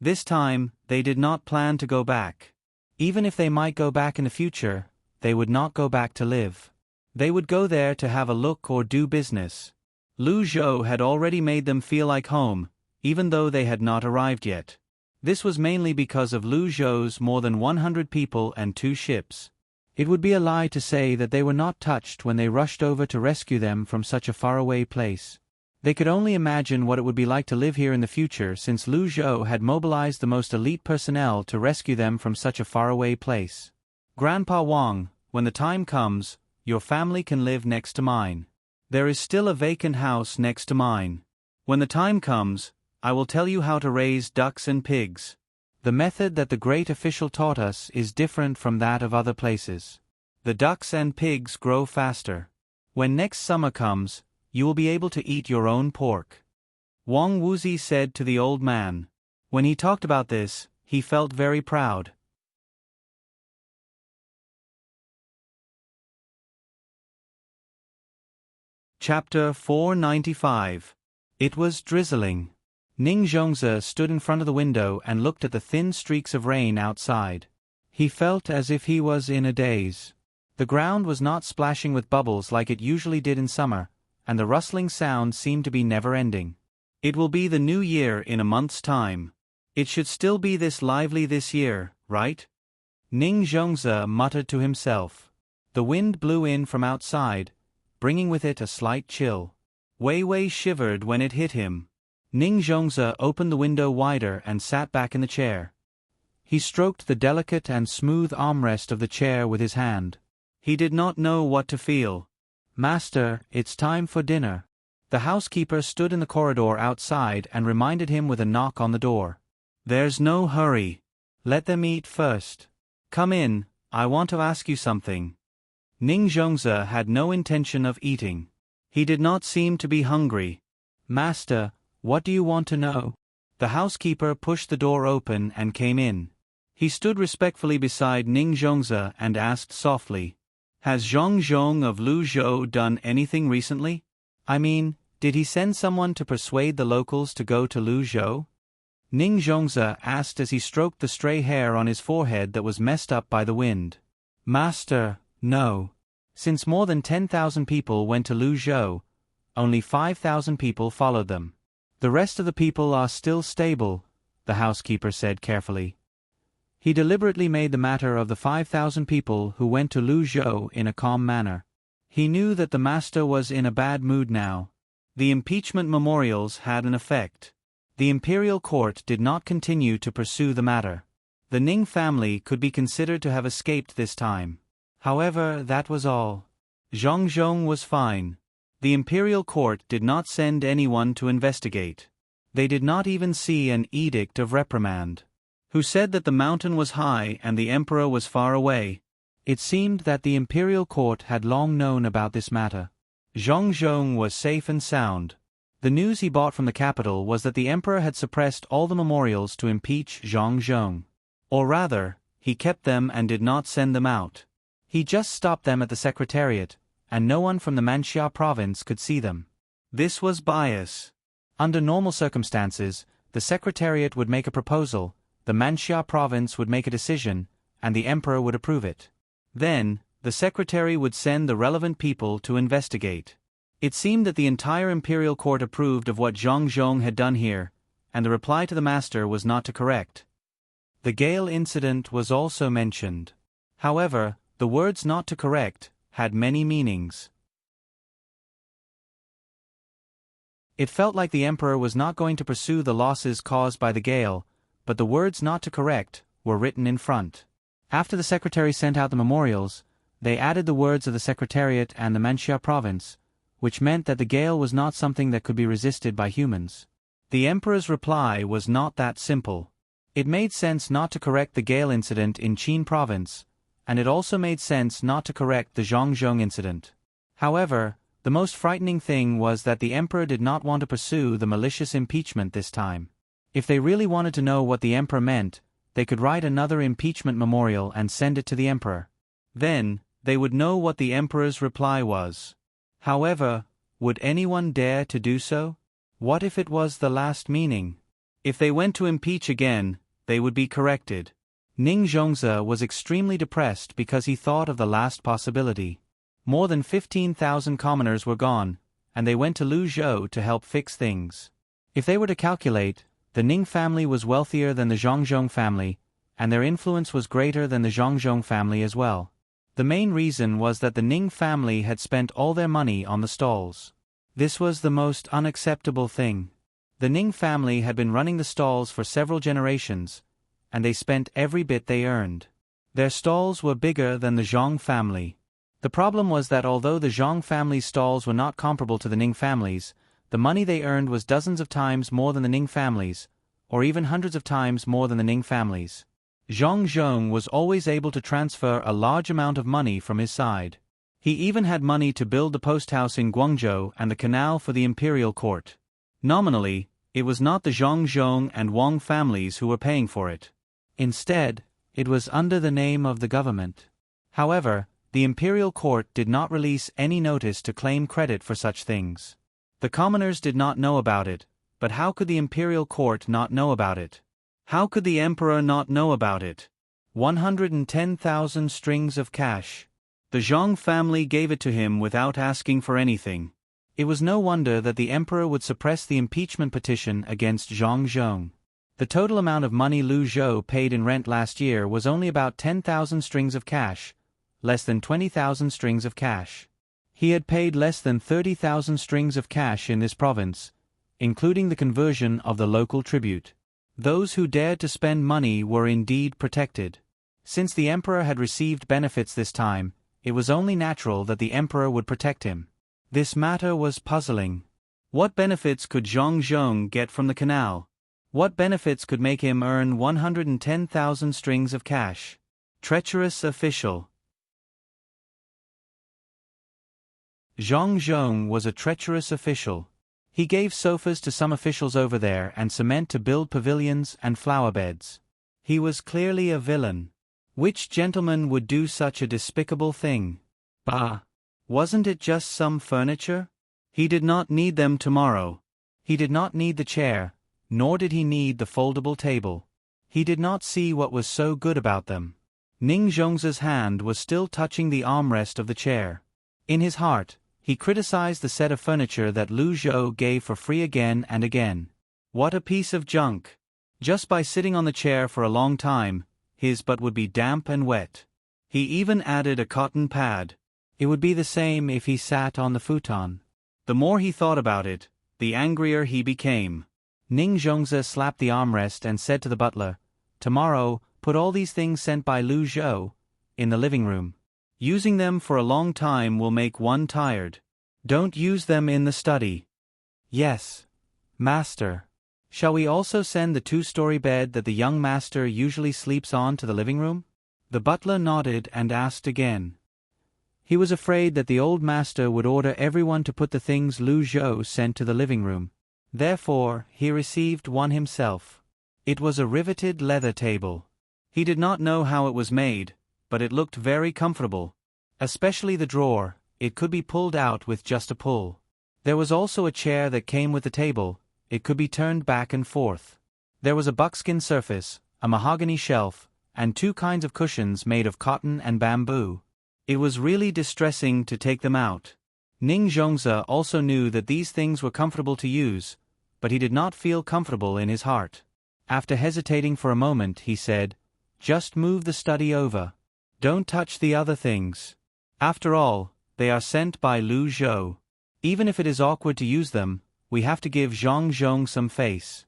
This time, they did not plan to go back. Even if they might go back in the future, they would not go back to live. They would go there to have a look or do business. Luzhou had already made them feel like home, even though they had not arrived yet. This was mainly because of Luzhou's more than 100 people and 2 ships. It would be a lie to say that they were not touched when they rushed over to rescue them from such a faraway place. They could only imagine what it would be like to live here in the future, since Luzhou had mobilized the most elite personnel to rescue them from such a faraway place. "Grandpa Wang, when the time comes, your family can live next to mine. There is still a vacant house next to mine. When the time comes, I will tell you how to raise ducks and pigs. The method that the great official taught us is different from that of other places. The ducks and pigs grow faster. When next summer comes, you will be able to eat your own pork," Wang Wuzi said to the old man. When he talked about this, he felt very proud. Chapter 495. It was drizzling. Ning Zhongze stood in front of the window and looked at the thin streaks of rain outside. He felt as if he was in a daze. The ground was not splashing with bubbles like it usually did in summer, and the rustling sound seemed to be never-ending. It will be the new year in a month's time. It should still be this lively this year, right? Ning Zhongze muttered to himself. The wind blew in from outside, bringing with it a slight chill. Wei Wei shivered when it hit him. Ning Zhongze opened the window wider and sat back in the chair. He stroked the delicate and smooth armrest of the chair with his hand. He did not know what to feel. "Master, it's time for dinner." The housekeeper stood in the corridor outside and reminded him with a knock on the door. "There's no hurry. Let them eat first. Come in, I want to ask you something." Ning Zhongze had no intention of eating. He did not seem to be hungry. "Master, what do you want to know?" The housekeeper pushed the door open and came in. He stood respectfully beside Ning Zhongze and asked softly, "Has Zhong Zhong of Luzhou done anything recently? I mean, did he send someone to persuade the locals to go to Luzhou?" Ning Zhongze asked as he stroked the stray hair on his forehead that was messed up by the wind. "Master, no. Since more than 10,000 people went to Luzhou, only 5,000 people followed them. The rest of the people are still stable," the housekeeper said carefully. He deliberately made the matter of the 5,000 people who went to Luzhou in a calm manner. He knew that the master was in a bad mood now. The impeachment memorials had an effect. The imperial court did not continue to pursue the matter. The Ning family could be considered to have escaped this time. However, that was all. Zhong Zhong was fine. The imperial court did not send anyone to investigate. They did not even see an edict of reprimand. Who said that the mountain was high and the emperor was far away? It seemed that the imperial court had long known about this matter. Zhong Zhong was safe and sound. The news he brought from the capital was that the emperor had suppressed all the memorials to impeach Zhong Zhong. Or rather, he kept them and did not send them out. He just stopped them at the secretariat, and no one from the Manxia province could see them. This was bias. Under normal circumstances, the secretariat would make a proposal, the Manxia province would make a decision, and the emperor would approve it. Then, the secretary would send the relevant people to investigate. It seemed that the entire imperial court approved of what Zhong Zhong had done here, and the reply to the master was not to correct. The Gale incident was also mentioned. However, the words "not to correct" had many meanings. It felt like the emperor was not going to pursue the losses caused by the gale, but the words "not to correct" were written in front. After the secretary sent out the memorials, they added the words of the secretariat and the Manxia province, which meant that the gale was not something that could be resisted by humans. The emperor's reply was not that simple. It made sense not to correct the gale incident in Qin province, and it also made sense not to correct the Zhongzhong incident. However, the most frightening thing was that the emperor did not want to pursue the malicious impeachment this time. If they really wanted to know what the emperor meant, they could write another impeachment memorial and send it to the emperor. Then, they would know what the emperor's reply was. However, would anyone dare to do so? What if it was the last meaning? If they went to impeach again, they would be corrected. Ning Zhongze was extremely depressed because he thought of the last possibility. More than 15,000 commoners were gone, and they went to Lu Zhou to help fix things. If they were to calculate, the Ning family was wealthier than the Zhongzhong family, and their influence was greater than the Zhongzhong family as well. The main reason was that the Ning family had spent all their money on the stalls. This was the most unacceptable thing. The Ning family had been running the stalls for several generations, and they spent every bit they earned. Their stalls were bigger than the Zhong family. The problem was that although the Zhong family's stalls were not comparable to the Ning family's, the money they earned was dozens of times more than the Ning family's, or even hundreds of times more than the Ning family's. Zhongzhong was always able to transfer a large amount of money from his side. He even had money to build the post house in Guangzhou and the canal for the imperial court. Nominally, it was not the Zhongzhong and Wang families who were paying for it. Instead, it was under the name of the government. However, the imperial court did not release any notice to claim credit for such things. The commoners did not know about it, but how could the imperial court not know about it? How could the emperor not know about it? 110,000 strings of cash. The Zhong family gave it to him without asking for anything. It was no wonder that the emperor would suppress the impeachment petition against Zhongzhong. The total amount of money Lu Zhou paid in rent last year was only about 10,000 strings of cash, less than 20,000 strings of cash. He had paid less than 30,000 strings of cash in this province, including the conversion of the local tribute. Those who dared to spend money were indeed protected. Since the emperor had received benefits this time, it was only natural that the emperor would protect him. This matter was puzzling. What benefits could Zhongzhong get from the canal? What benefits could make him earn 110,000 strings of cash? Treacherous official. Zhongzhong was a treacherous official. He gave sofas to some officials over there and cement to build pavilions and flower beds. He was clearly a villain. Which gentleman would do such a despicable thing? Bah! Wasn't it just some furniture? He did not need them tomorrow. He did not need the chair, nor did he need the foldable table. He did not see what was so good about them. Ning Zhongze's hand was still touching the armrest of the chair. In his heart, he criticized the set of furniture that Lu Zhou gave for free again and again. What a piece of junk! Just by sitting on the chair for a long time, his butt would be damp and wet. He even added a cotton pad. It would be the same if he sat on the futon. The more he thought about it, the angrier he became. Ning Zhongze slapped the armrest and said to the butler, "Tomorrow, put all these things sent by Lu Zhou in the living room. Using them for a long time will make one tired. Don't use them in the study." "Yes, master." "Shall we also send the two-story bed that the young master usually sleeps on to the living room?" The butler nodded and asked again. He was afraid that the old master would order everyone to put the things Lu Zhou sent to the living room. Therefore, he received one himself. It was a riveted leather table. He did not know how it was made, but it looked very comfortable. Especially the drawer, it could be pulled out with just a pull. There was also a chair that came with the table, it could be turned back and forth. There was a buckskin surface, a mahogany shelf, and two kinds of cushions made of cotton and bamboo. It was really distressing to take them out. Ning Zhongze also knew that these things were comfortable to use, but he did not feel comfortable in his heart. After hesitating for a moment, he said, "Just move the study over. Don't touch the other things. After all, they are sent by Lu Zhou. Even if it is awkward to use them, we have to give Zhongzhong some face."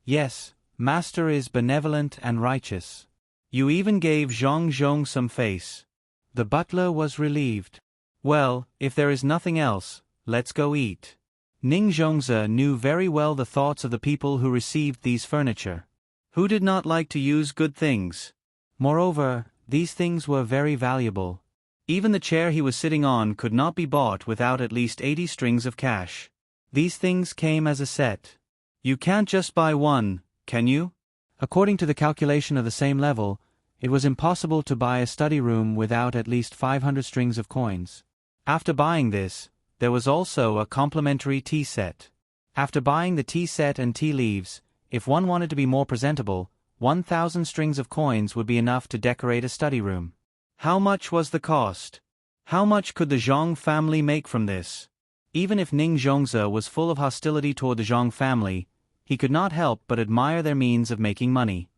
"Yes, master is benevolent and righteous. You even gave Zhongzhong some face." The butler was relieved. "Well, if there is nothing else, let's go eat." Ning Zhongze knew very well the thoughts of the people who received these furniture. Who did not like to use good things? Moreover, these things were very valuable. Even the chair he was sitting on could not be bought without at least 80 strings of cash. These things came as a set. You can't just buy one, can you? According to the calculation of the same level, it was impossible to buy a study room without at least 500 strings of coins. After buying this, there was also a complimentary tea set. After buying the tea set and tea leaves, if one wanted to be more presentable, 1,000 strings of coins would be enough to decorate a study room. How much was the cost? How much could the Zhang family make from this? Even if Ning Zhongze was full of hostility toward the Zhang family, he could not help but admire their means of making money.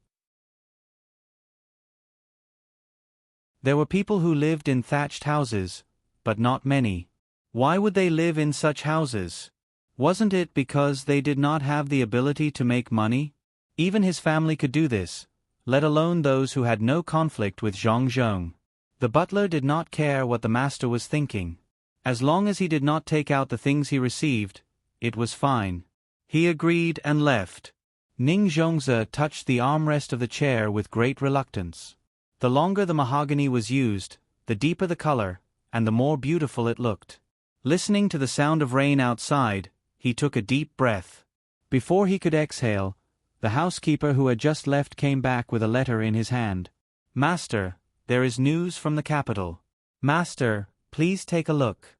There were people who lived in thatched houses, but not many. Why would they live in such houses? Wasn't it because they did not have the ability to make money? Even his family could do this, let alone those who had no conflict with Zhang Zhong. The butler did not care what the master was thinking. As long as he did not take out the things he received, it was fine. He agreed and left. Ning Zhongze touched the armrest of the chair with great reluctance. The longer the mahogany was used, the deeper the color, and the more beautiful it looked. Listening to the sound of rain outside, he took a deep breath. Before he could exhale, the housekeeper who had just left came back with a letter in his hand. "Master, there is news from the capital." "Master, please take a look."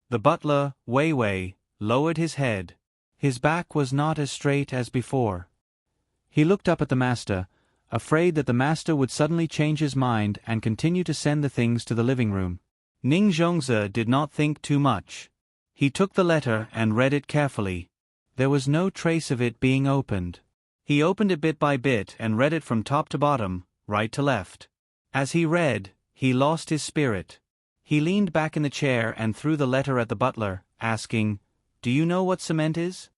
The butler, Wei Wei, lowered his head. His back was not as straight as before. He looked up at the master, afraid that the master would suddenly change his mind and continue to send the things to the living room. Ning Zhongze did not think too much. He took the letter and read it carefully. There was no trace of it being opened. He opened it bit by bit and read it from top to bottom, right to left. As he read, he lost his spirit. He leaned back in the chair and threw the letter at the butler, asking, "Do you know what cement is?"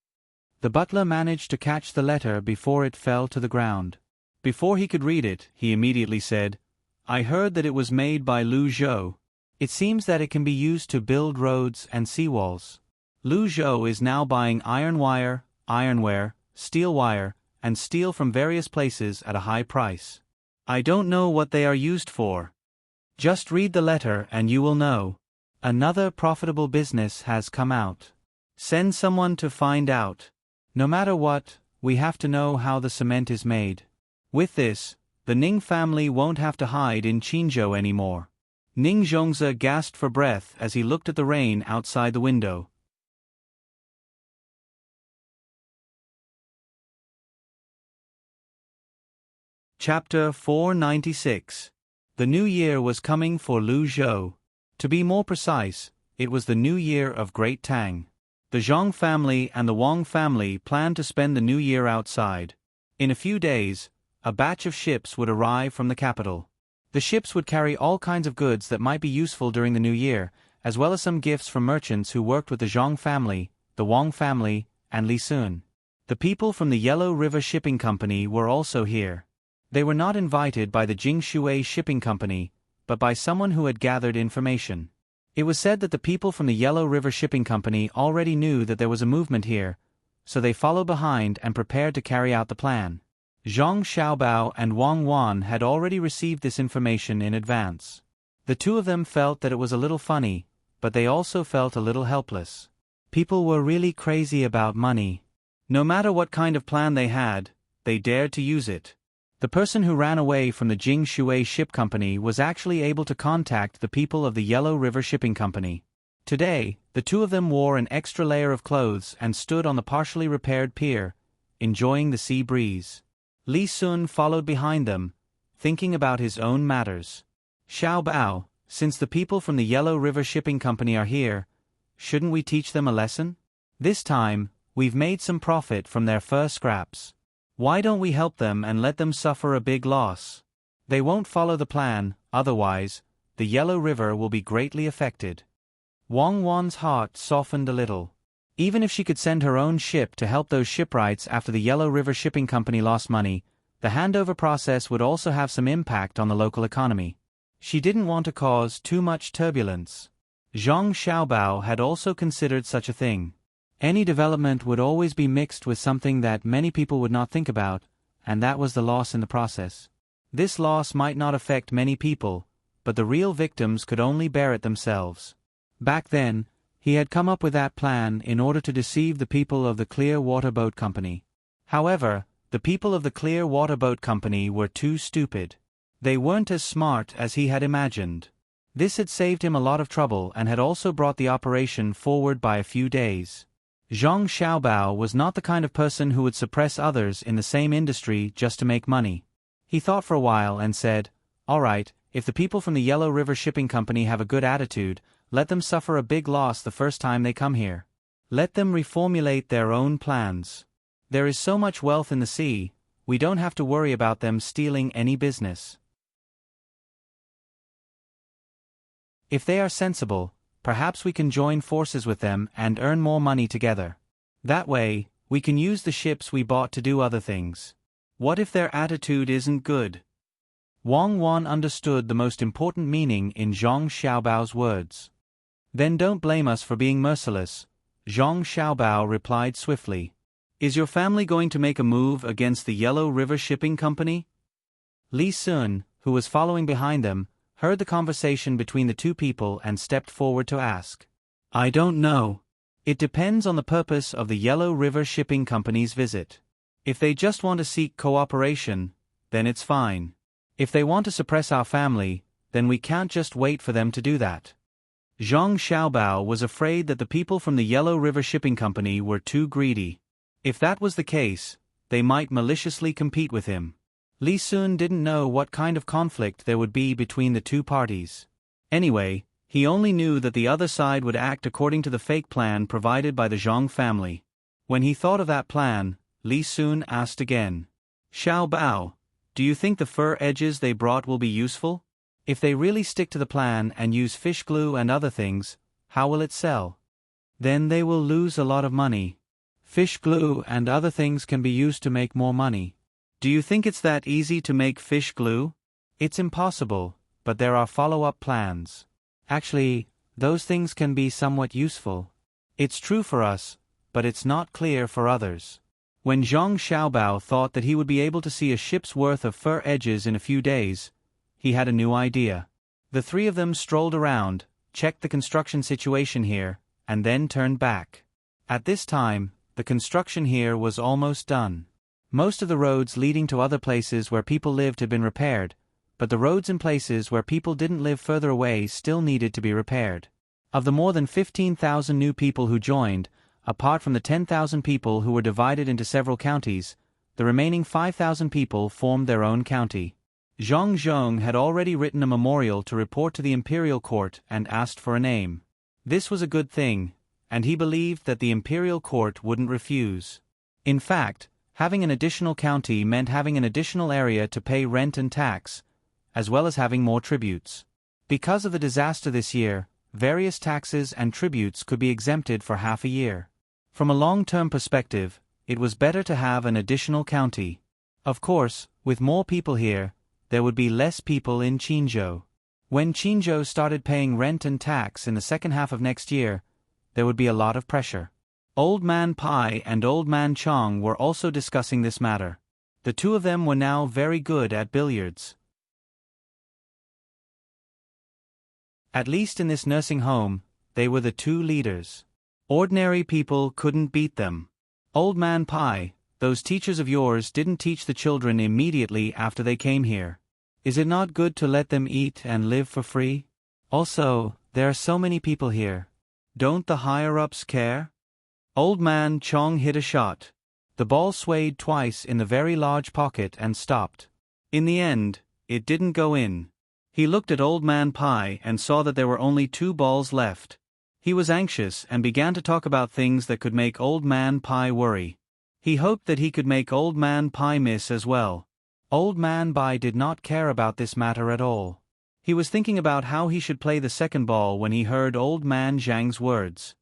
The butler managed to catch the letter before it fell to the ground. Before he could read it, he immediately said, "I heard that it was made by Lu Zhou. It seems that it can be used to build roads and seawalls. Lu Zhou is now buying iron wire, ironware, steel wire, and steel from various places at a high price. I don't know what they are used for. Just read the letter and you will know. Another profitable business has come out. Send someone to find out. No matter what, we have to know how the cement is made. With this, the Ning family won't have to hide in Qinzhou anymore." Ning Zhongze gasped for breath as he looked at the rain outside the window. Chapter 496. The New Year was coming for Lu Zhou. To be more precise, it was the New Year of Great Tang. The Zhang family and the Wang family planned to spend the New Year outside. In a few days, a batch of ships would arrive from the capital. The ships would carry all kinds of goods that might be useful during the New Year, as well as some gifts from merchants who worked with the Zhang family, the Wang family, and Li Sun. The people from the Yellow River Shipping Company were also here. They were not invited by the Jingshui Shipping Company, but by someone who had gathered information. It was said that the people from the Yellow River Shipping Company already knew that there was a movement here, so they followed behind and prepared to carry out the plan. Zhang Xiaobao and Wang Wan had already received this information in advance. The two of them felt that it was a little funny, but they also felt a little helpless. People were really crazy about money. No matter what kind of plan they had, they dared to use it. The person who ran away from the Jingshui Ship Company was actually able to contact the people of the Yellow River Shipping Company. Today, the two of them wore an extra layer of clothes and stood on the partially repaired pier, enjoying the sea breeze. Li Sun followed behind them, thinking about his own matters. "Xiao Bao, since the people from the Yellow River Shipping Company are here, shouldn't we teach them a lesson? This time, we've made some profit from their fur scraps. Why don't we help them and let them suffer a big loss? They won't follow the plan, otherwise, the Yellow River will be greatly affected." Wang Wan's heart softened a little. Even if she could send her own ship to help those shipwrights after the Yellow River Shipping Company lost money, the handover process would also have some impact on the local economy. She didn't want to cause too much turbulence. Zhang Xiaobao had also considered such a thing. Any development would always be mixed with something that many people would not think about, and that was the loss in the process. This loss might not affect many people, but the real victims could only bear it themselves. Back then, he had come up with that plan in order to deceive the people of the Clear Water Boat Company. However, the people of the Clear Water Boat Company were too stupid. They weren't as smart as he had imagined. This had saved him a lot of trouble and had also brought the operation forward by a few days. Zhang Xiaobao was not the kind of person who would suppress others in the same industry just to make money. He thought for a while and said, "All right, if the people from the Yellow River Shipping Company have a good attitude, let them suffer a big loss the first time they come here. Let them reformulate their own plans. There is so much wealth in the sea, we don't have to worry about them stealing any business. If they are sensible, perhaps we can join forces with them and earn more money together. That way, we can use the ships we bought to do other things. What if their attitude isn't good?" Wang Wan understood the most important meaning in Zhang Xiaobao's words. "Then don't blame us for being merciless," Zhang Xiaobao replied swiftly. "Is your family going to make a move against the Yellow River Shipping Company?" Li Sun, who was following behind them, heard the conversation between the two people and stepped forward to ask. "I don't know. It depends on the purpose of the Yellow River Shipping Company's visit. If they just want to seek cooperation, then it's fine. If they want to suppress our family, then we can't just wait for them to do that." Zhang Xiaobao was afraid that the people from the Yellow River Shipping Company were too greedy. If that was the case, they might maliciously compete with him. Li Sun didn't know what kind of conflict there would be between the two parties. Anyway, he only knew that the other side would act according to the fake plan provided by the Zhang family. When he thought of that plan, Li Sun asked again, "Xiao Bao, do you think the fur edges they brought will be useful? If they really stick to the plan and use fish glue and other things, how will it sell? Then they will lose a lot of money. Fish glue and other things can be used to make more money. Do you think it's that easy to make fish glue? It's impossible, but there are follow-up plans. Actually, those things can be somewhat useful. It's true for us, but it's not clear for others." When Zhang Xiaobao thought that he would be able to see a ship's worth of fur edges in a few days, he had a new idea. The three of them strolled around, checked the construction situation here, and then turned back. At this time, the construction here was almost done. Most of the roads leading to other places where people lived had been repaired, but the roads in places where people didn't live further away still needed to be repaired. Of the more than 15,000 new people who joined, apart from the 10,000 people who were divided into several counties, the remaining 5,000 people formed their own county. Zhang Zhong had already written a memorial to report to the imperial court and asked for a name. This was a good thing, and he believed that the imperial court wouldn't refuse. In fact, having an additional county meant having an additional area to pay rent and tax, as well as having more tributes. Because of the disaster this year, various taxes and tributes could be exempted for half a year. From a long-term perspective, it was better to have an additional county. Of course, with more people here, there would be less people in Qinzhou. When Qinzhou started paying rent and tax in the second half of next year, there would be a lot of pressure. Old Man Pai and Old Man Chong were also discussing this matter. The two of them were now very good at billiards. At least in this nursing home, they were the two leaders. Ordinary people couldn't beat them. "Old Man Pai, those teachers of yours didn't teach the children immediately after they came here. Is it not good to let them eat and live for free? Also, there are so many people here. Don't the higher-ups care?" Old Man Chong hit a shot. The ball swayed twice in the very large pocket and stopped. In the end, it didn't go in. He looked at Old Man Pai and saw that there were only 2 balls left. He was anxious and began to talk about things that could make Old Man Pai worry. He hoped that he could make Old Man Pai miss as well. Old Man Pai did not care about this matter at all. He was thinking about how he should play the second ball when he heard Old Man Zhang's words.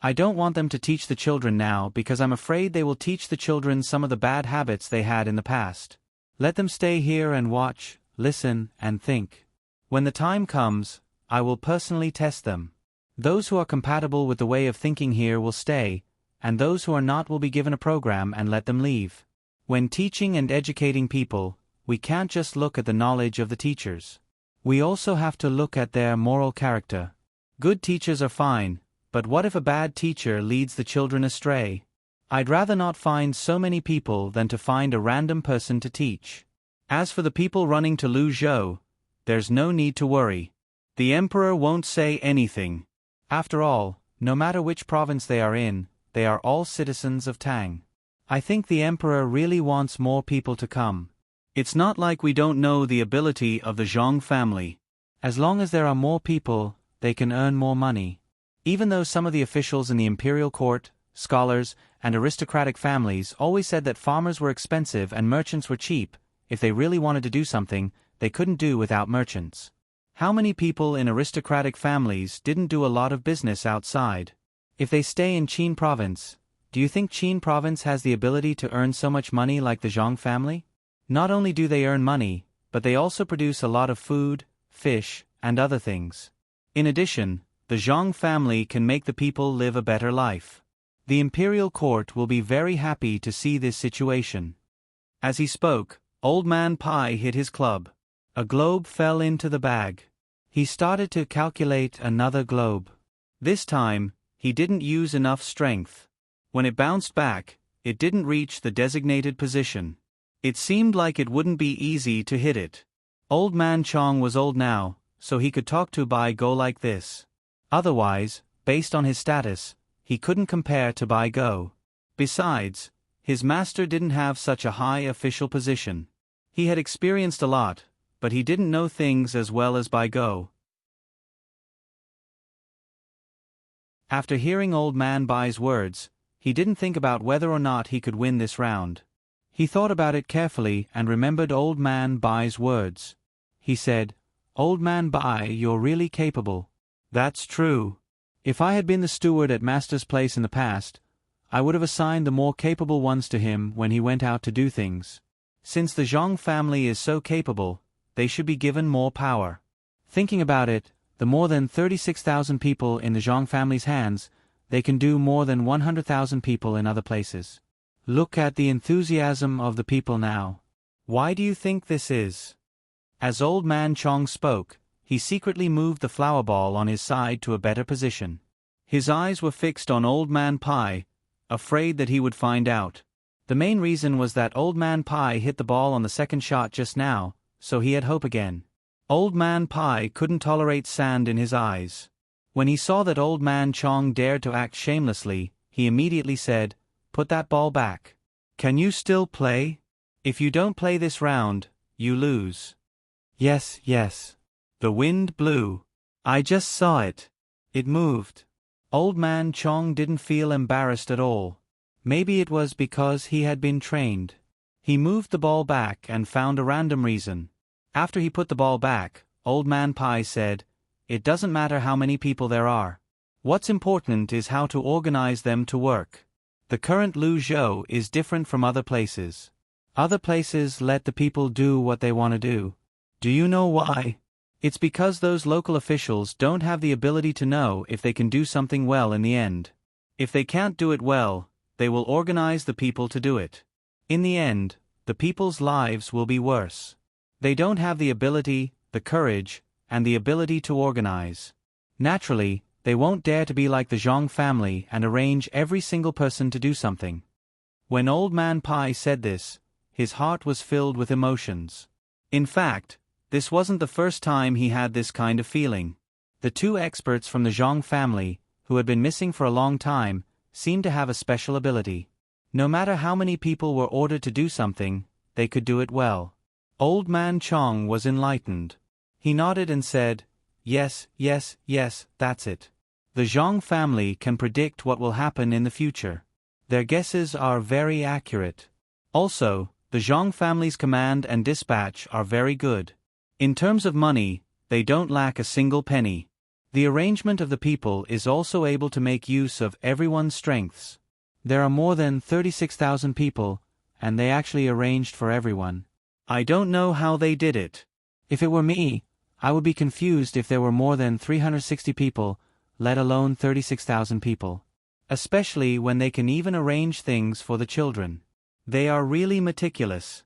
"I don't want them to teach the children now because I'm afraid they will teach the children some of the bad habits they had in the past. Let them stay here and watch, listen, and think. When the time comes, I will personally test them. Those who are compatible with the way of thinking here will stay, and those who are not will be given a program and let them leave. When teaching and educating people, we can't just look at the knowledge of the teachers. We also have to look at their moral character. Good teachers are fine, but what if a bad teacher leads the children astray? I'd rather not find so many people than to find a random person to teach. As for the people running to Luzhou, there's no need to worry. The emperor won't say anything. After all, no matter which province they are in, they are all citizens of Tang. I think the emperor really wants more people to come. It's not like we don't know the ability of the Zhang family. As long as there are more people, they can earn more money. Even though some of the officials in the imperial court, scholars, and aristocratic families always said that farmers were expensive and merchants were cheap, if they really wanted to do something, they couldn't do without merchants. How many people in aristocratic families didn't do a lot of business outside? If they stay in Qin province, do you think Qin province has the ability to earn so much money like the Zhang family? Not only do they earn money, but they also produce a lot of food, fish, and other things. In addition, the Zhang family can make the people live a better life. The imperial court will be very happy to see this situation. As he spoke, Old Man Pai hit his club. A globe fell into the bag. He started to calculate another globe. This time, he didn't use enough strength. When it bounced back, it didn't reach the designated position. It seemed like it wouldn't be easy to hit it. Old Man Chong was old now, so he could talk to Bai Go like this. Otherwise, based on his status, he couldn't compare to Bai Go. Besides, his master didn't have such a high official position. He had experienced a lot, but he didn't know things as well as Bai Go. After hearing Old Man Bai's words, he didn't think about whether or not he could win this round. He thought about it carefully and remembered Old Man Bai's words. He said, "Old Man Bai, you're really capable." That's true. If I had been the steward at Master's place in the past, I would have assigned the more capable ones to him when he went out to do things. Since the Zhang family is so capable, they should be given more power. Thinking about it, the more than 36,000 people in the Zhang family's hands, they can do more than 100,000 people in other places. Look at the enthusiasm of the people now. Why do you think this is? As Old Man Chong spoke, he secretly moved the flower ball on his side to a better position. His eyes were fixed on Old Man Pai, afraid that he would find out. The main reason was that Old Man Pai hit the ball on the second shot just now, so he had hope again. Old Man Pai couldn't tolerate sand in his eyes. When he saw that Old Man Chong dared to act shamelessly, he immediately said, "Put that ball back. Can you still play? If you don't play this round, you lose." "Yes, yes." The wind blew. "I just saw it. It moved." Old Man Chong didn't feel embarrassed at all. Maybe it was because he had been trained. He moved the ball back and found a random reason. After he put the ball back, Old Man Pai said, "It doesn't matter how many people there are. What's important is how to organize them to work. The current Luzhou is different from other places. Other places let the people do what they want to do. Do you know why? It's because those local officials don't have the ability to know if they can do something well in the end. If they can't do it well, they will organize the people to do it. In the end, the people's lives will be worse. They don't have the ability, the courage, and the ability to organize. Naturally, they won't dare to be like the Zhang family and arrange every single person to do something." When Old Man Pai said this, his heart was filled with emotions. In fact, this wasn't the first time he had this kind of feeling. The two experts from the Zhang family, who had been missing for a long time, seemed to have a special ability. No matter how many people were ordered to do something, they could do it well. Old Man Chong was enlightened. He nodded and said, "Yes, yes, yes, that's it. The Zhang family can predict what will happen in the future. Their guesses are very accurate. Also, the Zhang family's command and dispatch are very good. In terms of money, they don't lack a single penny. The arrangement of the people is also able to make use of everyone's strengths. There are more than 36,000 people, and they actually arranged for everyone. I don't know how they did it. If it were me, I would be confused if there were more than 360 people, let alone 36,000 people. Especially when they can even arrange things for the children. They are really meticulous."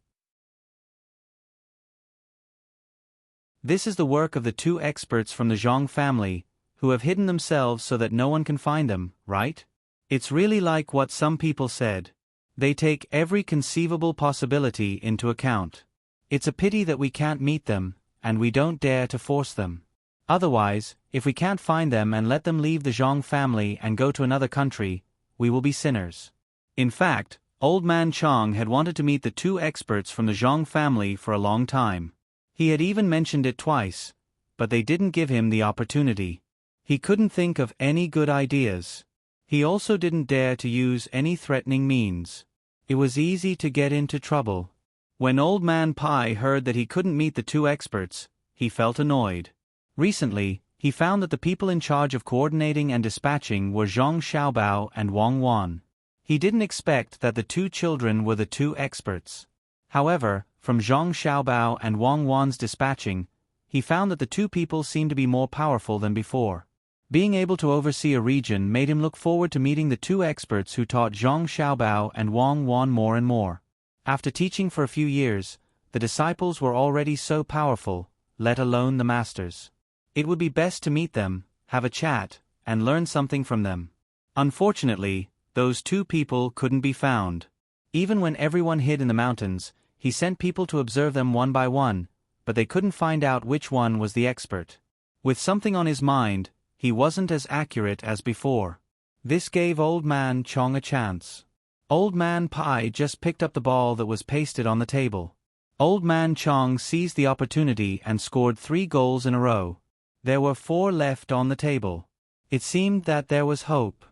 This is the work of the two experts from the Zhang family, who have hidden themselves so that no one can find them, right? It's really like what some people said. They take every conceivable possibility into account. It's a pity that we can't meet them, and we don't dare to force them. Otherwise, if we can't find them and let them leave the Zhang family and go to another country, we will be sinners. In fact, Old Man Chang had wanted to meet the two experts from the Zhang family for a long time. He had even mentioned it twice, but they didn't give him the opportunity. He couldn't think of any good ideas. He also didn't dare to use any threatening means. It was easy to get into trouble. When Old Man Pai heard that he couldn't meet the two experts, he felt annoyed. Recently, he found that the people in charge of coordinating and dispatching were Zhang Xiaobao and Wang Wan. He didn't expect that the two children were the two experts. However, from Zhang Xiaobao and Wang Wan's dispatching, he found that the two people seemed to be more powerful than before. Being able to oversee a region made him look forward to meeting the two experts who taught Zhang Xiaobao and Wang Wan more and more. After teaching for a few years, the disciples were already so powerful, let alone the masters. It would be best to meet them, have a chat, and learn something from them. Unfortunately, those two people couldn't be found. Even when everyone hid in the mountains, he sent people to observe them one by one, but they couldn't find out which one was the expert. With something on his mind, he wasn't as accurate as before. This gave Old Man Chong a chance. Old Man Pai just picked up the ball that was pasted on the table. Old Man Chong seized the opportunity and scored 3 goals in a row. There were 4 left on the table. It seemed that there was hope.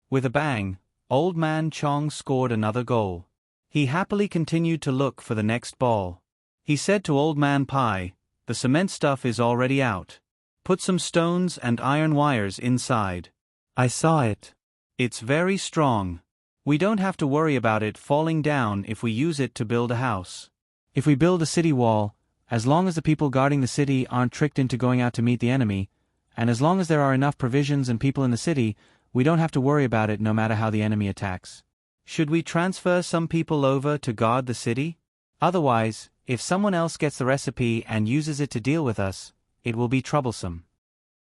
With a bang, Old Man Chong scored another goal. He happily continued to look for the next ball. He said to Old Man Pai, "The cement stuff is already out. Put some stones and iron wires inside." "I saw it. It's very strong. We don't have to worry about it falling down if we use it to build a house. If we build a city wall, as long as the people guarding the city aren't tricked into going out to meet the enemy, and as long as there are enough provisions and people in the city, we don't have to worry about it no matter how the enemy attacks. Should we transfer some people over to guard the city? Otherwise, if someone else gets the recipe and uses it to deal with us, it will be troublesome."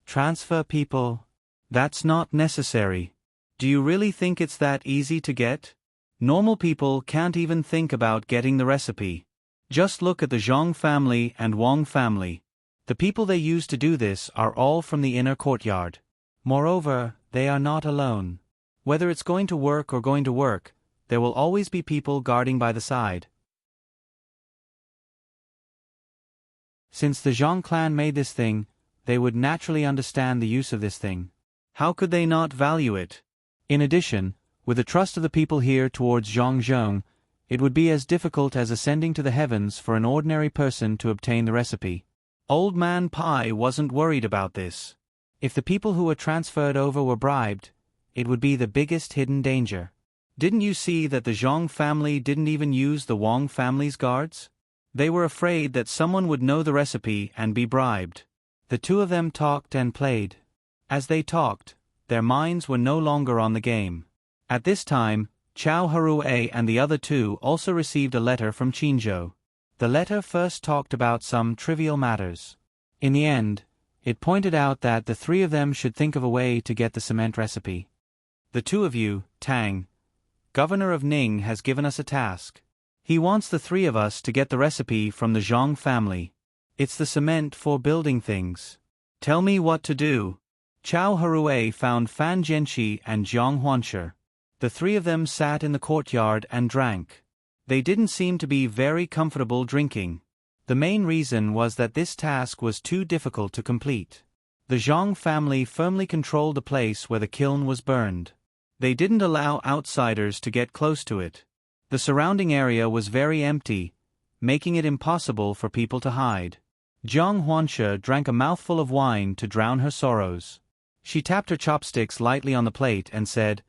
"Transfer people? That's not necessary. Do you really think it's that easy to get? Normal people can't even think about getting the recipe. Just look at the Zhang family and Wang family. The people they use to do this are all from the inner courtyard. Moreover, they are not alone. Whether it's going to work or going to work, there will always be people guarding by the side." Since the Zhang clan made this thing, they would naturally understand the use of this thing. How could they not value it? In addition, with the trust of the people here towards Zhang, it would be as difficult as ascending to the heavens for an ordinary person to obtain the recipe. Old Man Pai wasn't worried about this. If the people who were transferred over were bribed, it would be the biggest hidden danger. Didn't you see that the Zhang family didn't even use the Wang family's guards? They were afraid that someone would know the recipe and be bribed. The two of them talked and played. As they talked, their minds were no longer on the game. At this time, Chao Harue and the other two also received a letter from Qinzhou. The letter first talked about some trivial matters. In the end, it pointed out that the 3 of them should think of a way to get the cement recipe. "The 2 of you, Tang, Governor of Ning, has given us a task. He wants the 3 of us to get the recipe from the Zhang family. It's the cement for building things. Tell me what to do." Chao Harue found Fan Jianxi and Jiang Huanshe. The 3 of them sat in the courtyard and drank. They didn't seem to be very comfortable drinking. The main reason was that this task was too difficult to complete. The Zhang family firmly controlled the place where the kiln was burned. They didn't allow outsiders to get close to it. The surrounding area was very empty, making it impossible for people to hide. Jiang Huanshe drank a mouthful of wine to drown her sorrows. She tapped her chopsticks lightly on the plate and said,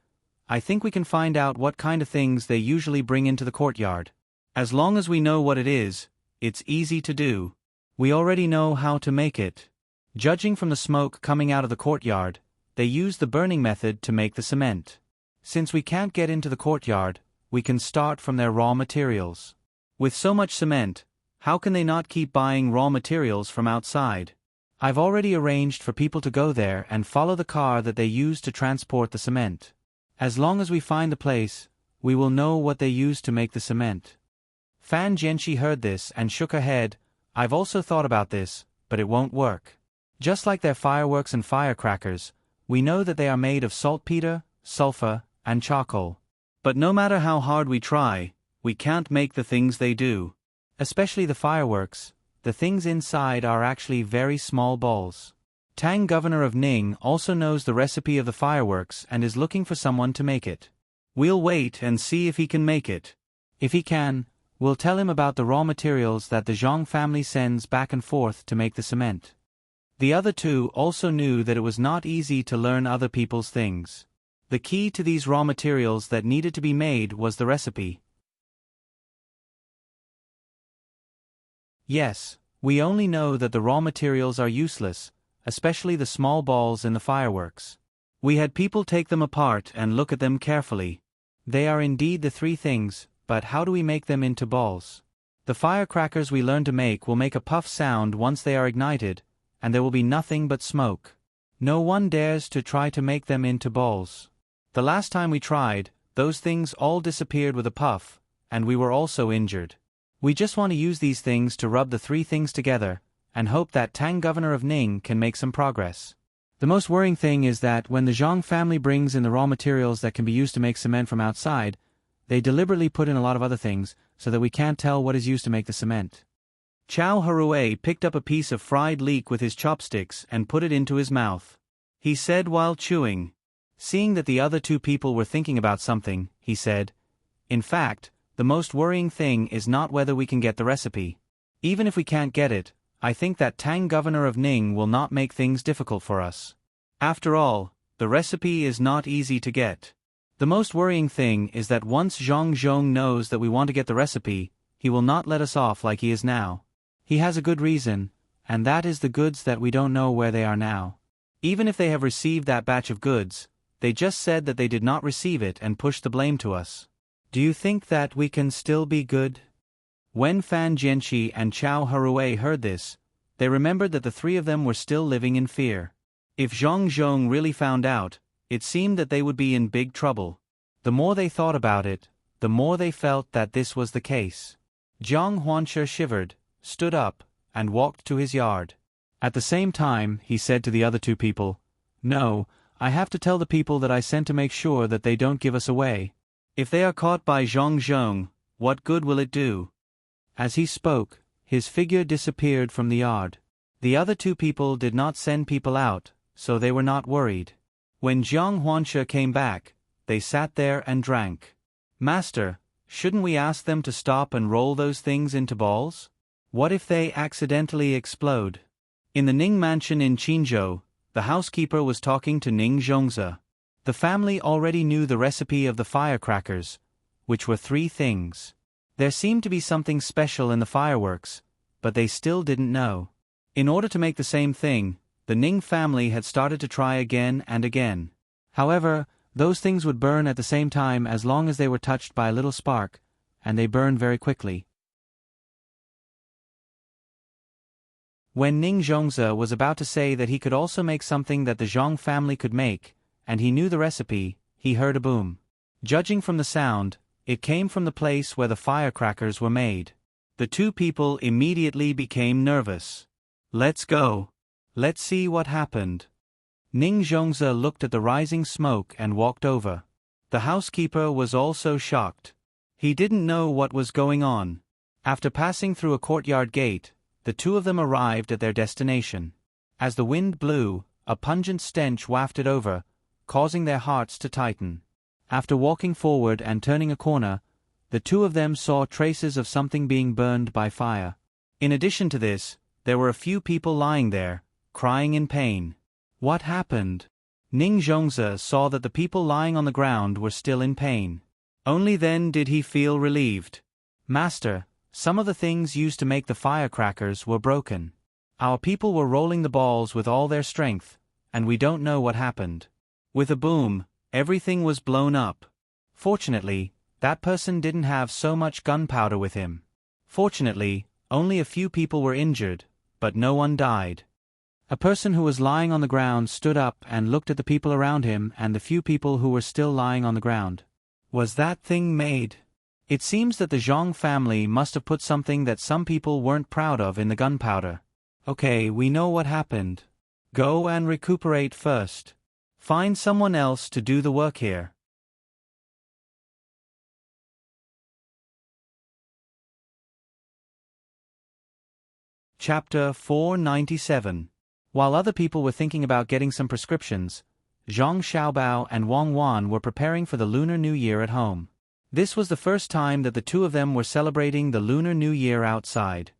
"I think we can find out what kind of things they usually bring into the courtyard. As long as we know what it is, it's easy to do. We already know how to make it." Judging from the smoke coming out of the courtyard, they used the burning method to make the cement. "Since we can't get into the courtyard, we can start from their raw materials. With so much cement, How can they not keep buying raw materials from outside? I've already arranged for people to go there and follow the car that they use to transport the cement. As long as we find the place, we will know what they use to make the cement. Fan Jianxi heard this and shook her head. I've also thought about this, but it won't work. Just like their fireworks and firecrackers, we know that they are made of saltpeter, sulfur, and charcoal. But no matter how hard we try, we can't make the things they do. Especially the fireworks, the things inside are actually very small balls. Tang, governor of Ning, also knows the recipe of the fireworks and is looking for someone to make it. We'll wait and see if he can make it. If he can, we'll tell him about the raw materials that the Zhang family sends back and forth to make the cement. The other two also knew that it was not easy to learn other people's things. The key to these raw materials that needed to be made was the recipe. Yes, we only know that the raw materials are useless, especially the small balls in the fireworks. We had people take them apart and look at them carefully. They are indeed the three things, but how do we make them into balls? The firecrackers we learn to make will make a puff sound once they are ignited, and there will be nothing but smoke. No one dares to try to make them into balls. The last time we tried, those things all disappeared with a puff, and we were also injured. We just want to use these things to rub the three things together, and hope that Tang, governor of Ning, can make some progress. The most worrying thing is that when the Zhang family brings in the raw materials that can be used to make cement from outside, they deliberately put in a lot of other things, so that we can't tell what is used to make the cement. Chao Harue picked up a piece of fried leek with his chopsticks and put it into his mouth. He said while chewing. Seeing that the other two people were thinking about something, he said, "In fact, the most worrying thing is not whether we can get the recipe. Even if we can't get it, I think that Tang, governor of Ning, will not make things difficult for us. After all, the recipe is not easy to get. The most worrying thing is that once Zhang Zhong knows that we want to get the recipe, he will not let us off like he is now. He has a good reason, and that is the goods that we don't know where they are now. Even if they have received that batch of goods, they just said that they did not receive it and pushed the blame to us. Do you think that we can still be good?" When Fan Jianxi and Chao Harue heard this, they remembered that the three of them were still living in fear. If Zhang Zhong really found out, it seemed that they would be in big trouble. The more they thought about it, the more they felt that this was the case. Jiang Huanshe shivered, stood up, and walked to his yard. At the same time, he said to the other two people, "No, I have to tell the people that I sent to make sure that they don't give us away. If they are caught by Zhang Zhong, what good will it do?" As he spoke, his figure disappeared from the yard. The other two people did not send people out, so they were not worried. When Jiang Huanshe came back, they sat there and drank. "Master, shouldn't we ask them to stop and roll those things into balls? What if they accidentally explode?" In the Ning mansion in Qinzhou, the housekeeper was talking to Ning Zhongze. The family already knew the recipe of the firecrackers, which were three things. There seemed to be something special in the fireworks, but they still didn't know. In order to make the same thing, the Ning family had started to try again and again. However, those things would burn at the same time as long as they were touched by a little spark, and they burned very quickly. When Ning Zhongze was about to say that he could also make something that the Zhang family could make, and he knew the recipe, he heard a boom. Judging from the sound, it came from the place where the firecrackers were made. The two people immediately became nervous. "Let's go. Let's see what happened." Ning Zhongze looked at the rising smoke and walked over. The housekeeper was also shocked. He didn't know what was going on. After passing through a courtyard gate, the two of them arrived at their destination. As the wind blew, a pungent stench wafted over, causing their hearts to tighten. After walking forward and turning a corner, the two of them saw traces of something being burned by fire. In addition to this, there were a few people lying there, crying in pain. What happened? Ning Zhongze saw that the people lying on the ground were still in pain. Only then did he feel relieved. "Master, some of the things used to make the firecrackers were broken. Our people were rolling the balls with all their strength, and we don't know what happened. With a boom, everything was blown up. Fortunately, that person didn't have so much gunpowder with him. Fortunately, Only a few people were injured, but no one died. A person who was lying on the ground stood up and looked at the people around him and the few people who were still lying on the ground. Was that thing made? It seems that the Zhang family must have put something that some people weren't proud of in the gunpowder. Okay, we know what happened. Go and recuperate first. Find someone else to do the work here. Chapter 497. While other people were thinking about getting some prescriptions, Zhang Xiaobao and Wang Wan were preparing for the Lunar New Year at home. This was the first time that the two of them were celebrating the Lunar New Year outside.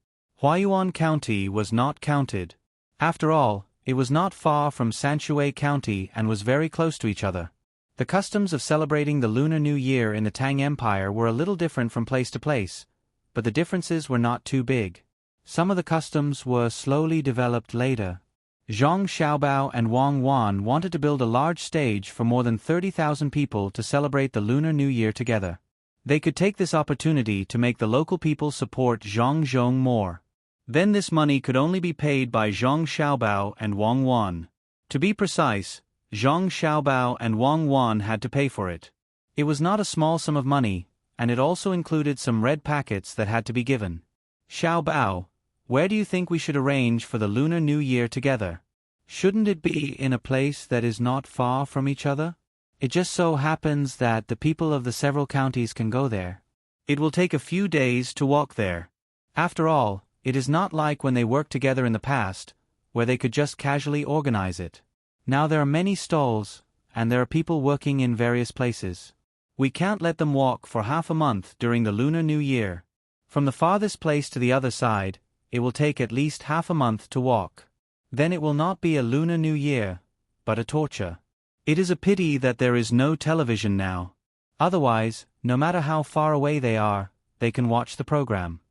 Huayuan County was not counted. After all, it was not far from Sanshui County and was very close to each other. The customs of celebrating the Lunar New Year in the Tang Empire were a little different from place to place, but the differences were not too big. Some of the customs were slowly developed later. Zhang Xiaobao and Wang Wan wanted to build a large stage for more than 30,000 people to celebrate the Lunar New Year together. They could take this opportunity to make the local people support Zhang Zhong more. Then this money could only be paid by Zhang Xiaobao and Wang Wan. To be precise, Zhang Xiaobao and Wang Wan had to pay for it. It was not a small sum of money, and it also included some red packets that had to be given. Xiaobao, where do you think we should arrange for the Lunar New Year together? Shouldn't it be in a place that is not far from each other? It just so happens that the people of the several counties can go there. It will take a few days to walk there. After all, it is not like when they worked together in the past, where they could just casually organize it. Now there are many stalls, and there are people working in various places. We can't let them walk for half a month during the Lunar New Year. From the farthest place to the other side, it will take at least half a month to walk. Then it will not be a Lunar New Year, but a torture. It is a pity that there is no television now. Otherwise, no matter how far away they are, they can watch the program.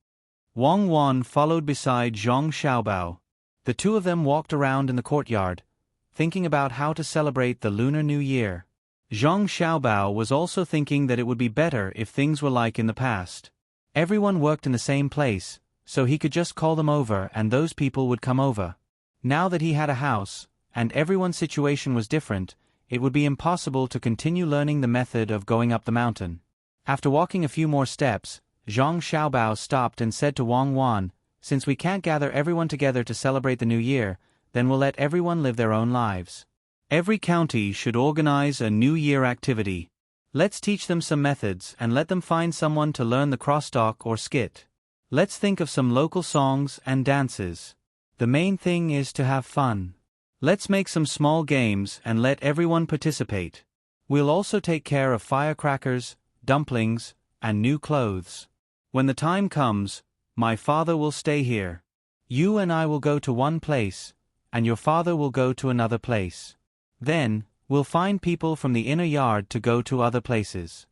Wang Wan followed beside Zhang Xiaobao. The two of them walked around in the courtyard, thinking about how to celebrate the Lunar New Year. Zhang Xiaobao was also thinking that it would be better if things were like in the past. Everyone worked in the same place, so he could just call them over and those people would come over. Now that he had a house, and everyone's situation was different, it would be impossible to continue learning the method of going up the mountain. After walking a few more steps, Zhang Xiaobao stopped and said to Wang Wan, "Since we can't gather everyone together to celebrate the New Year, then we'll let everyone live their own lives. Every county should organize a New Year activity. Let's teach them some methods and let them find someone to learn the crosstalk or skit. Let's think of some local songs and dances. The main thing is to have fun. Let's make some small games and let everyone participate. We'll also take care of firecrackers, dumplings, and new clothes. When the time comes, my father will stay here. You and I will go to one place, and your father will go to another place. Then, we'll find people from the inner yard to go to other places."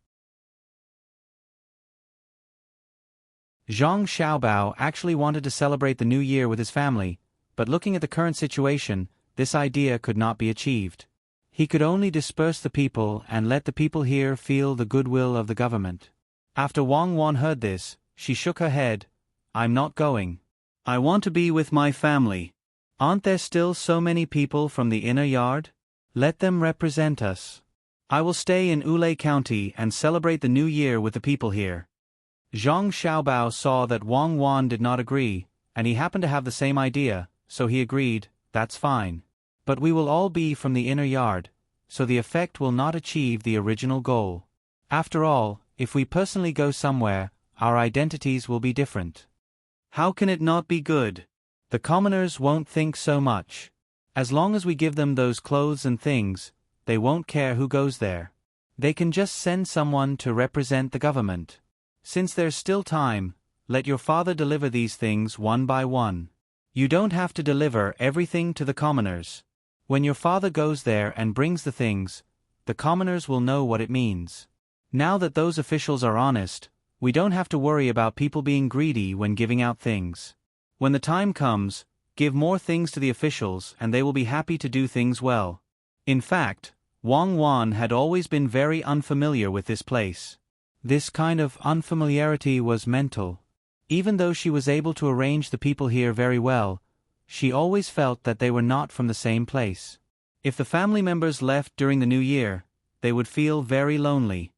Zhang Xiaobao actually wanted to celebrate the New Year with his family, but looking at the current situation, this idea could not be achieved. He could only disperse the people and let the people here feel the goodwill of the government. After Wang Wan heard this, she shook her head. "I'm not going. I want to be with my family. Aren't there still so many people from the inner yard? Let them represent us. I will stay in Ulay County and celebrate the New Year with the people here." Zhang Xiaobao saw that Wang Wan did not agree, and he happened to have the same idea, so he agreed, "That's fine. But we will all be from the inner yard, so the effect will not achieve the original goal. After all, if we personally go somewhere, our identities will be different. How can it not be good? The commoners won't think so much. As long as we give them those clothes and things, they won't care who goes there. They can just send someone to represent the government. Since there's still time, let your father deliver these things one by one. You don't have to deliver everything to the commoners. When your father goes there and brings the things, the commoners will know what it means. Now that those officials are honest, we don't have to worry about people being greedy when giving out things. When the time comes, give more things to the officials and they will be happy to do things well." In fact, Wang Wan had always been very unfamiliar with this place. This kind of unfamiliarity was mental. Even though she was able to arrange the people here very well, she always felt that they were not from the same place. If the family members left during the new year, they would feel very lonely.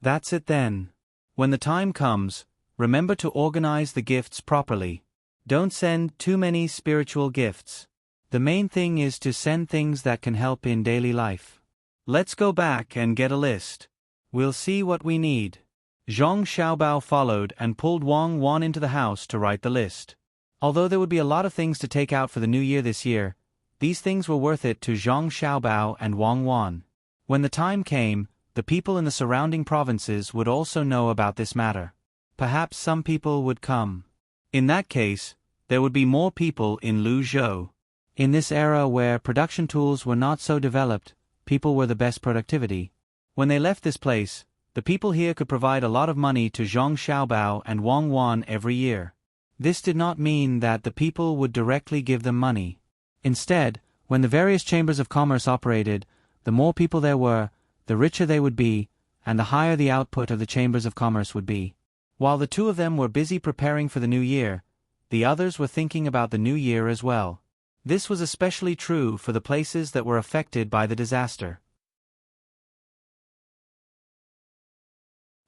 That's it then. When the time comes, remember to organize the gifts properly. Don't send too many spiritual gifts. The main thing is to send things that can help in daily life. Let's go back and get a list. We'll see what we need. Zhang Xiaobao followed and pulled Wang Wan into the house to write the list. Although there would be a lot of things to take out for the new year this year, these things were worth it to Zhang Xiaobao and Wang Wan. When the time came, the people in the surrounding provinces would also know about this matter. Perhaps some people would come. In that case, there would be more people in Luzhou. In this era where production tools were not so developed, people were the best productivity. When they left this place, the people here could provide a lot of money to Zhang Xiaobao and Wang Wan every year. This did not mean that the people would directly give them money. Instead, when the various chambers of commerce operated, the more people there were, the richer they would be, and the higher the output of the chambers of commerce would be. While the two of them were busy preparing for the new year, the others were thinking about the new year as well. This was especially true for the places that were affected by the disaster.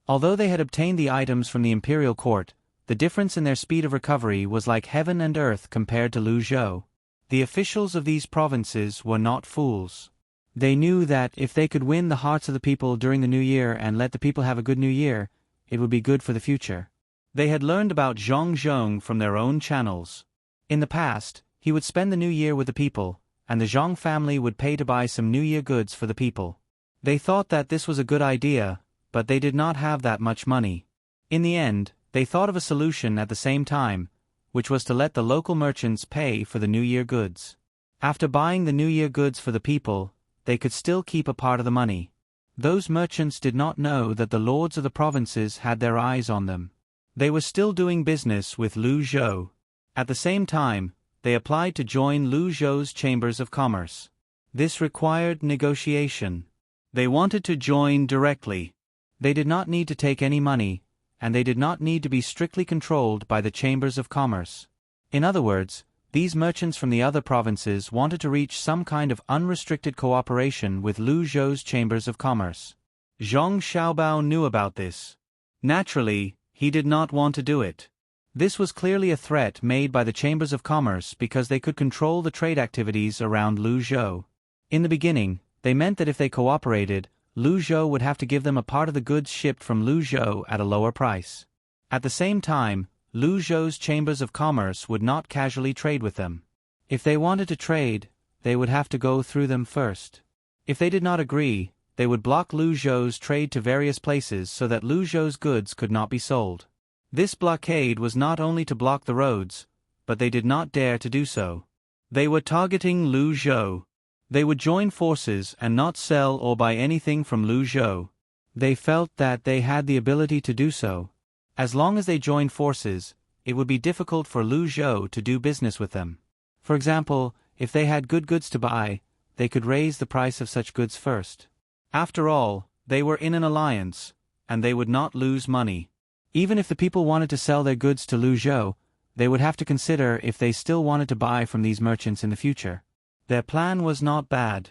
Although they had obtained the items from the imperial court, the difference in their speed of recovery was like heaven and earth compared to Luzhou. The officials of these provinces were not fools. They knew that if they could win the hearts of the people during the new year and let the people have a good new year, it would be good for the future. They had learned about Zhang Zhong from their own channels. In the past, he would spend the new year with the people, and the Zhang family would pay to buy some new year goods for the people. They thought that this was a good idea, but they did not have that much money. In the end, they thought of a solution at the same time, which was to let the local merchants pay for the new year goods. After buying the new year goods for the people, they could still keep a part of the money. Those merchants did not know that the lords of the provinces had their eyes on them. They were still doing business with Luzhou. At the same time, they applied to join Luzhou's chambers of commerce. This required negotiation. They wanted to join directly. They did not need to take any money, and they did not need to be strictly controlled by the chambers of commerce. In other words, these merchants from the other provinces wanted to reach some kind of unrestricted cooperation with Luzhou's chambers of commerce. Zhang Xiaobao knew about this. Naturally, he did not want to do it. This was clearly a threat made by the chambers of commerce because they could control the trade activities around Luzhou. In the beginning, they meant that if they cooperated, Luzhou would have to give them a part of the goods shipped from Luzhou at a lower price. At the same time, Luzhou's chambers of commerce would not casually trade with them. If they wanted to trade, they would have to go through them first. If they did not agree, they would block Luzhou's trade to various places so that Luzhou's goods could not be sold. This blockade was not only to block the roads, but they did not dare to do so. They were targeting Luzhou. They would join forces and not sell or buy anything from Luzhou. They felt that they had the ability to do so. As long as they joined forces, it would be difficult for Luzhou to do business with them. For example, if they had good goods to buy, they could raise the price of such goods first. After all, they were in an alliance, and they would not lose money. Even if the people wanted to sell their goods to Luzhou, they would have to consider if they still wanted to buy from these merchants in the future. Their plan was not bad.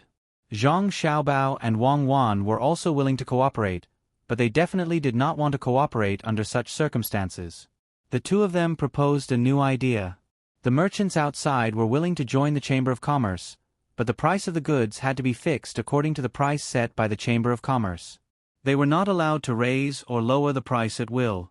Zhang Xiaobao and Wang Wan were also willing to cooperate, but they definitely did not want to cooperate under such circumstances. The two of them proposed a new idea. The merchants outside were willing to join the Chamber of Commerce, but the price of the goods had to be fixed according to the price set by the Chamber of Commerce. They were not allowed to raise or lower the price at will.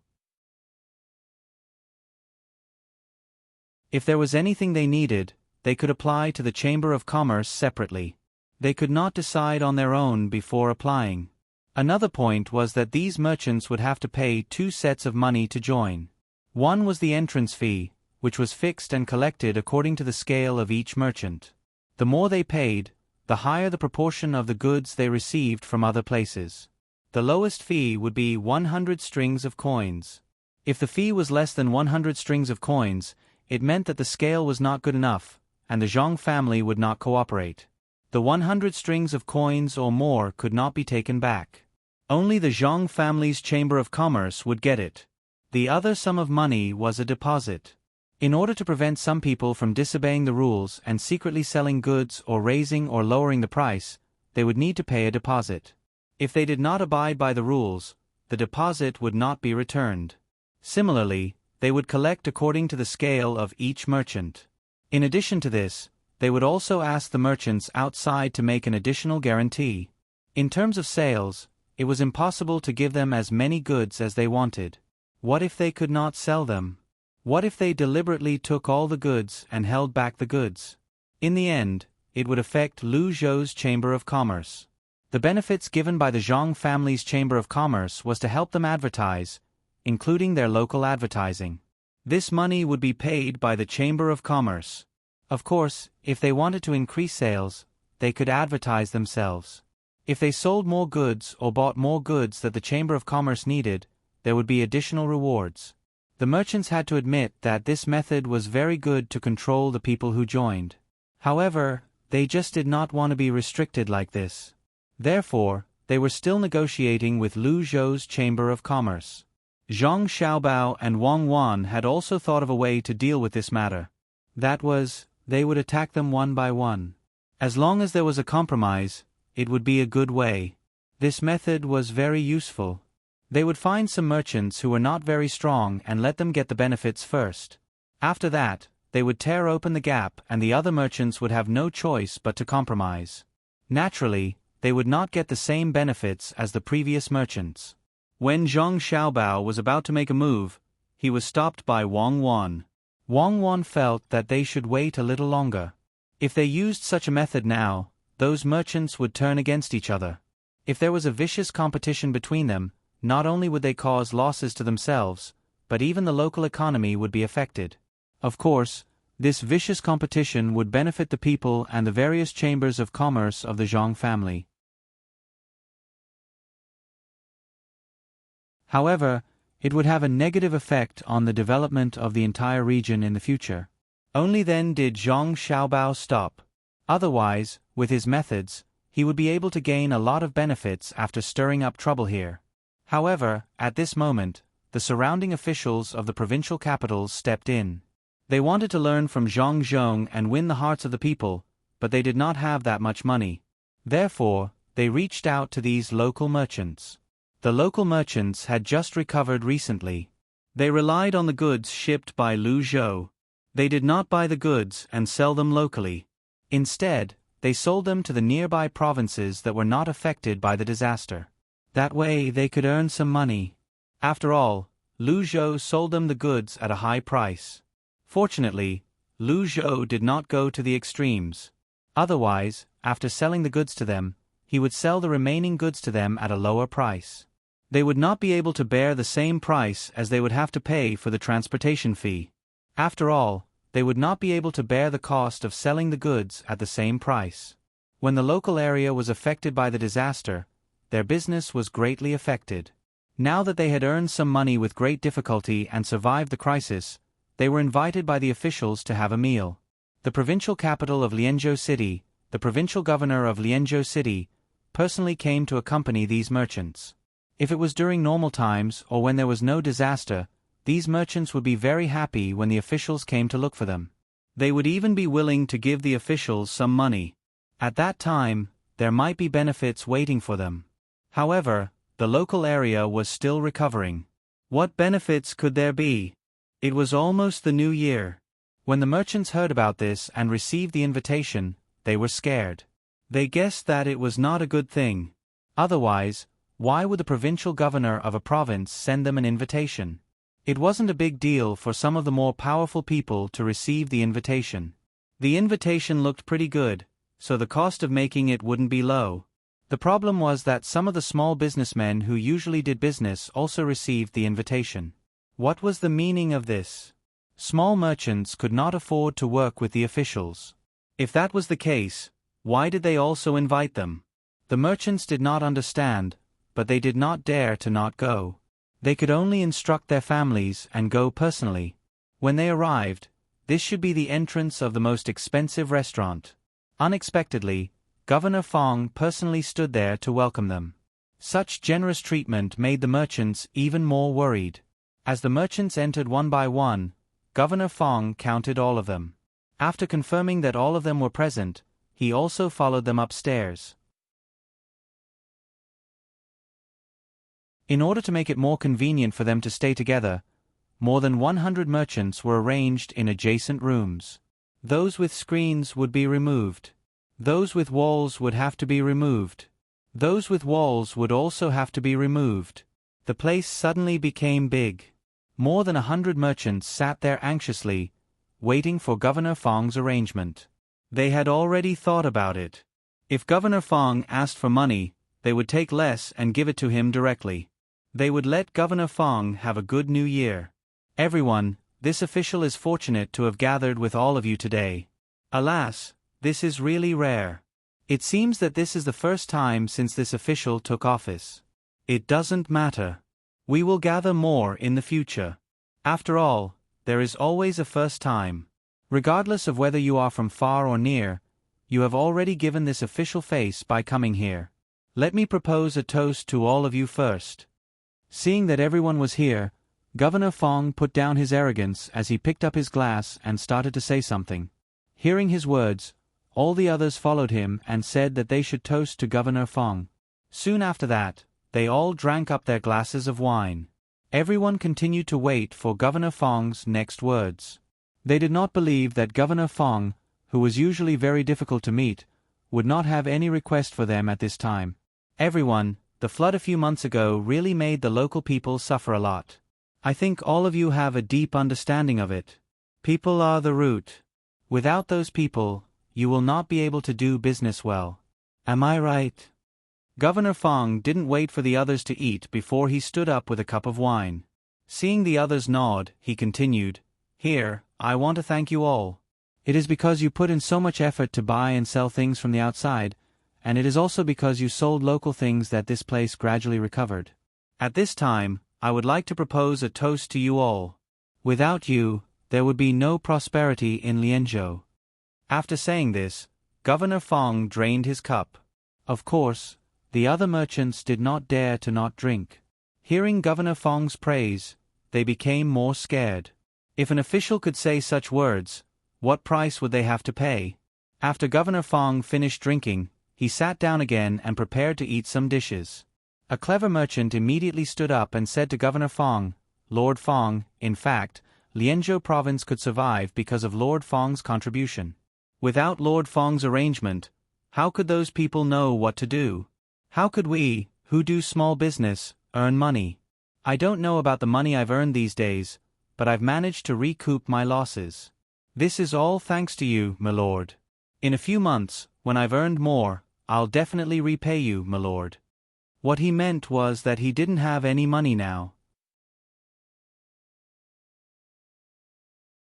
If there was anything they needed, they could apply to the Chamber of Commerce separately. They could not decide on their own before applying. Another point was that these merchants would have to pay two sets of money to join. One was the entrance fee, which was fixed and collected according to the scale of each merchant. The more they paid, the higher the proportion of the goods they received from other places. The lowest fee would be 100 strings of coins. If the fee was less than 100 strings of coins, it meant that the scale was not good enough, and the Zhang family would not cooperate. The 100 strings of coins or more could not be taken back. Only the Zhang family's Chamber of Commerce would get it. The other sum of money was a deposit. In order to prevent some people from disobeying the rules and secretly selling goods or raising or lowering the price, they would need to pay a deposit. If they did not abide by the rules, the deposit would not be returned. Similarly, they would collect according to the scale of each merchant. In addition to this, they would also ask the merchants outside to make an additional guarantee. In terms of sales, it was impossible to give them as many goods as they wanted. What if they could not sell them? What if they deliberately took all the goods and held back the goods? In the end, it would affect Lu Zhou's Chamber of Commerce. The benefits given by the Zhang family's Chamber of Commerce was to help them advertise, including their local advertising. This money would be paid by the Chamber of Commerce. Of course, if they wanted to increase sales, they could advertise themselves. If they sold more goods or bought more goods that the Chamber of Commerce needed, there would be additional rewards. The merchants had to admit that this method was very good to control the people who joined. However, they just did not want to be restricted like this. Therefore, they were still negotiating with Lu Zhou's Chamber of Commerce. Zhang Xiaobao and Wang Wan had also thought of a way to deal with this matter. That was, they would attack them one by one. As long as there was a compromise, it would be a good way. This method was very useful. They would find some merchants who were not very strong and let them get the benefits first. After that, they would tear open the gap and the other merchants would have no choice but to compromise. Naturally, they would not get the same benefits as the previous merchants. When Zhang Xiaobao was about to make a move, he was stopped by Wang Wan. Wang Wan felt that they should wait a little longer. If they used such a method now, those merchants would turn against each other. If there was a vicious competition between them, not only would they cause losses to themselves, but even the local economy would be affected. Of course, this vicious competition would benefit the people and the various chambers of commerce of the Zhang family. However, it would have a negative effect on the development of the entire region in the future. Only then did Zhang Xiaobao stop. Otherwise, with his methods, he would be able to gain a lot of benefits after stirring up trouble here. However, at this moment, the surrounding officials of the provincial capitals stepped in. They wanted to learn from Zhang Zhong and win the hearts of the people, but they did not have that much money. Therefore, they reached out to these local merchants. The local merchants had just recovered recently. They relied on the goods shipped by Lu Zhou. They did not buy the goods and sell them locally. Instead, they sold them to the nearby provinces that were not affected by the disaster. That way they could earn some money. After all, Lu Zhou sold them the goods at a high price. Fortunately, Lu Zhou did not go to the extremes. Otherwise, after selling the goods to them, he would sell the remaining goods to them at a lower price. They would not be able to bear the same price as they would have to pay for the transportation fee. After all, they would not be able to bear the cost of selling the goods at the same price. When the local area was affected by the disaster, their business was greatly affected. Now that they had earned some money with great difficulty and survived the crisis, they were invited by the officials to have a meal. The provincial capital of Lianzhou City, the provincial governor of Lianzhou City, personally came to accompany these merchants. If it was during normal times or when there was no disaster, these merchants would be very happy when the officials came to look for them. They would even be willing to give the officials some money. At that time, there might be benefits waiting for them. However, the local area was still recovering. What benefits could there be? It was almost the new year. When the merchants heard about this and received the invitation, they were scared. They guessed that it was not a good thing. Otherwise, why would the provincial governor of a province send them an invitation? It wasn't a big deal for some of the more powerful people to receive the invitation. The invitation looked pretty good, so the cost of making it wouldn't be low. The problem was that some of the small businessmen who usually did business also received the invitation. What was the meaning of this? Small merchants could not afford to work with the officials. If that was the case, why did they also invite them? The merchants did not understand, but they did not dare to not go. They could only instruct their families and go personally. When they arrived, this should be the entrance of the most expensive restaurant. Unexpectedly, Governor Fong personally stood there to welcome them. Such generous treatment made the merchants even more worried. As the merchants entered one by one, Governor Fong counted all of them. After confirming that all of them were present, he also followed them upstairs. In order to make it more convenient for them to stay together, more than 100 merchants were arranged in adjacent rooms. Those with screens would be removed. Those with walls would have to be removed. Those with walls would also have to be removed. The place suddenly became big. More than 100 merchants sat there anxiously, waiting for Governor Fong's arrangement. They had already thought about it. If Governor Fong asked for money, they would take less and give it to him directly. They would let Governor Fong have a good new year. Everyone, this official is fortunate to have gathered with all of you today. Alas, this is really rare. It seems that this is the first time since this official took office. It doesn't matter. We will gather more in the future. After all, there is always a first time. Regardless of whether you are from far or near, you have already given this official face by coming here. Let me propose a toast to all of you first. Seeing that everyone was here, Governor Fong put down his arrogance as he picked up his glass and started to say something. Hearing his words, all the others followed him and said that they should toast to Governor Fong. Soon after that, they all drank up their glasses of wine. Everyone continued to wait for Governor Fong's next words. They did not believe that Governor Fong, who was usually very difficult to meet, would not have any request for them at this time. Everyone, the flood a few months ago really made the local people suffer a lot. I think all of you have a deep understanding of it. People are the root. Without those people, you will not be able to do business well. Am I right? Governor Fong didn't wait for the others to eat before he stood up with a cup of wine. Seeing the others nod, he continued, "Here, I want to thank you all. It is because you put in so much effort to buy and sell things from the outside, and it is also because you sold local things that this place gradually recovered. At this time, I would like to propose a toast to you all. Without you, there would be no prosperity in Lianzhou." After saying this, Governor Fong drained his cup. Of course, the other merchants did not dare to not drink. Hearing Governor Fong's praise, they became more scared. If an official could say such words, what price would they have to pay? After Governor Fong finished drinking, he sat down again and prepared to eat some dishes. A clever merchant immediately stood up and said to Governor Fong, "Lord Fong, in fact, Lianzhou province could survive because of Lord Fong's contribution. Without Lord Fong's arrangement, how could those people know what to do? How could we, who do small business, earn money? I don't know about the money I've earned these days, but I've managed to recoup my losses. This is all thanks to you, my lord. In a few months, when I've earned more, I'll definitely repay you, my lord." What he meant was that he didn't have any money now.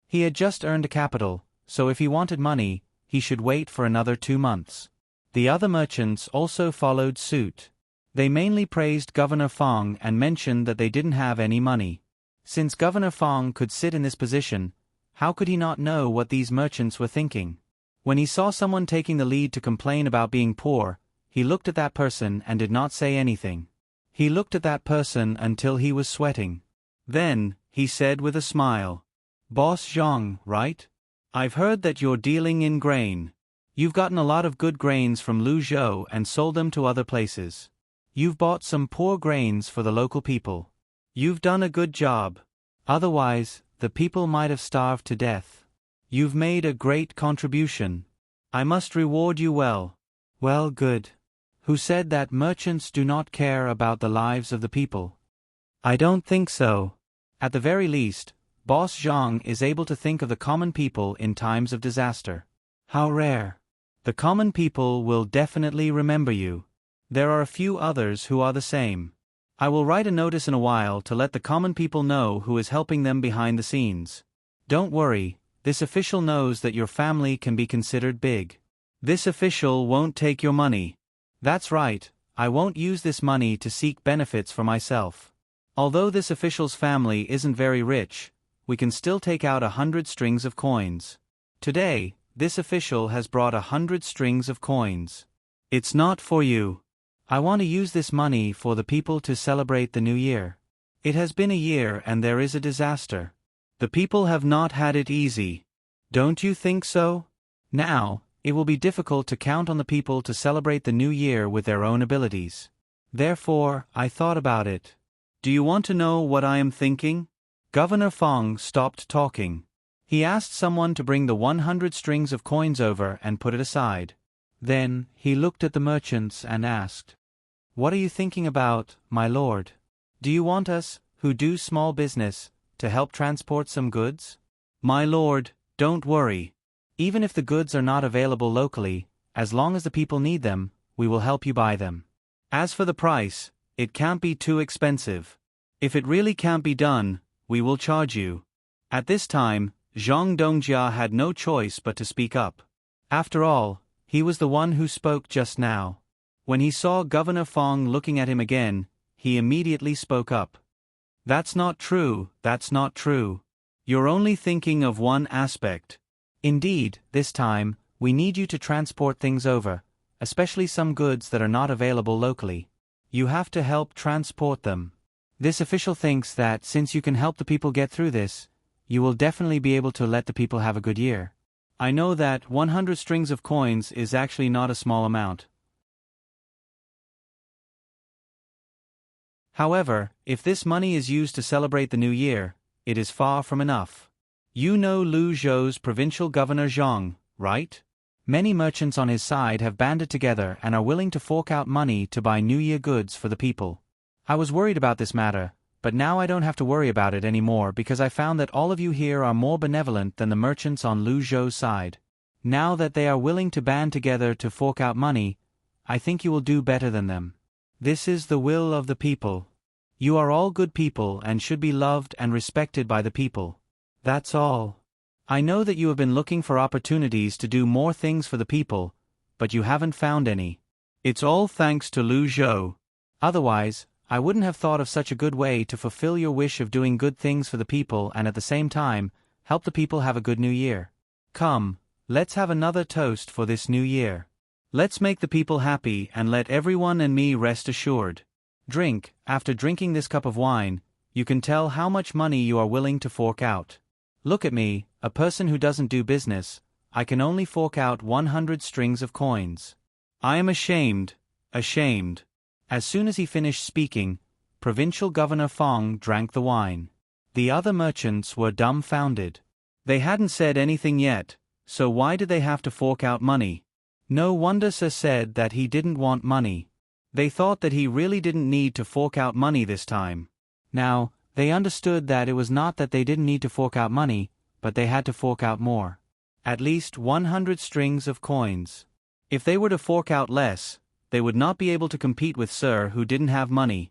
He had just earned a capital, so if he wanted money, he should wait for another 2 months. The other merchants also followed suit. They mainly praised Governor Fong and mentioned that they didn't have any money. Since Governor Fong could sit in this position, how could he not know what these merchants were thinking? When he saw someone taking the lead to complain about being poor, he looked at that person and did not say anything. He looked at that person until he was sweating. Then, he said with a smile, "Boss Zhang, right? I've heard that you're dealing in grain. You've gotten a lot of good grains from Luzhou and sold them to other places. You've bought some poor grains for the local people. You've done a good job. Otherwise, the people might have starved to death. You've made a great contribution. I must reward you well." Well, good. Who said that merchants do not care about the lives of the people? I don't think so. At the very least, Boss Zhang is able to think of the common people in times of disaster. How rare. The common people will definitely remember you. There are a few others who are the same. I will write a notice in a while to let the common people know who is helping them behind the scenes. Don't worry, this official knows that your family can be considered big. This official won't take your money. That's right, I won't use this money to seek benefits for myself. Although this official's family isn't very rich, we can still take out 100 strings of coins. Today, this official has brought 100 strings of coins. It's not for you. I want to use this money for the people to celebrate the new year. It has been a year and there is a disaster. The people have not had it easy. Don't you think so? Now, it will be difficult to count on the people to celebrate the new year with their own abilities. Therefore, I thought about it. Do you want to know what I am thinking? Governor Fong stopped talking. He asked someone to bring the 100 strings of coins over and put it aside. Then, he looked at the merchants and asked, "What are you thinking about, my lord? Do you want us, who do small business, to help transport some goods?" "My lord, don't worry. Even if the goods are not available locally, as long as the people need them, we will help you buy them. As for the price, it can't be too expensive. If it really can't be done, we will charge you." At this time, Zhang Dongjia had no choice but to speak up. After all, he was the one who spoke just now. When he saw Governor Fong looking at him again, he immediately spoke up. "That's not true, that's not true. You're only thinking of one aspect. Indeed, this time, we need you to transport things over, especially some goods that are not available locally. You have to help transport them. This official thinks that since you can help the people get through this, you will definitely be able to let the people have a good year. I know that 100 strings of coins is actually not a small amount. However, if this money is used to celebrate the new year, it is far from enough. You know Lu Zhou's provincial governor Zhang, right? Many merchants on his side have banded together and are willing to fork out money to buy New Year goods for the people. I was worried about this matter, but now I don't have to worry about it anymore because I found that all of you here are more benevolent than the merchants on Lu Zhou's side. Now that they are willing to band together to fork out money, I think you will do better than them. This is the will of the people. You are all good people and should be loved and respected by the people. That's all. I know that you have been looking for opportunities to do more things for the people, but you haven't found any. It's all thanks to Lu Zhou. Otherwise, I wouldn't have thought of such a good way to fulfill your wish of doing good things for the people and at the same time, help the people have a good new year. Come, let's have another toast for this new year. Let's make the people happy and let everyone and me rest assured. Drink. After drinking this cup of wine, you can tell how much money you are willing to fork out. Look at me, a person who doesn't do business. I can only fork out 100 strings of coins. I am ashamed, ashamed. As soon as he finished speaking, Provincial Governor Fong drank the wine. The other merchants were dumbfounded. They hadn't said anything yet, so why did they have to fork out money? No wonder Sir said that he didn't want money. They thought that he really didn't need to fork out money this time. Now, they understood that it was not that they didn't need to fork out money, but they had to fork out more. At least 100 strings of coins. If they were to fork out less, they would not be able to compete with Sir who didn't have money.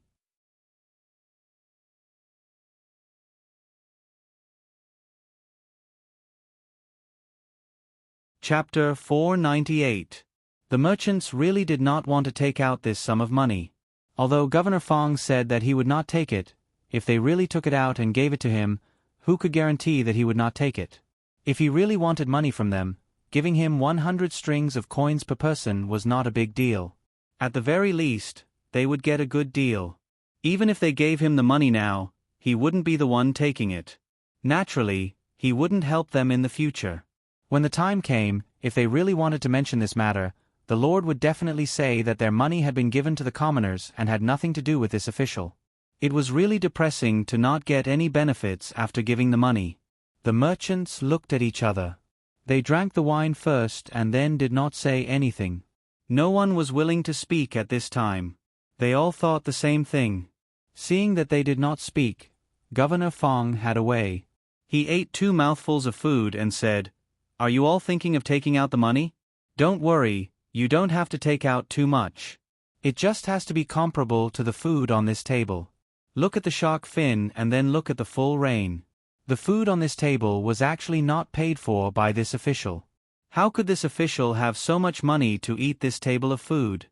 Chapter 498. The merchants really did not want to take out this sum of money. Although Governor Fong said that he would not take it, if they really took it out and gave it to him, who could guarantee that he would not take it? If he really wanted money from them, giving him 100 strings of coins per person was not a big deal. At the very least, they would get a good deal. Even if they gave him the money now, he wouldn't be the one taking it. Naturally, he wouldn't help them in the future. When the time came, if they really wanted to mention this matter, the Lord would definitely say that their money had been given to the commoners and had nothing to do with this official. It was really depressing to not get any benefits after giving the money. The merchants looked at each other. They drank the wine first and then did not say anything. No one was willing to speak at this time. They all thought the same thing. Seeing that they did not speak, Governor Fong had a way. He ate 2 mouthfuls of food and said, "Are you all thinking of taking out the money? Don't worry, you don't have to take out too much. It just has to be comparable to the food on this table. Look at the shark fin and then look at the full rain. The food on this table was actually not paid for by this official. How could this official have so much money to eat this table of food?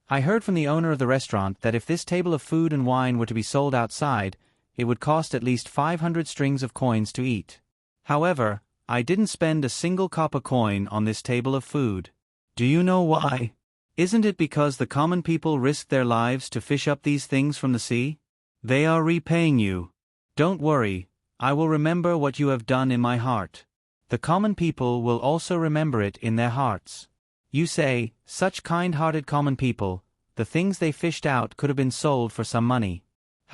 I heard from the owner of the restaurant that if this table of food and wine were to be sold outside, it would cost at least 500 strings of coins to eat. However, I didn't spend a single copper coin on this table of food. Do you know why? Isn't it because the common people risked their lives to fish up these things from the sea? They are repaying you. Don't worry, I will remember what you have done in my heart. The common people will also remember it in their hearts. You say, such kind-hearted common people, the things they fished out could have been sold for some money.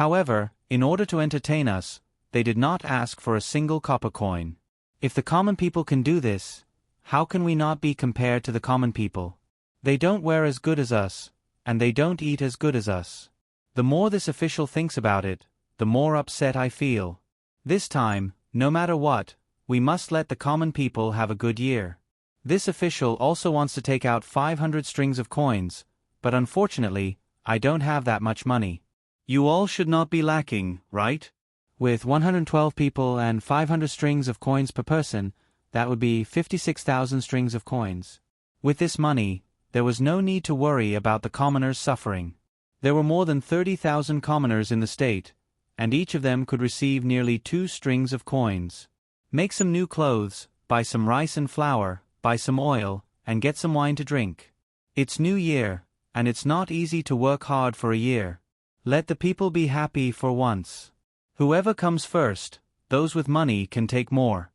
However, in order to entertain us, they did not ask for a single copper coin. If the common people can do this, how can we not be compared to the common people? They don't wear as good as us, and they don't eat as good as us. The more this official thinks about it, the more upset I feel. This time, no matter what, we must let the common people have a good year. This official also wants to take out 500 strings of coins, but unfortunately, I don't have that much money. You all should not be lacking, right? With 112 people and 500 strings of coins per person, that would be 56,000 strings of coins. With this money, there was no need to worry about the commoners suffering. There were more than 30,000 commoners in the state, and each of them could receive nearly 2 strings of coins. Make some new clothes, buy some rice and flour, buy some oil, and get some wine to drink. It's New Year, and it's not easy to work hard for a year. Let the people be happy for once. Whoever comes first, those with money can take more.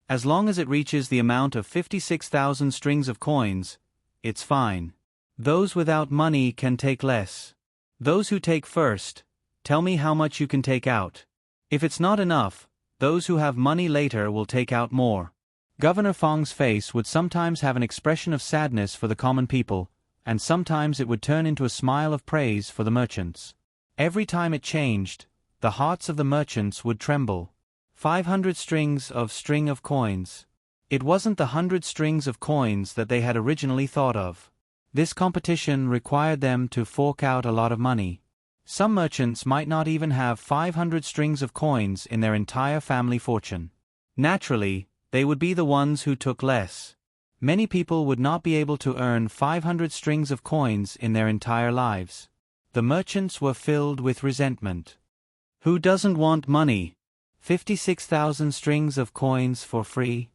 As long as it reaches the amount of 56,000 strings of coins, it's fine. Those without money can take less. Those who take first, tell me how much you can take out. If it's not enough, those who have money later will take out more. Governor Fong's face would sometimes have an expression of sadness for the common people, and sometimes it would turn into a smile of praise for the merchants. Every time it changed, the hearts of the merchants would tremble. 500 strings of coins. It wasn't the 100 strings of coins that they had originally thought of. This competition required them to fork out a lot of money. Some merchants might not even have 500 strings of coins in their entire family fortune. Naturally, they would be the ones who took less. Many people would not be able to earn 500 strings of coins in their entire lives. The merchants were filled with resentment. Who doesn't want money? 56,000 strings of coins for free?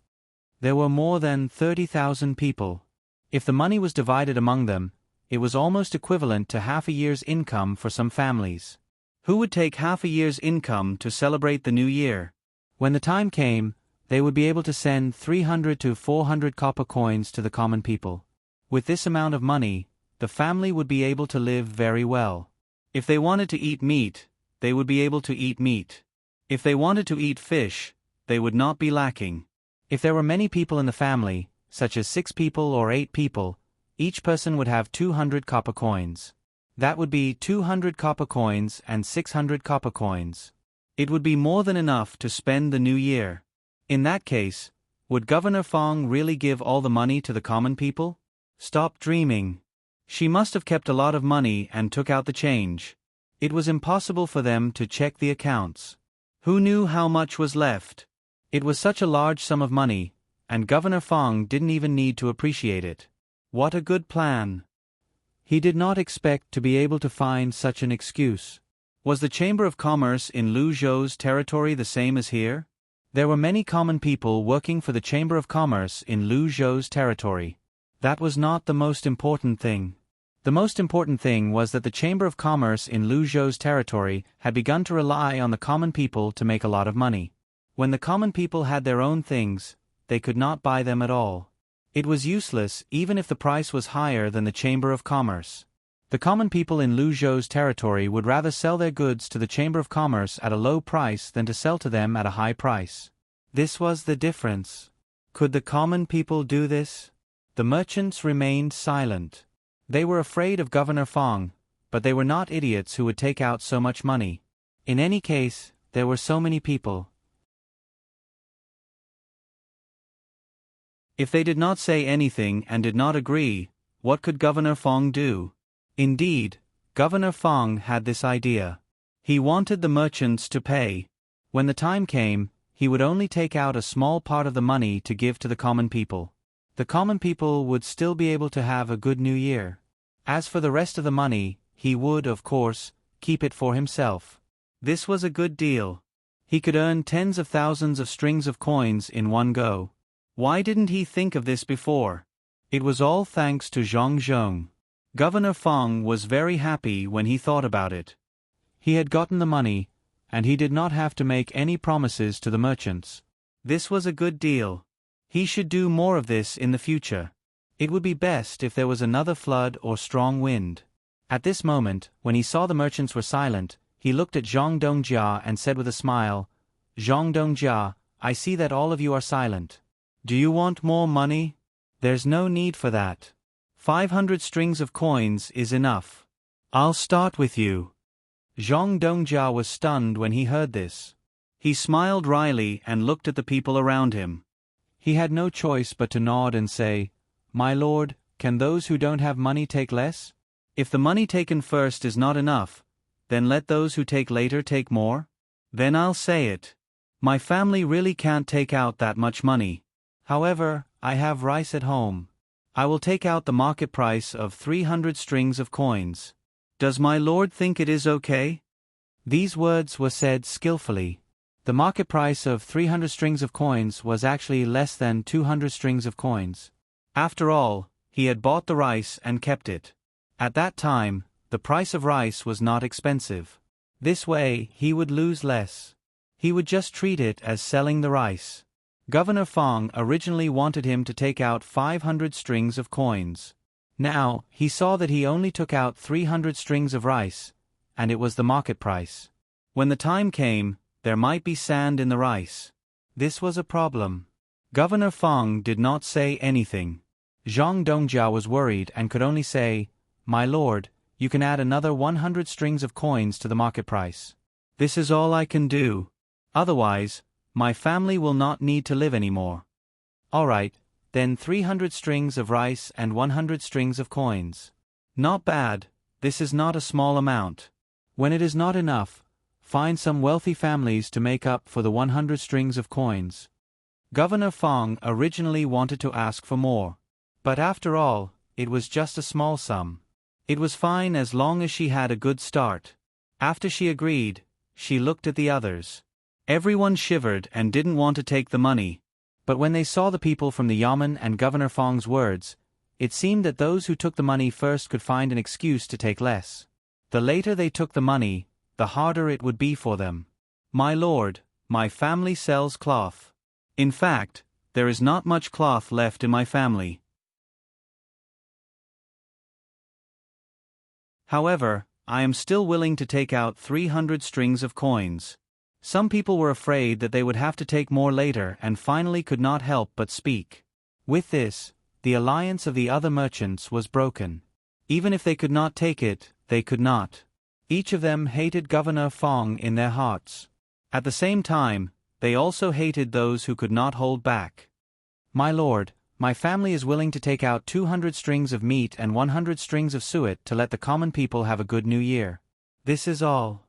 There were more than 30,000 people. If the money was divided among them, it was almost equivalent to half a year's income for some families. Who would take half a year's income to celebrate the new year? When the time came, they would be able to send 300 to 400 copper coins to the common people. With this amount of money, the family would be able to live very well. If they wanted to eat meat, they would be able to eat meat. If they wanted to eat fish, they would not be lacking. If there were many people in the family, such as 6 people or 8 people, each person would have 200 copper coins. That would be 200 copper coins and 600 copper coins. It would be more than enough to spend the new year. In that case, would Governor Fong really give all the money to the common people? Stop dreaming. She must have kept a lot of money and took out the change. It was impossible for them to check the accounts. Who knew how much was left? It was such a large sum of money, and Governor Fong didn't even need to appreciate it. What a good plan. He did not expect to be able to find such an excuse. Was the Chamber of Commerce in Lu Zhou's territory the same as here? There were many common people working for the Chamber of Commerce in Lu Zhou's territory. That was not the most important thing. The most important thing was that the Chamber of Commerce in Lu Zhou's territory had begun to rely on the common people to make a lot of money. When the common people had their own things, they could not buy them at all. It was useless even if the price was higher than the Chamber of Commerce. The common people in Lu Zhou's territory would rather sell their goods to the Chamber of Commerce at a low price than to sell to them at a high price. This was the difference. Could the common people do this? The merchants remained silent. They were afraid of Governor Fong, but they were not idiots who would take out so much money. In any case, there were so many people. If they did not say anything and did not agree, what could Governor Fong do? Indeed, Governor Fong had this idea. He wanted the merchants to pay. When the time came, he would only take out a small part of the money to give to the common people. The common people would still be able to have a good new year. As for the rest of the money, he would, of course, keep it for himself. This was a good deal. He could earn tens of thousands of strings of coins in one go. Why didn't he think of this before? It was all thanks to Zhang Zhong. Governor Fong was very happy when he thought about it. He had gotten the money, and he did not have to make any promises to the merchants. This was a good deal. He should do more of this in the future. It would be best if there was another flood or strong wind. At this moment, when he saw the merchants were silent, he looked at Zhang Dongjia and said with a smile, "Zhang Dongjia, I see that all of you are silent. Do you want more money? There's no need for that. 500 strings of coins is enough. I'll start with you." Zhang Dongjia was stunned when he heard this. He smiled wryly and looked at the people around him. He had no choice but to nod and say, "My lord, can those who don't have money take less? If the money taken first is not enough, then let those who take later take more? Then I'll say it. My family really can't take out that much money. However, I have rice at home. I will take out the market price of 300 strings of coins. Does my lord think it is okay?" These words were said skillfully. The market price of 300 strings of coins was actually less than 200 strings of coins. After all, he had bought the rice and kept it. At that time, the price of rice was not expensive. This way, he would lose less. He would just treat it as selling the rice. Governor Fong originally wanted him to take out 500 strings of coins. Now, he saw that he only took out 300 strings of rice, and it was the market price. When the time came, there might be sand in the rice. This was a problem. Governor Fong did not say anything. Zhang Dongjia was worried and could only say, "My lord, you can add another 100 strings of coins to the market price. This is all I can do. Otherwise, my family will not need to live anymore." "All right, then 300 strings of rice and 100 strings of coins. Not bad, this is not a small amount. When it is not enough, find some wealthy families to make up for the 100 strings of coins." Governor Fong originally wanted to ask for more. But after all, it was just a small sum. It was fine as long as she had a good start. After she agreed, she looked at the others. Everyone shivered and didn't want to take the money. But when they saw the people from the Yamen and Governor Fong's words, it seemed that those who took the money first could find an excuse to take less. The later they took the money, the harder it would be for them. "My lord, my family sells cloth. In fact, there is not much cloth left in my family. However, I am still willing to take out 300 strings of coins." Some people were afraid that they would have to take more later and finally could not help but speak. With this, the alliance of the other merchants was broken. Even if they could not take it, they could not. Each of them hated Governor Fong in their hearts. At the same time, they also hated those who could not hold back. "My lord, my family is willing to take out 200 strings of meat and 100 strings of suet to let the common people have a good new year. This is all."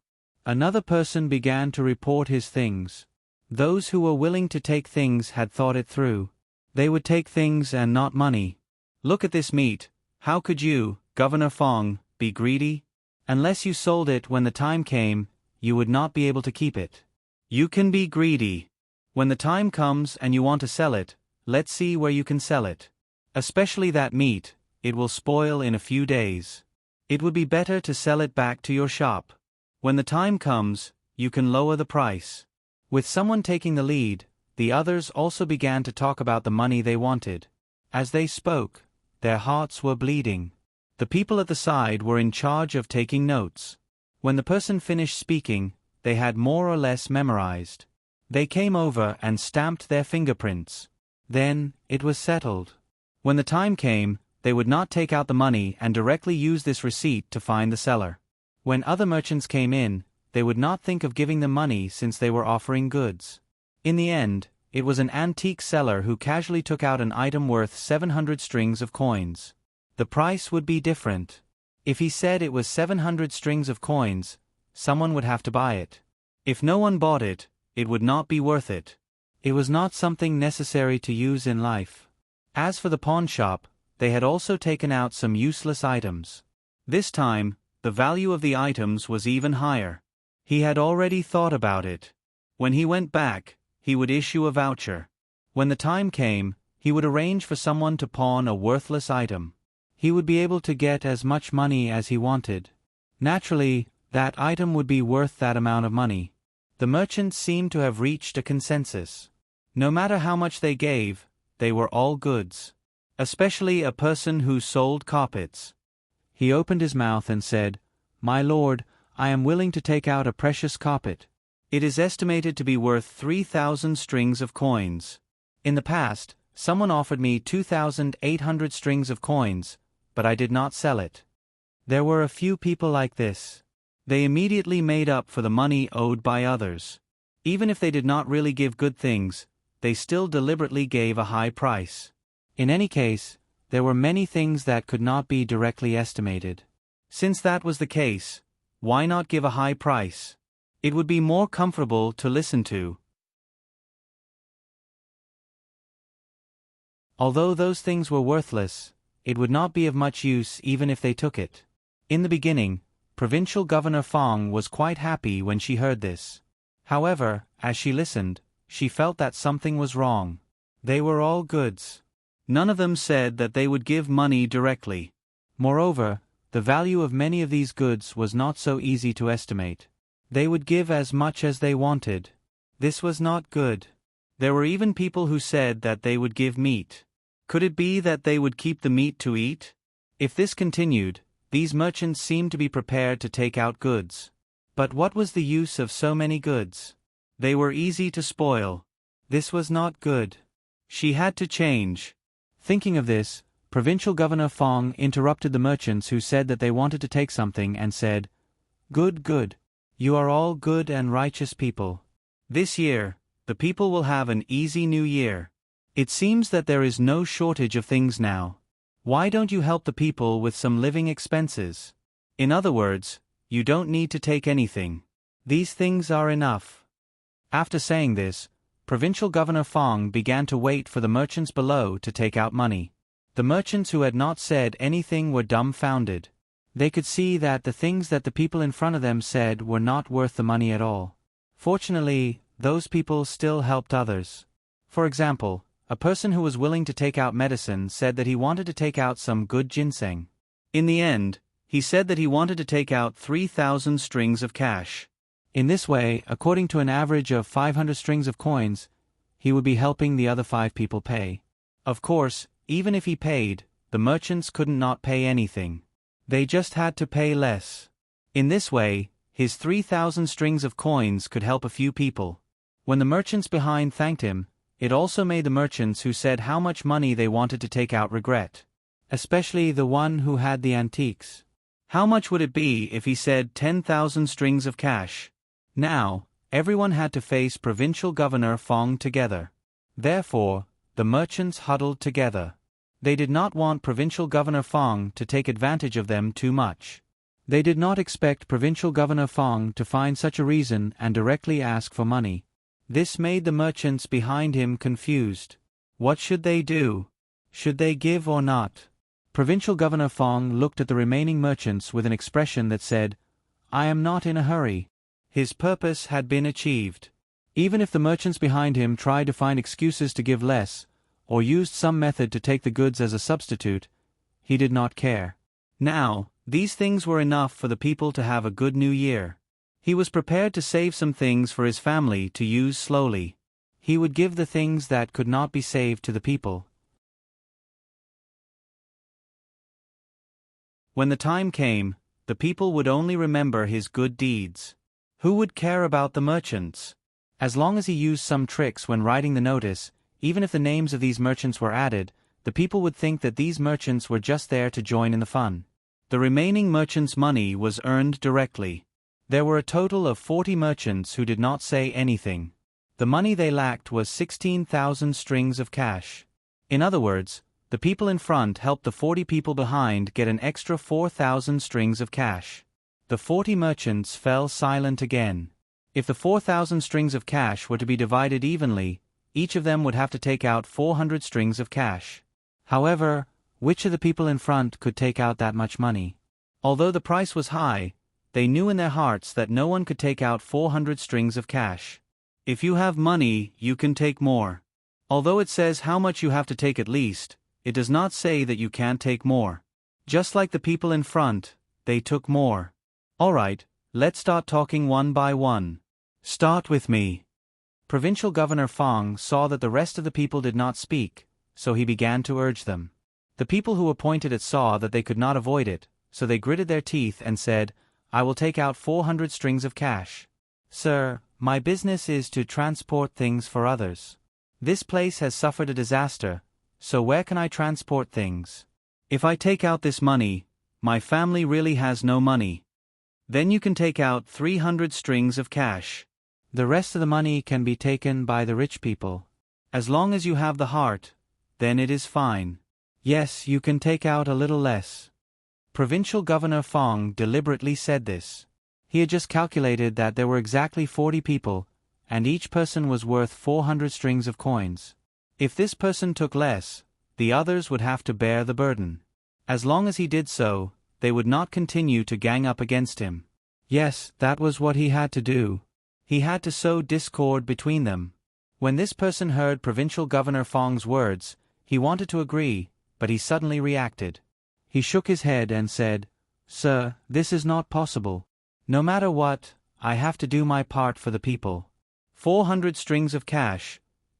Another person began to report his things. Those who were willing to take things had thought it through. They would take things and not money. "Look at this meat. How could you, Governor Fong, be greedy? Unless you sold it when the time came, you would not be able to keep it. You can be greedy. When the time comes and you want to sell it, let's see where you can sell it. Especially that meat, it will spoil in a few days. It would be better to sell it back to your shop. When the time comes, you can lower the price." With someone taking the lead, the others also began to talk about the money they wanted. As they spoke, their hearts were bleeding. The people at the side were in charge of taking notes. When the person finished speaking, they had more or less memorized. They came over and stamped their fingerprints. Then, it was settled. When the time came, they would not take out the money and directly use this receipt to find the seller. When other merchants came in, they would not think of giving them money since they were offering goods. In the end, it was an antique seller who casually took out an item worth 700 strings of coins. The price would be different. If he said it was 700 strings of coins, someone would have to buy it. If no one bought it, it would not be worth it. It was not something necessary to use in life. As for the pawn shop, they had also taken out some useless items. This time, the value of the items was even higher. He had already thought about it. When he went back, he would issue a voucher. When the time came, he would arrange for someone to pawn a worthless item. he would be able to get as much money as he wanted. Naturally, that item would be worth that amount of money. The merchants seemed to have reached a consensus. No matter how much they gave, they were all goods. Especially a person who sold carpets. He opened his mouth and said, "My lord, I am willing to take out a precious carpet. It is estimated to be worth 3,000 strings of coins. In the past, someone offered me 2,800 strings of coins, but I did not sell it." There were a few people like this. They immediately made up for the money owed by others. Even if they did not really give good things, they still deliberately gave a high price. In any case, there were many things that could not be directly estimated. Since that was the case, why not give a high price? It would be more comfortable to listen to. Although those things were worthless, it would not be of much use even if they took it. In the beginning, Provincial Governor Fong was quite happy when she heard this. However, as she listened, she felt that something was wrong. They were all goods. None of them said that they would give money directly. Moreover, the value of many of these goods was not so easy to estimate. They would give as much as they wanted. This was not good. There were even people who said that they would give meat. Could it be that they would keep the meat to eat? If this continued, these merchants seemed to be prepared to take out goods. But what was the use of so many goods? They were easy to spoil. This was not good. She had to change. Thinking of this, Provincial Governor Fong interrupted the merchants who said that they wanted to take something and said, "Good, good. You are all good and righteous people. This year, the people will have an easy new year. It seems that there is no shortage of things now. Why don't you help the people with some living expenses? In other words, you don't need to take anything. These things are enough." After saying this, Provincial Governor Fong began to wait for the merchants below to take out money. The merchants who had not said anything were dumbfounded. They could see that the things that the people in front of them said were not worth the money at all. Fortunately, those people still helped others. For example, a person who was willing to take out medicine said that he wanted to take out some good ginseng. In the end, he said that he wanted to take out 3,000 strings of cash. In this way, according to an average of 500 strings of coins, he would be helping the other 5 people pay. Of course, even if he paid, the merchants couldn't not pay anything. They just had to pay less. In this way, his 3,000 strings of coins could help a few people. When the merchants behind thanked him, it also made the merchants who said how much money they wanted to take out regret. Especially the one who had the antiques. How much would it be if he said 10,000 strings of cash? Now, everyone had to face Provincial Governor Fong together. Therefore, the merchants huddled together. They did not want Provincial Governor Fong to take advantage of them too much. They did not expect Provincial Governor Fong to find such a reason and directly ask for money. This made the merchants behind him confused. What should they do? Should they give or not? Provincial Governor Fong looked at the remaining merchants with an expression that said, "I am not in a hurry." His purpose had been achieved. Even if the merchants behind him tried to find excuses to give less, or used some method to take the goods as a substitute, he did not care. Now, these things were enough for the people to have a good new year. He was prepared to save some things for his family to use slowly. He would give the things that could not be saved to the people. When the time came, the people would only remember his good deeds. Who would care about the merchants? As long as he used some tricks when writing the notice, even if the names of these merchants were added, the people would think that these merchants were just there to join in the fun. The remaining merchants' money was earned directly. There were a total of 40 merchants who did not say anything. The money they lacked was 16,000 strings of cash. In other words, the people in front helped the 40 people behind get an extra 4,000 strings of cash. The 40 merchants fell silent again. If the 4,000 strings of cash were to be divided evenly, each of them would have to take out 400 strings of cash. However, which of the people in front could take out that much money? Although the price was high, they knew in their hearts that no one could take out 400 strings of cash. If you have money, you can take more. Although it says how much you have to take at least, it does not say that you can't take more. Just like the people in front, they took more. Alright, let's start talking one by one. Start with me. Provincial Governor Fang saw that the rest of the people did not speak, so he began to urge them. The people who appointed it saw that they could not avoid it, so they gritted their teeth and said, I will take out 400 strings of cash. Sir, my business is to transport things for others. This place has suffered a disaster, so where can I transport things? If I take out this money, my family really has no money. Then you can take out 300 strings of cash. The rest of the money can be taken by the rich people. As long as you have the heart, then it is fine. Yes, you can take out a little less. Provincial Governor Fang deliberately said this. He had just calculated that there were exactly 40 people, and each person was worth 400 strings of coins. If this person took less, the others would have to bear the burden. As long as he did so, they would not continue to gang up against him. Yes, that was what he had to do. He had to sow discord between them. When this person heard Provincial Governor Fang's words, he wanted to agree, but he suddenly reacted. He shook his head and said, Sir, this is not possible. No matter what, I have to do my part for the people. 400 strings of cash,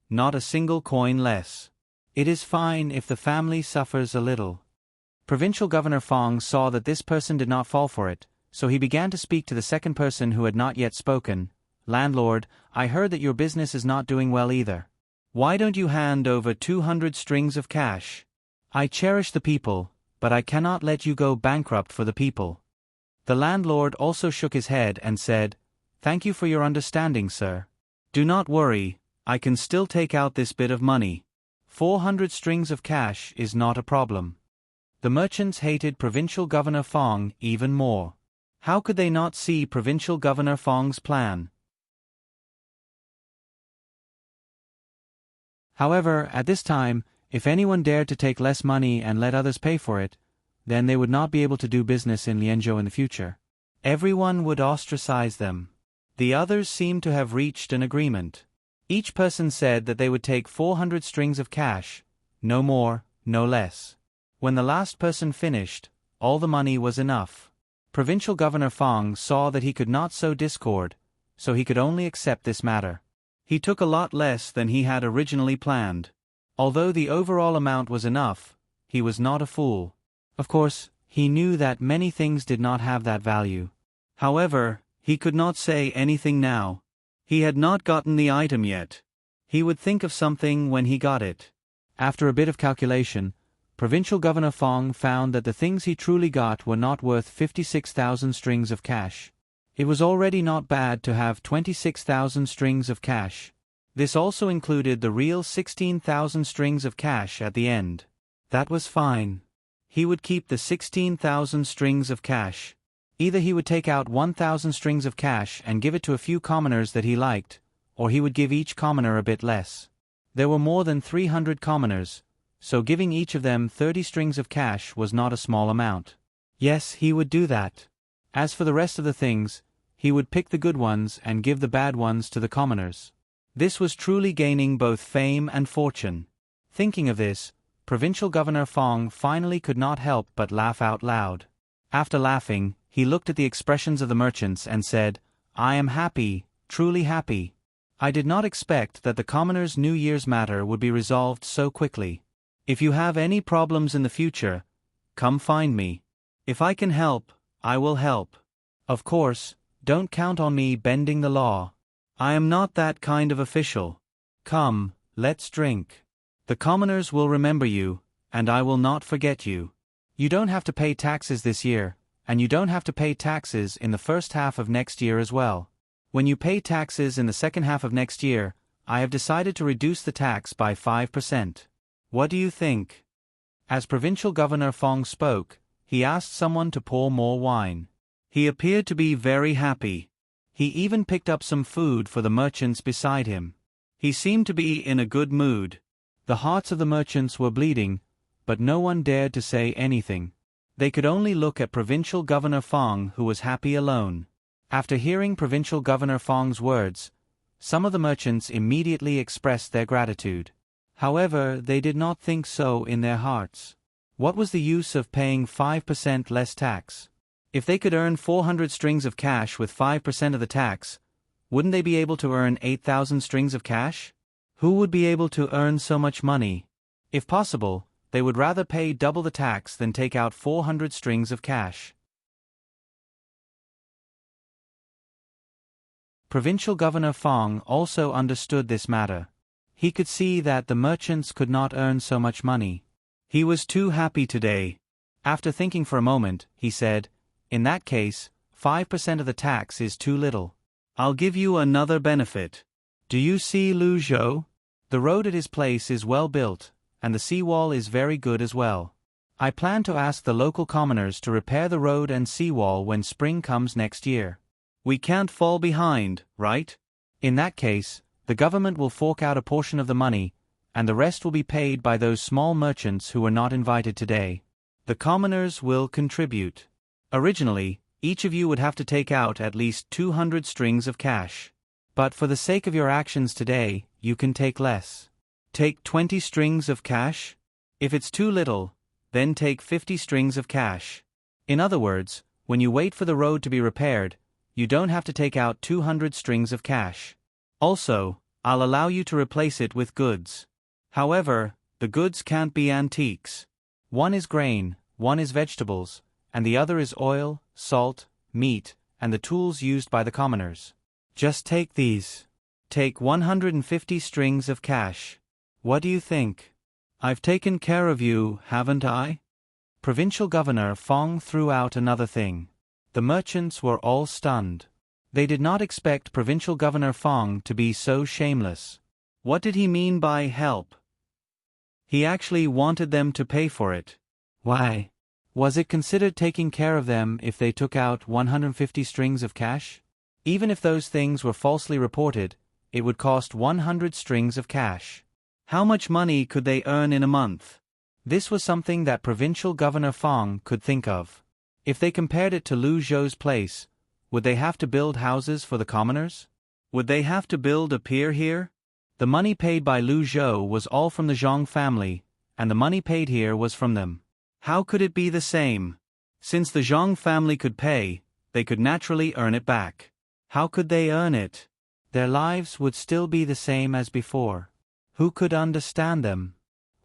not a single coin less. It is fine if the family suffers a little. Provincial Governor Fang saw that this person did not fall for it, so he began to speak to the second person who had not yet spoken. Landlord, I heard that your business is not doing well either. Why don't you hand over 200 strings of cash? I cherish the people, but I cannot let you go bankrupt for the people. The landlord also shook his head and said, Thank you for your understanding, sir. Do not worry, I can still take out this bit of money. 400 strings of cash is not a problem. The merchants hated Provincial Governor Fang even more. How could they not see Provincial Governor Fang's plan? However, at this time, if anyone dared to take less money and let others pay for it, then they would not be able to do business in Lianzhou in the future. Everyone would ostracize them. The others seemed to have reached an agreement. Each person said that they would take 400 strings of cash, no more, no less. When the last person finished, all the money was enough. Provincial Governor Fang saw that he could not sow discord, so he could only accept this matter. He took a lot less than he had originally planned. Although the overall amount was enough, he was not a fool. Of course, he knew that many things did not have that value. However, he could not say anything now. He had not gotten the item yet. He would think of something when he got it. After a bit of calculation, Provincial Governor Fang found that the things he truly got were not worth 56,000 strings of cash. It was already not bad to have 26,000 strings of cash. This also included the real 16,000 strings of cash at the end. That was fine. He would keep the 16,000 strings of cash. Either he would take out 1,000 strings of cash and give it to a few commoners that he liked, or he would give each commoner a bit less. There were more than 300 commoners, so giving each of them 30 strings of cash was not a small amount. Yes, he would do that. As for the rest of the things, he would pick the good ones and give the bad ones to the commoners. This was truly gaining both fame and fortune. Thinking of this, Provincial Governor Fang finally could not help but laugh out loud. After laughing, he looked at the expressions of the merchants and said, I am happy, truly happy. I did not expect that the commoners' New Year's matter would be resolved so quickly. If you have any problems in the future, come find me. If I can help, I will help. Of course, don't count on me bending the law. I am not that kind of official. Come, let's drink. The commoners will remember you, and I will not forget you. You don't have to pay taxes this year, and you don't have to pay taxes in the first half of next year as well. When you pay taxes in the second half of next year, I have decided to reduce the tax by 5%. What do you think? As Provincial Governor Fang spoke, he asked someone to pour more wine. He appeared to be very happy. He even picked up some food for the merchants beside him. He seemed to be in a good mood. The hearts of the merchants were bleeding, but no one dared to say anything. They could only look at Provincial Governor Fang, who was happy alone. After hearing Provincial Governor Fang's words, some of the merchants immediately expressed their gratitude. However, they did not think so in their hearts. What was the use of paying 5% less tax? If they could earn 400 strings of cash with 5% of the tax, wouldn't they be able to earn 8,000 strings of cash? Who would be able to earn so much money? If possible, they would rather pay double the tax than take out 400 strings of cash. Provincial Governor Fong also understood this matter. He could see that the merchants could not earn so much money. He was too happy today. After thinking for a moment, he said, "In that case, 5% of the tax is too little. I'll give you another benefit. Do you see Lu Zhou? The road at his place is well built, and the seawall is very good as well. I plan to ask the local commoners to repair the road and seawall when spring comes next year. We can't fall behind, right? In that case, the government will fork out a portion of the money, and the rest will be paid by those small merchants who were not invited today. The commoners will contribute. Originally, each of you would have to take out at least 200 strings of cash. But for the sake of your actions today, you can take less. Take 20 strings of cash? If it's too little, then take 50 strings of cash. In other words, when you wait for the road to be repaired, you don't have to take out 200 strings of cash. Also, I'll allow you to replace it with goods. However, the goods can't be antiques. One is grain, one is vegetables, and the other is oil, salt, meat, and the tools used by the commoners. Just take these. Take 150 strings of cash. What do you think? I've taken care of you, haven't I?" Provincial Governor Fong threw out another thing. The merchants were all stunned. They did not expect Provincial Governor Fong to be so shameless. What did he mean by help? He actually wanted them to pay for it. Why? Was it considered taking care of them if they took out 150 strings of cash? Even if those things were falsely reported, it would cost 100 strings of cash. How much money could they earn in a month? This was something that Provincial Governor Fong could think of. If they compared it to Lu Zhou's place, would they have to build houses for the commoners? Would they have to build a pier here? The money paid by Lu Zhou was all from the Zhang family, and the money paid here was from them. How could it be the same? Since the Zhang family could pay, they could naturally earn it back. How could they earn it? Their lives would still be the same as before. Who could understand them?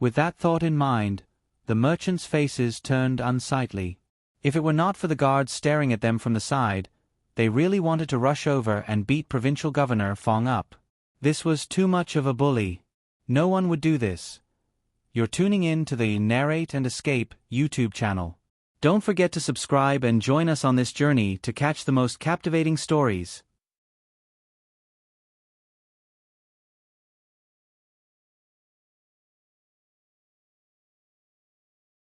With that thought in mind, the merchants' faces turned unsightly. If it were not for the guards staring at them from the side, they really wanted to rush over and beat Provincial Governor Fong up. This was too much of a bully. No one would do this. You're tuning in to the Narrate and Escape YouTube channel. Don't forget to subscribe and join us on this journey to catch the most captivating stories.